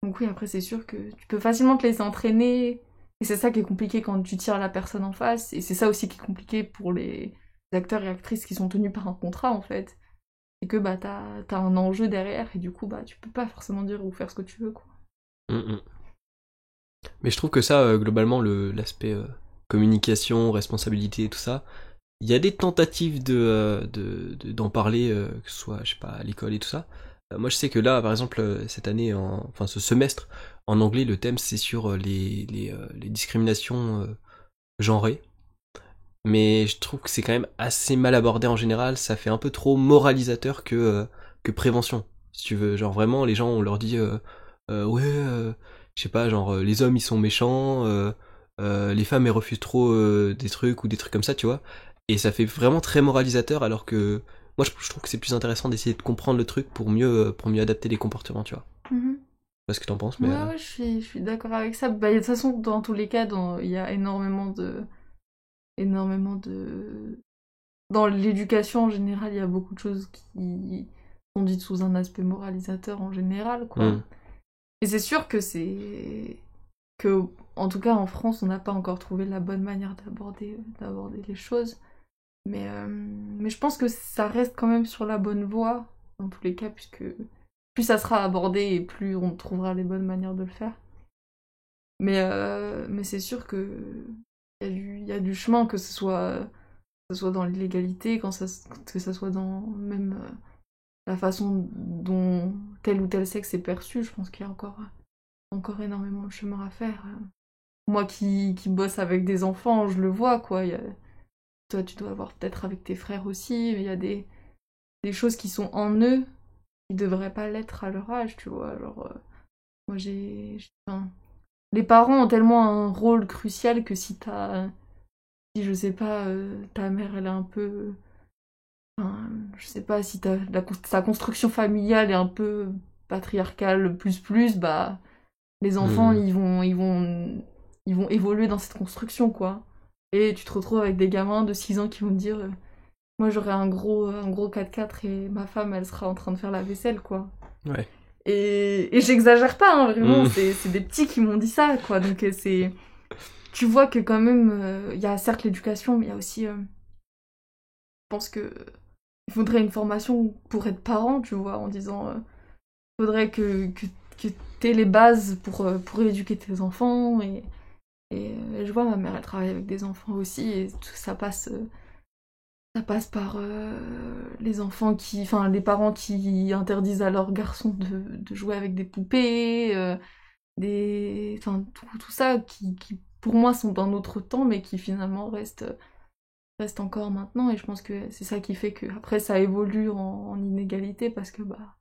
donc oui, après, c'est sûr que tu peux facilement te laisser entraîner. Et c'est ça qui est compliqué quand tu tires la personne en face. Et c'est ça aussi qui est compliqué pour les acteurs et actrices qui sont tenus par un contrat, en fait. C'est que bah, t'as un enjeu derrière et du coup, bah, tu peux pas forcément dire ou faire ce que tu veux, quoi. Mhm. Mais je trouve que ça, globalement, l'aspect communication, responsabilité et tout ça, il y a des tentatives d'en parler, que ce soit, je sais pas, à l'école et tout ça. Moi, je sais que là, par exemple, cette année, enfin ce semestre, en anglais, le thème c'est sur les discriminations genrées. Mais je trouve que c'est quand même assez mal abordé en général. Ça fait un peu trop moralisateur que prévention, si tu veux. Genre vraiment, les gens, on leur dit, ouais, je sais pas, genre les hommes ils sont méchants, les femmes elles refusent trop des trucs ou des trucs comme ça, tu vois. Et ça fait vraiment très moralisateur, alors que moi je trouve que c'est plus intéressant d'essayer de comprendre le truc pour mieux adapter les comportements, tu vois. Mhm. Je sais pas ce que t'en penses, mais Ouais, ouais, je suis d'accord avec ça. Bah, de toute façon, dans tous les cas, il y a énormément de. Dans l'éducation en général, il y a beaucoup de choses qui sont dites sous un aspect moralisateur en général, quoi. hmm, Et c'est sûr que, en tout cas en France, on n'a pas encore trouvé la bonne manière d'aborder les choses. Mais je pense que ça reste quand même sur la bonne voie, dans tous les cas, puisque plus ça sera abordé et plus on trouvera les bonnes manières de le faire. Mais c'est sûr que il y a du chemin, que ce soit dans l'illégalité, que ce soit dans même la façon dont tel ou tel sexe est perçu, je pense qu'il y a encore énormément de chemin à faire. Moi qui bosse avec des enfants, je le vois, quoi. Toi, tu dois avoir peut-être avec tes frères aussi, mais il y a des choses qui sont en eux qui devraient pas l'être à leur âge, tu vois. Genre, moi, enfin, les parents ont tellement un rôle crucial que si je sais pas, ta mère, elle est un peu... Enfin, je sais pas, si sa construction familiale est un peu patriarcale bah, les enfants, ils vont évoluer dans cette construction, quoi. Et tu te retrouves avec des gamins de 6 ans qui vont te dire moi j'aurai un gros 4x4 et ma femme elle sera en train de faire la vaisselle, quoi. Ouais. Et j'exagère pas, hein, vraiment, c'est des petits qui m'ont dit ça, quoi. Donc tu vois que quand même, il y a certes l'éducation, mais il y a aussi... je pense que il faudrait une formation pour être parent, tu vois, en disant... faudrait que t'aies les bases pour éduquer tes enfants, et je vois ma mère, elle travaille avec des enfants aussi, et tout ça passe par les enfants enfin les parents qui interdisent à leurs garçons de jouer avec des poupées, enfin tout ça qui pour moi sont d'un autre temps, mais qui finalement restent encore maintenant, et je pense que c'est ça qui fait que après ça évolue en inégalité, parce que bah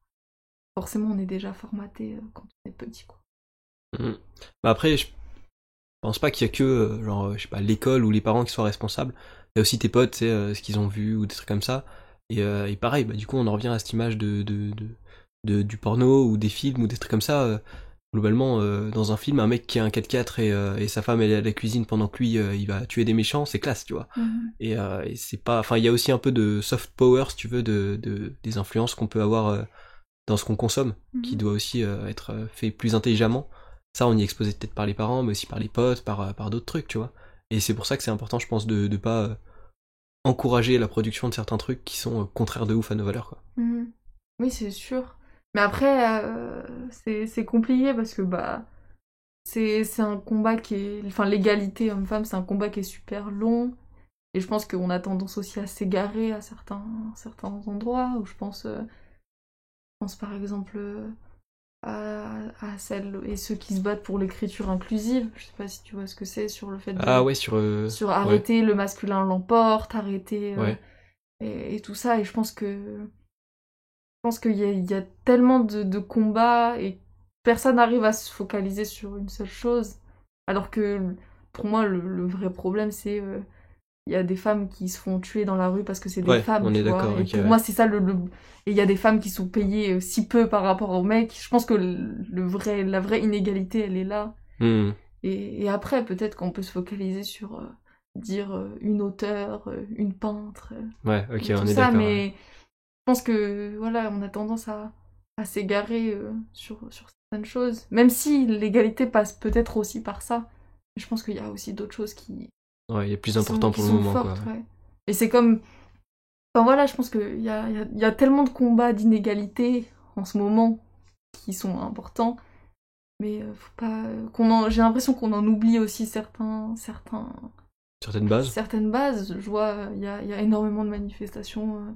forcément on est déjà formaté quand on est petit, quoi. Bah après, je pense pas qu'il y a que genre, je sais pas, l'école ou les parents qui soient responsables. Il y a aussi tes potes, tu sais, ce qu'ils ont vu ou des trucs comme ça. Et pareil, bah du coup on en revient à cette image du porno ou des films ou des trucs comme ça. Globalement, dans un film, un mec qui a un 4x4 et sa femme elle est à la cuisine pendant que lui il va tuer des méchants, c'est classe, tu vois. Et c'est pas, enfin il y a aussi un peu de soft power, si tu veux, des influences qu'on peut avoir dans ce qu'on consomme, qui doit aussi être fait plus intelligemment. Ça, on y est exposé peut-être par les parents, mais aussi par les potes, par d'autres trucs, tu vois. Et c'est pour ça que c'est important, je pense, de pas encourager la production de certains trucs qui sont contraires de ouf à nos valeurs, quoi. Oui, c'est sûr. Mais après, c'est compliqué parce que bah c'est un combat qui est... Enfin, l'égalité homme-femme, c'est un combat qui est super long. Et je pense qu'on a tendance aussi à s'égarer à certains endroits, où je pense par exemple à celles et ceux qui se battent pour l'écriture inclusive. Je sais pas si tu vois ce que c'est, sur le fait de... Ah ouais, sur arrêter le masculin l'emporte, arrêter... Ouais. et tout ça. Et je pense qu'il y a tellement de combats, et personne n'arrive à se focaliser sur une seule chose. Alors que pour moi, le vrai problème, c'est il y a des femmes qui se font tuer dans la rue parce que c'est des femmes, on tu est vois. d'accord, Et ok, pour moi, c'est ça et il y a des femmes qui sont payées si peu par rapport aux mecs. Je pense que la vraie inégalité, elle est là. Et après, peut-être qu'on peut se focaliser sur dire une auteure, une peintre, ouais, ok, tout on est ça, d'accord. mais je pense que voilà, on a tendance à s'égarer sur certaines choses. Même si l'égalité passe peut-être aussi par ça. Je pense qu'il y a aussi d'autres choses Ouais, il est plus important pour le sont moment, fortes, quoi. ouais. Et c'est comme... Enfin voilà, je pense qu'il y a tellement de combats d'inégalité en ce moment qui sont importants, mais faut pas... j'ai l'impression qu'on en oublie aussi Certaines bases. certaines bases. Je vois, il y a énormément de manifestations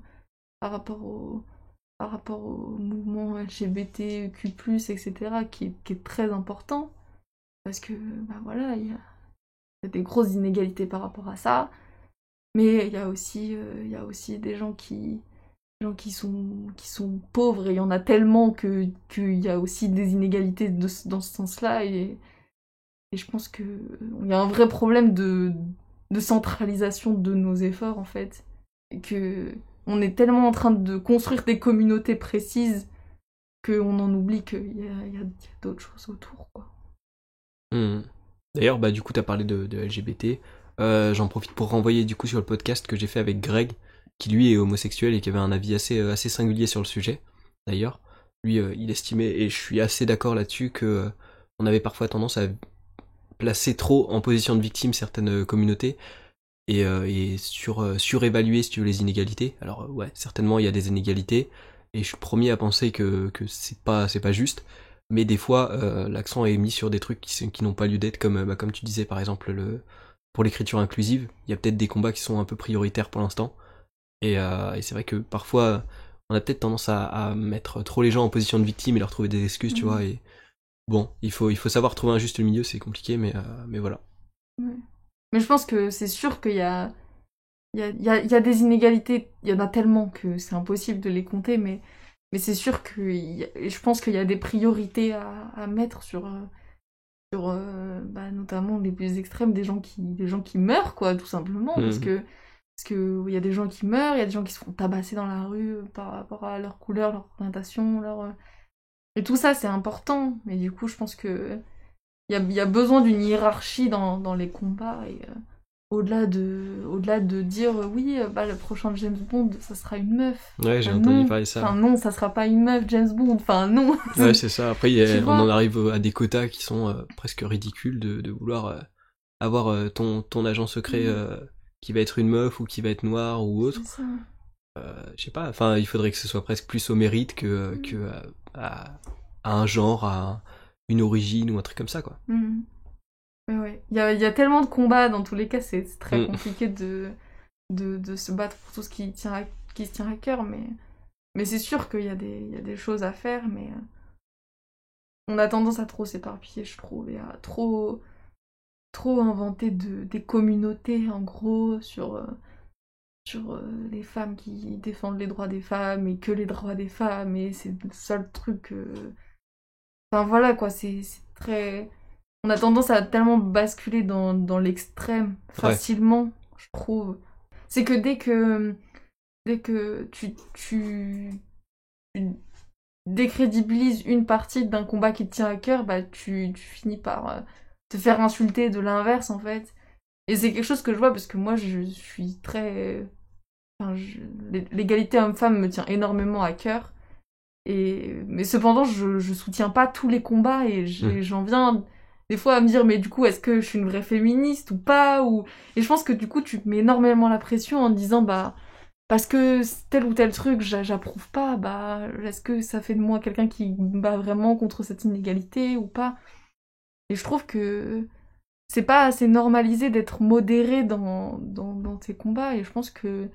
par rapport au mouvement LGBTQ+, etc., qui est très important, parce que, bah voilà, il y a des grosses inégalités par rapport à ça, mais il y a aussi des gens qui sont pauvres, et il y en a tellement qu'il y a aussi des inégalités dans ce sens-là, et je pense qu'il y a un vrai problème de centralisation de nos efforts, en fait, et que on est tellement en train de construire des communautés précises qu'on en oublie qu'il y a d'autres choses autour, quoi. D'ailleurs, bah du coup, t'as parlé de LGBT. J'en profite pour renvoyer du coup sur le podcast que j'ai fait avec Greg, qui lui est homosexuel et qui avait un avis assez singulier sur le sujet. D'ailleurs, lui, il estimait, et je suis assez d'accord là-dessus, que on avait parfois tendance à placer trop en position de victime certaines communautés et surévaluer, si tu veux, les inégalités. Alors ouais, certainement il y a des inégalités, et je suis le premier à penser que c'est pas juste, mais des fois l'accent est mis sur des trucs qui n'ont pas lieu d'être, comme tu disais par exemple pour l'écriture inclusive, il y a peut-être des combats qui sont un peu prioritaires pour l'instant, et c'est vrai que parfois on a peut-être tendance à mettre trop les gens en position de victime et leur trouver des excuses, tu vois, et bon, il faut savoir trouver un juste milieu, c'est compliqué, mais voilà. Ouais. Mais je pense que c'est sûr qu'il y a des inégalités, il y en a tellement que c'est impossible de les compter, mais c'est sûr que je pense qu'il y a des priorités à mettre sur notamment les plus extrêmes, des gens qui meurent, quoi, tout simplement, parce que il y a des gens qui meurent, il y a des gens qui se font tabasser dans la rue par rapport à leur couleur, leur orientation, et tout ça, c'est important, mais du coup, je pense que il y a besoin d'une hiérarchie dans les combats, et au-delà de dire oui, le prochain James Bond, ça sera une meuf. Ouais, j'ai entendu parler de ça. Enfin non, ça sera pas une meuf James Bond. Enfin non. Ouais, c'est ça. Après, on en arrive à des quotas qui sont presque ridicules de vouloir avoir ton agent secret qui va être une meuf ou qui va être noir ou autre. C'est ça. Je sais pas. Enfin, il faudrait que ce soit presque plus au mérite que à un genre, à une origine ou un truc comme ça, quoi. Ouais. Il y a tellement de combats, dans tous les cas, c'est très compliqué de se battre pour tout ce qui se tient à cœur, mais c'est sûr qu'il y a des choses à faire, mais on a tendance à trop s'éparpiller, je trouve, et à trop inventer des communautés, en gros, sur les femmes qui défendent les droits des femmes, et que les droits des femmes, et c'est le seul truc... Enfin voilà, quoi, c'est très... On a tendance à tellement basculer dans l'extrême facilement, je trouve. C'est que dès que tu décrédibilises une partie d'un combat qui te tient à cœur, tu finis par te faire insulter de l'inverse, en fait. Et c'est quelque chose que je vois parce que moi, je suis très... L'égalité homme-femme me tient énormément à cœur. Mais cependant, je soutiens pas tous les combats et j'en viens... des fois à me dire mais du coup est-ce que je suis une vraie féministe ou pas, et je pense que du coup tu te mets énormément la pression en te disant parce que tel ou tel truc j'approuve pas, est-ce que ça fait de moi quelqu'un qui bat vraiment contre cette inégalité ou pas. Et je trouve que c'est pas assez normalisé d'être modéré dans ces combats, et je pense que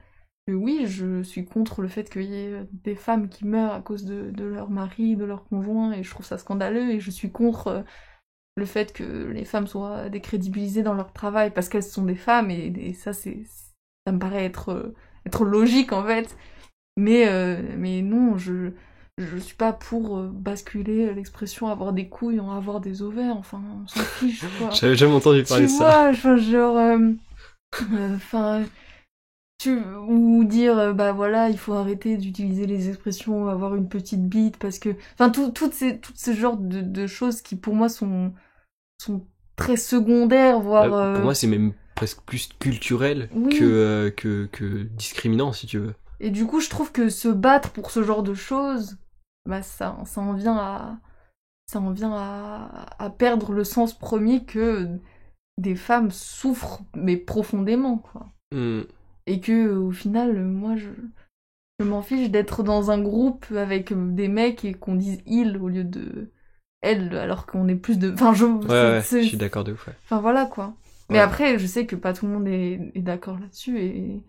oui, je suis contre le fait qu'il y ait des femmes qui meurent à cause de leur mari, de leur conjoint, et je trouve ça scandaleux, et je suis contre le fait que les femmes soient décrédibilisées dans leur travail parce qu'elles sont des femmes, et ça me paraît être logique en fait, mais non, je suis pas pour basculer l'expression avoir des couilles en avoir des ovaires, enfin on s'en fiche, quoi. J'avais jamais entendu parler de ça. Ou dire voilà, il faut arrêter d'utiliser les expressions avoir une petite bite parce que toutes ces genres de choses qui pour moi sont très secondaires, voire pour moi c'est même presque plus culturel que discriminant, si tu veux. Et du coup je trouve que se battre pour ce genre de choses, ça en vient à perdre le sens premier que des femmes souffrent mais profondément, quoi. Et que au final, moi, je m'en fiche d'être dans un groupe avec des mecs et qu'on dise il au lieu de elle, alors qu'on est plus de... Enfin, je suis d'accord de ouf, ouais. Enfin, voilà, quoi. Mais après, je sais que pas tout le monde est d'accord là-dessus, et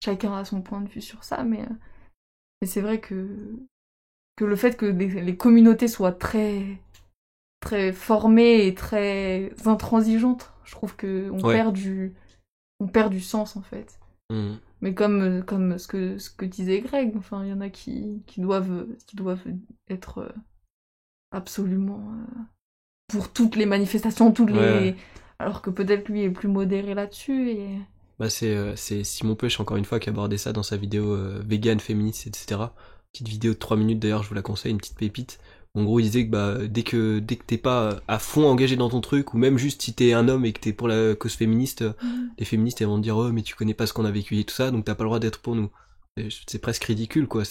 chacun a son point de vue sur ça, mais c'est vrai que le fait que les communautés soient très, très formées et très intransigeantes, je trouve qu'on perd du sens, en fait. Mais comme ce que disait Greg, enfin il y en a qui doivent être absolument pour toutes les manifestations, alors que peut-être lui est plus modéré là-dessus, et c'est Simon Peuch encore une fois qui a abordé ça dans sa vidéo vegan, féministe, etc. Petite vidéo de 3 minutes d'ailleurs, je vous la conseille, une petite pépite. En gros, il disait que dès que t'es pas à fond engagé dans ton truc, ou même juste si t'es un homme et que t'es pour la cause féministe, les féministes elles vont te dire oh mais tu connais pas ce qu'on a vécu et tout ça, donc t'as pas le droit d'être pour nous. C'est presque ridicule, quoi.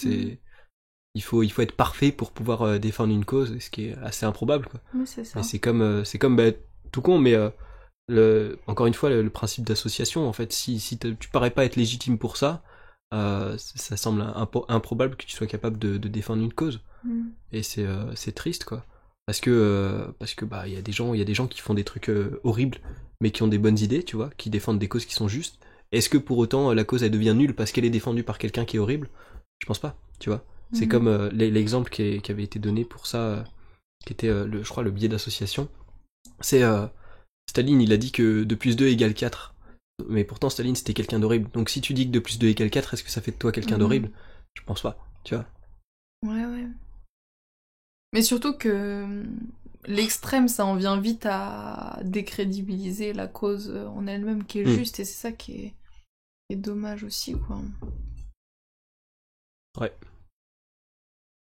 Il faut être parfait pour pouvoir défendre une cause, ce qui est assez improbable, quoi. Oui, c'est ça. Mais c'est comme tout con, mais encore une fois le principe d'association, en fait, si tu parais pas être légitime pour ça, ça semble improbable que tu sois capable de défendre une cause. Et c'est triste, quoi, parce que il y a des gens qui font des trucs horribles mais qui ont des bonnes idées, tu vois, qui défendent des causes qui sont justes. Est-ce que pour autant la cause elle devient nulle parce qu'elle est défendue par quelqu'un qui est horrible? Je pense pas, tu vois. C'est comme l'exemple qui avait été donné pour ça, qui était, je crois, le biais d'association. C'est Staline, il a dit que 2 plus 2 égale 4. Mais pourtant, Staline, c'était quelqu'un d'horrible. Donc si tu dis que 2 plus 2 égale 4, est-ce que ça fait de toi quelqu'un d'horrible? Je pense pas, tu vois. Ouais. Mais surtout que l'extrême, ça en vient vite à décrédibiliser la cause en elle-même qui est juste, et c'est ça qui est dommage aussi, quoi. Ouais.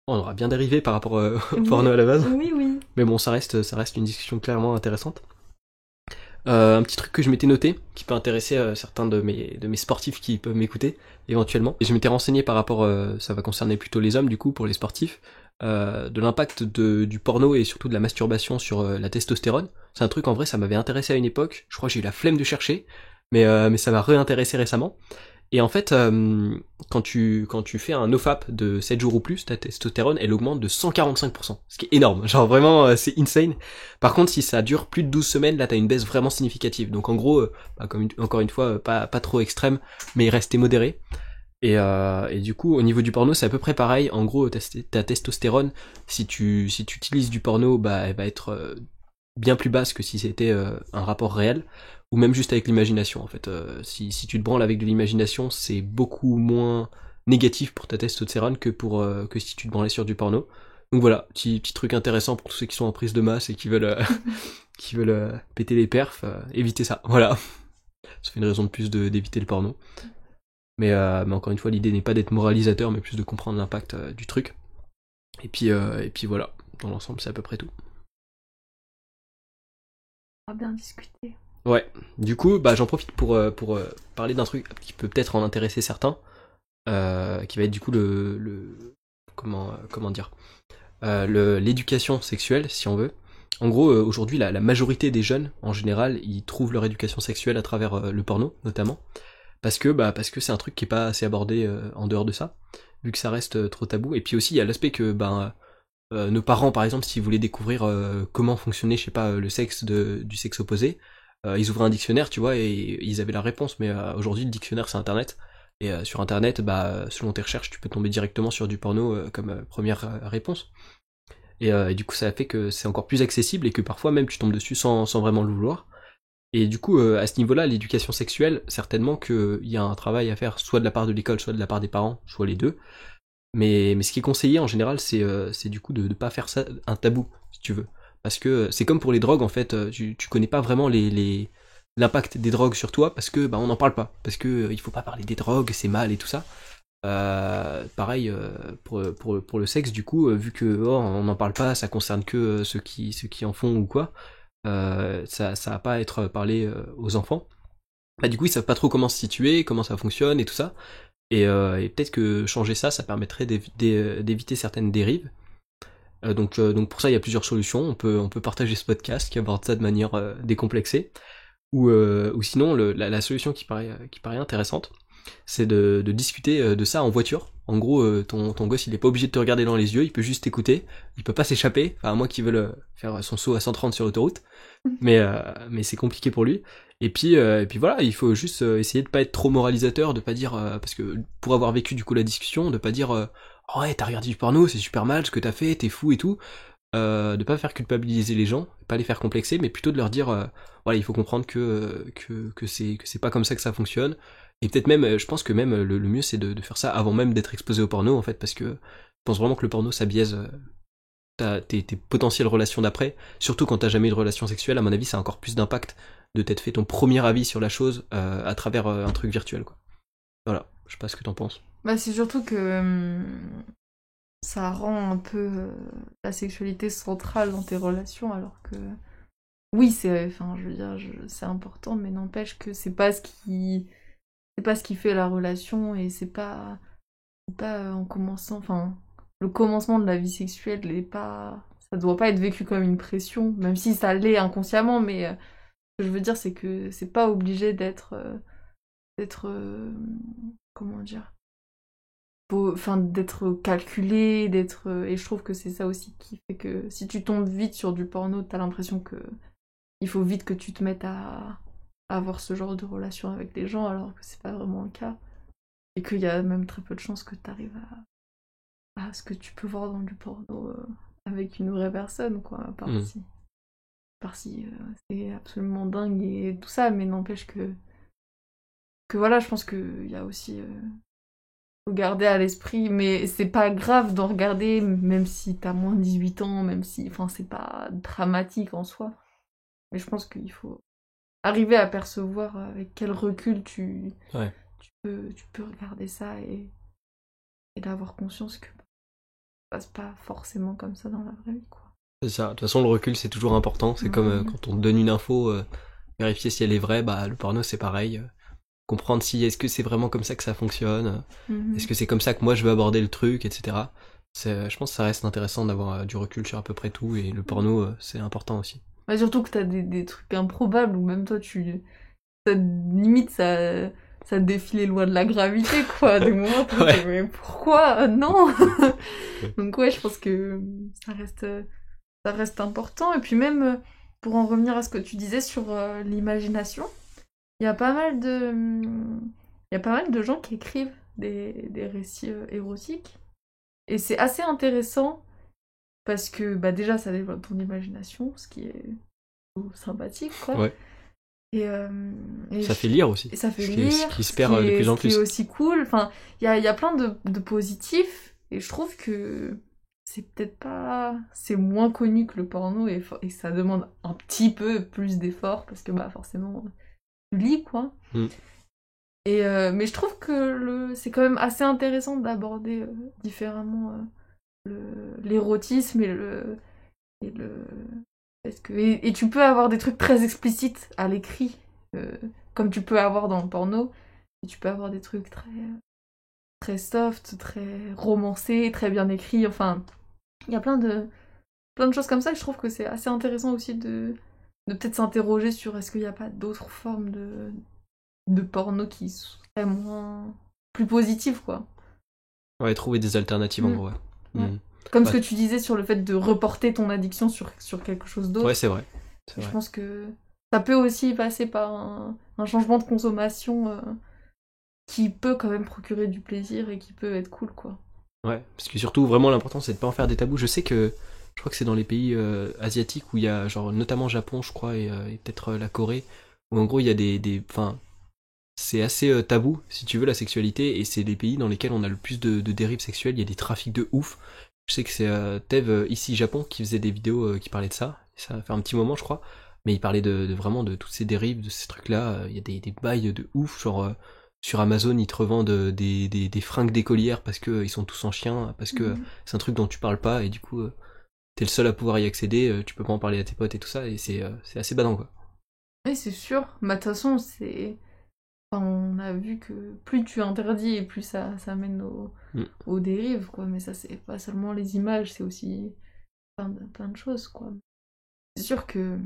On aura bien dérivé par rapport au porno à la base. Oui. Mais bon, ça reste une discussion clairement intéressante. Un petit truc que je m'étais noté, qui peut intéresser certains de mes sportifs qui peuvent m'écouter, éventuellement. Et je m'étais renseigné par rapport, ça va concerner plutôt les hommes, du coup, pour les sportifs, de l'impact du porno et surtout de la masturbation sur la testostérone. C'est un truc, en vrai, ça m'avait intéressé à une époque. Je crois que j'ai eu la flemme de chercher, mais ça m'a réintéressé récemment. Et en fait, quand tu fais un nofap de 7 jours ou plus, ta testostérone, elle augmente de 145%. Ce qui est énorme. Genre vraiment, c'est insane. Par contre, si ça dure plus de 12 semaines, là, t'as une baisse vraiment significative. Donc en gros, encore une fois, pas trop extrême, mais rester modéré. Et du coup, au niveau du porno, c'est à peu près pareil. En gros, ta testostérone, si tu utilises du porno, bah, elle va être bien plus basse que si c'était un rapport réel, ou même juste avec l'imagination en fait. Si tu te branles avec de l'imagination, c'est beaucoup moins négatif pour ta testostérone que si tu te branlais sur du porno. Donc voilà, petit truc intéressant pour tous ceux qui sont en prise de masse et qui veulent péter les perfs, évitez ça. Voilà, ça fait une raison de plus d'éviter le porno. Mais encore une fois, l'idée n'est pas d'être moralisateur, mais plus de comprendre l'impact du truc. Et puis voilà, dans l'ensemble, c'est à peu près tout. On va bien discuter. Ouais, du coup, j'en profite pour parler d'un truc qui peut peut-être en intéresser certains, qui va être du coup comment dire, l'éducation sexuelle, si on veut. En gros, aujourd'hui, la majorité des jeunes, en général, ils trouvent leur éducation sexuelle à travers le porno, notamment, parce que c'est un truc qui est pas assez abordé en dehors de ça, vu que ça reste trop tabou. Et puis aussi, il y a l'aspect que nos parents, par exemple, s'ils voulaient découvrir comment fonctionnait, je sais pas, le sexe du sexe opposé, ils ouvraient un dictionnaire, tu vois, et ils avaient la réponse. Mais aujourd'hui, le dictionnaire, c'est Internet. Et sur Internet, selon tes recherches, tu peux tomber directement sur du porno comme première réponse. Et du coup, ça fait que c'est encore plus accessible et que parfois même tu tombes dessus sans vraiment le vouloir. Et du coup, à ce niveau-là, l'éducation sexuelle, certainement qu'il y a un travail à faire, soit de la part de l'école, soit de la part des parents, soit les deux. Mais ce qui est conseillé en général, c'est du coup de ne pas faire ça un tabou, si tu veux. Parce que c'est comme pour les drogues, en fait, tu connais pas vraiment l'impact des drogues sur toi, parce que on n'en parle pas. Parce que il faut pas parler des drogues, c'est mal et tout ça. Pareil pour le sexe, du coup, vu que on n'en parle pas, ça concerne que ceux qui en font ou quoi, ça va pas être parlé aux enfants. Du coup, ils savent pas trop comment se situer, comment ça fonctionne et tout ça. Et peut-être que changer ça, ça permettrait d'éviter certaines dérives. Donc pour ça, il y a plusieurs solutions. On peut partager ce podcast qui aborde ça de manière décomplexée. Ou sinon, la solution qui paraît intéressante, c'est de discuter de ça en voiture. En gros, ton gosse, il est pas obligé de te regarder dans les yeux, il peut juste t'écouter. Il peut pas s'échapper, enfin, à moins qu'il veuille faire son saut à 130 sur l'autoroute. Mais c'est compliqué pour lui. Et puis voilà, il faut juste essayer de pas être trop moralisateur, de pas dire parce que pour avoir vécu du coup la discussion, de pas dire oh ouais, t'as regardé du porno, c'est super mal ce que t'as fait, t'es fou et tout. De pas faire culpabiliser les gens, pas les faire complexer, mais plutôt de leur dire voilà, il faut comprendre que c'est pas comme ça que ça fonctionne. Et peut-être même, je pense que même le mieux c'est de faire ça avant même d'être exposé au porno en fait, parce que je pense vraiment que le porno ça biaise tes potentielles relations d'après, surtout quand t'as jamais eu de relation sexuelle. À mon avis, ça a encore plus d'impact de t'être fait ton premier avis sur la chose à travers un truc virtuel, quoi. Voilà, je sais pas ce que t'en penses. C'est surtout que ça rend un peu la sexualité centrale dans tes relations, alors que oui, je veux dire, c'est important, mais n'empêche que c'est pas ce qui fait la relation, et c'est pas en commençant, enfin, le commencement de la vie sexuelle ça doit pas être vécu comme une pression, même si ça l'est inconsciemment, mais ce que je veux dire, c'est que c'est pas obligé d'être comment dire, d'être calculé, et je trouve que c'est ça aussi qui fait que si tu tombes vite sur du porno, t'as l'impression que il faut vite que tu te mettes à avoir ce genre de relation avec des gens, alors que c'est pas vraiment le cas, et qu'il y a même très peu de chances que t'arrives à ce que tu peux voir dans du porno avec une vraie personne, quoi. À part si c'est absolument dingue et tout ça, mais n'empêche que voilà, je pense qu'il y a aussi faut garder à l'esprit, mais c'est pas grave d'en regarder, même si t'as moins de 18 ans, même si, enfin, c'est pas dramatique en soi. Mais je pense qu'il faut arriver à percevoir avec quel recul tu peux regarder ça et d'avoir conscience que ça passe pas forcément comme ça dans la vraie vie, quoi. C'est ça. De toute façon, le recul, c'est toujours important. C'est comme quand on te donne une info, vérifier si elle est vraie. Bah, le porno, c'est pareil. Comprendre si est-ce que c'est vraiment comme ça que ça fonctionne, est-ce que c'est comme ça que moi je veux aborder le truc, etc. Je pense que ça reste intéressant d'avoir du recul sur à peu près tout, et le porno, c'est important aussi. Ouais, surtout que t'as des trucs improbables où même toi limite ça défie les lois de la gravité, quoi. Des moments où tu mais pourquoi non. Donc ouais, je pense que ça reste important. Et puis même pour en revenir à ce que tu disais sur l'imagination, il y a pas mal de gens qui écrivent des récits érotiques. Et c'est assez intéressant parce que bah déjà ça développe ton imagination, ce qui est sympathique, quoi. Ouais. Et ça fait lire aussi. Et ça fait lire. Ce qui se perd de plus en plus. Ce qui est aussi cool. Enfin, il y a plein de positifs. Et je trouve que c'est peut-être pas... C'est moins connu que le porno et ça demande un petit peu plus d'efforts parce que bah forcément... tu lis, quoi. Mais je trouve que c'est quand même assez intéressant d'aborder différemment l'érotisme et tu peux avoir des trucs très explicites à l'écrit, comme tu peux avoir dans le porno, et tu peux avoir des trucs très soft, très romancés, très bien écrits, enfin, il y a plein de choses comme ça, et je trouve que c'est assez intéressant aussi de peut-être s'interroger sur est-ce qu'il n'y a pas d'autres formes de porno qui seraient plus positives, quoi. Ouais, trouver des alternatives en gros, ouais. Comme ce que tu disais sur le fait de reporter ton addiction sur quelque chose d'autre. Ouais, c'est vrai. Je pense que ça peut aussi passer par un changement de consommation qui peut quand même procurer du plaisir et qui peut être cool, quoi. Ouais, parce que surtout, vraiment, l'important, c'est de pas en faire des tabous. Je crois que c'est dans les pays asiatiques où il y a, genre, notamment Japon, je crois, et peut-être la Corée, où en gros, il y a enfin, c'est assez tabou, si tu veux, la sexualité, et c'est les pays dans lesquels on a le plus de dérives sexuelles, il y a des trafics de ouf. Je sais que c'est Tev, ici Japon, qui faisait des vidéos qui parlaient de ça. Ça fait un petit moment, je crois. Mais il parlait vraiment de toutes ces dérives, de ces trucs-là. Il y a des bails de ouf. Genre, sur Amazon, ils te revendent des fringues d'écolières parce qu'ils sont tous en chien. Parce que c'est un truc dont tu parles pas. Et du coup, t'es le seul à pouvoir y accéder. Tu peux pas en parler à tes potes et tout ça. Et c'est assez badant, quoi. Oui, c'est sûr. Mais de toute façon, enfin, on a vu que plus tu interdis et plus ça mène aux dérives, quoi. Mais ça, c'est pas seulement les images, c'est aussi plein de choses, quoi. C'est sûr que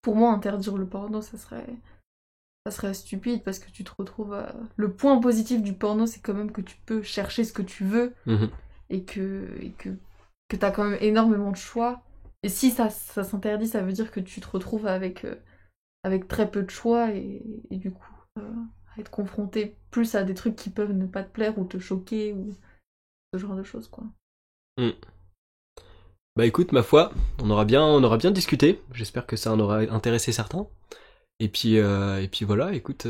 pour moi, interdire le porno, ça serait stupide parce que tu te retrouves à... Le point positif du porno, c'est quand même que tu peux chercher ce que tu veux et que t'as quand même énormément de choix. Et si ça s'interdit, ça veut dire que tu te retrouves avec très peu de choix et du coup à être confronté plus à des trucs qui peuvent ne pas te plaire ou te choquer ou ce genre de choses, quoi. Bah écoute, ma foi, on aura bien discuté. J'espère que ça en aura intéressé certains. Et puis voilà, écoute,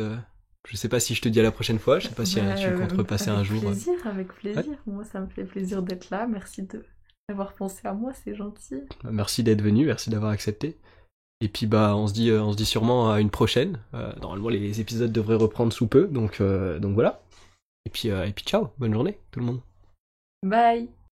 je sais pas si je te dis à la prochaine fois, je sais pas si tu comptes repasser un jour. Avec plaisir. Ouais. Moi, ça me fait plaisir d'être là. Merci d'avoir pensé à moi, c'est gentil. Bah, merci d'être venu, merci d'avoir accepté. Et puis bah on se dit sûrement à une prochaine. Normalement les épisodes devraient reprendre sous peu, donc voilà. Et puis ciao, bonne journée tout le monde. Bye.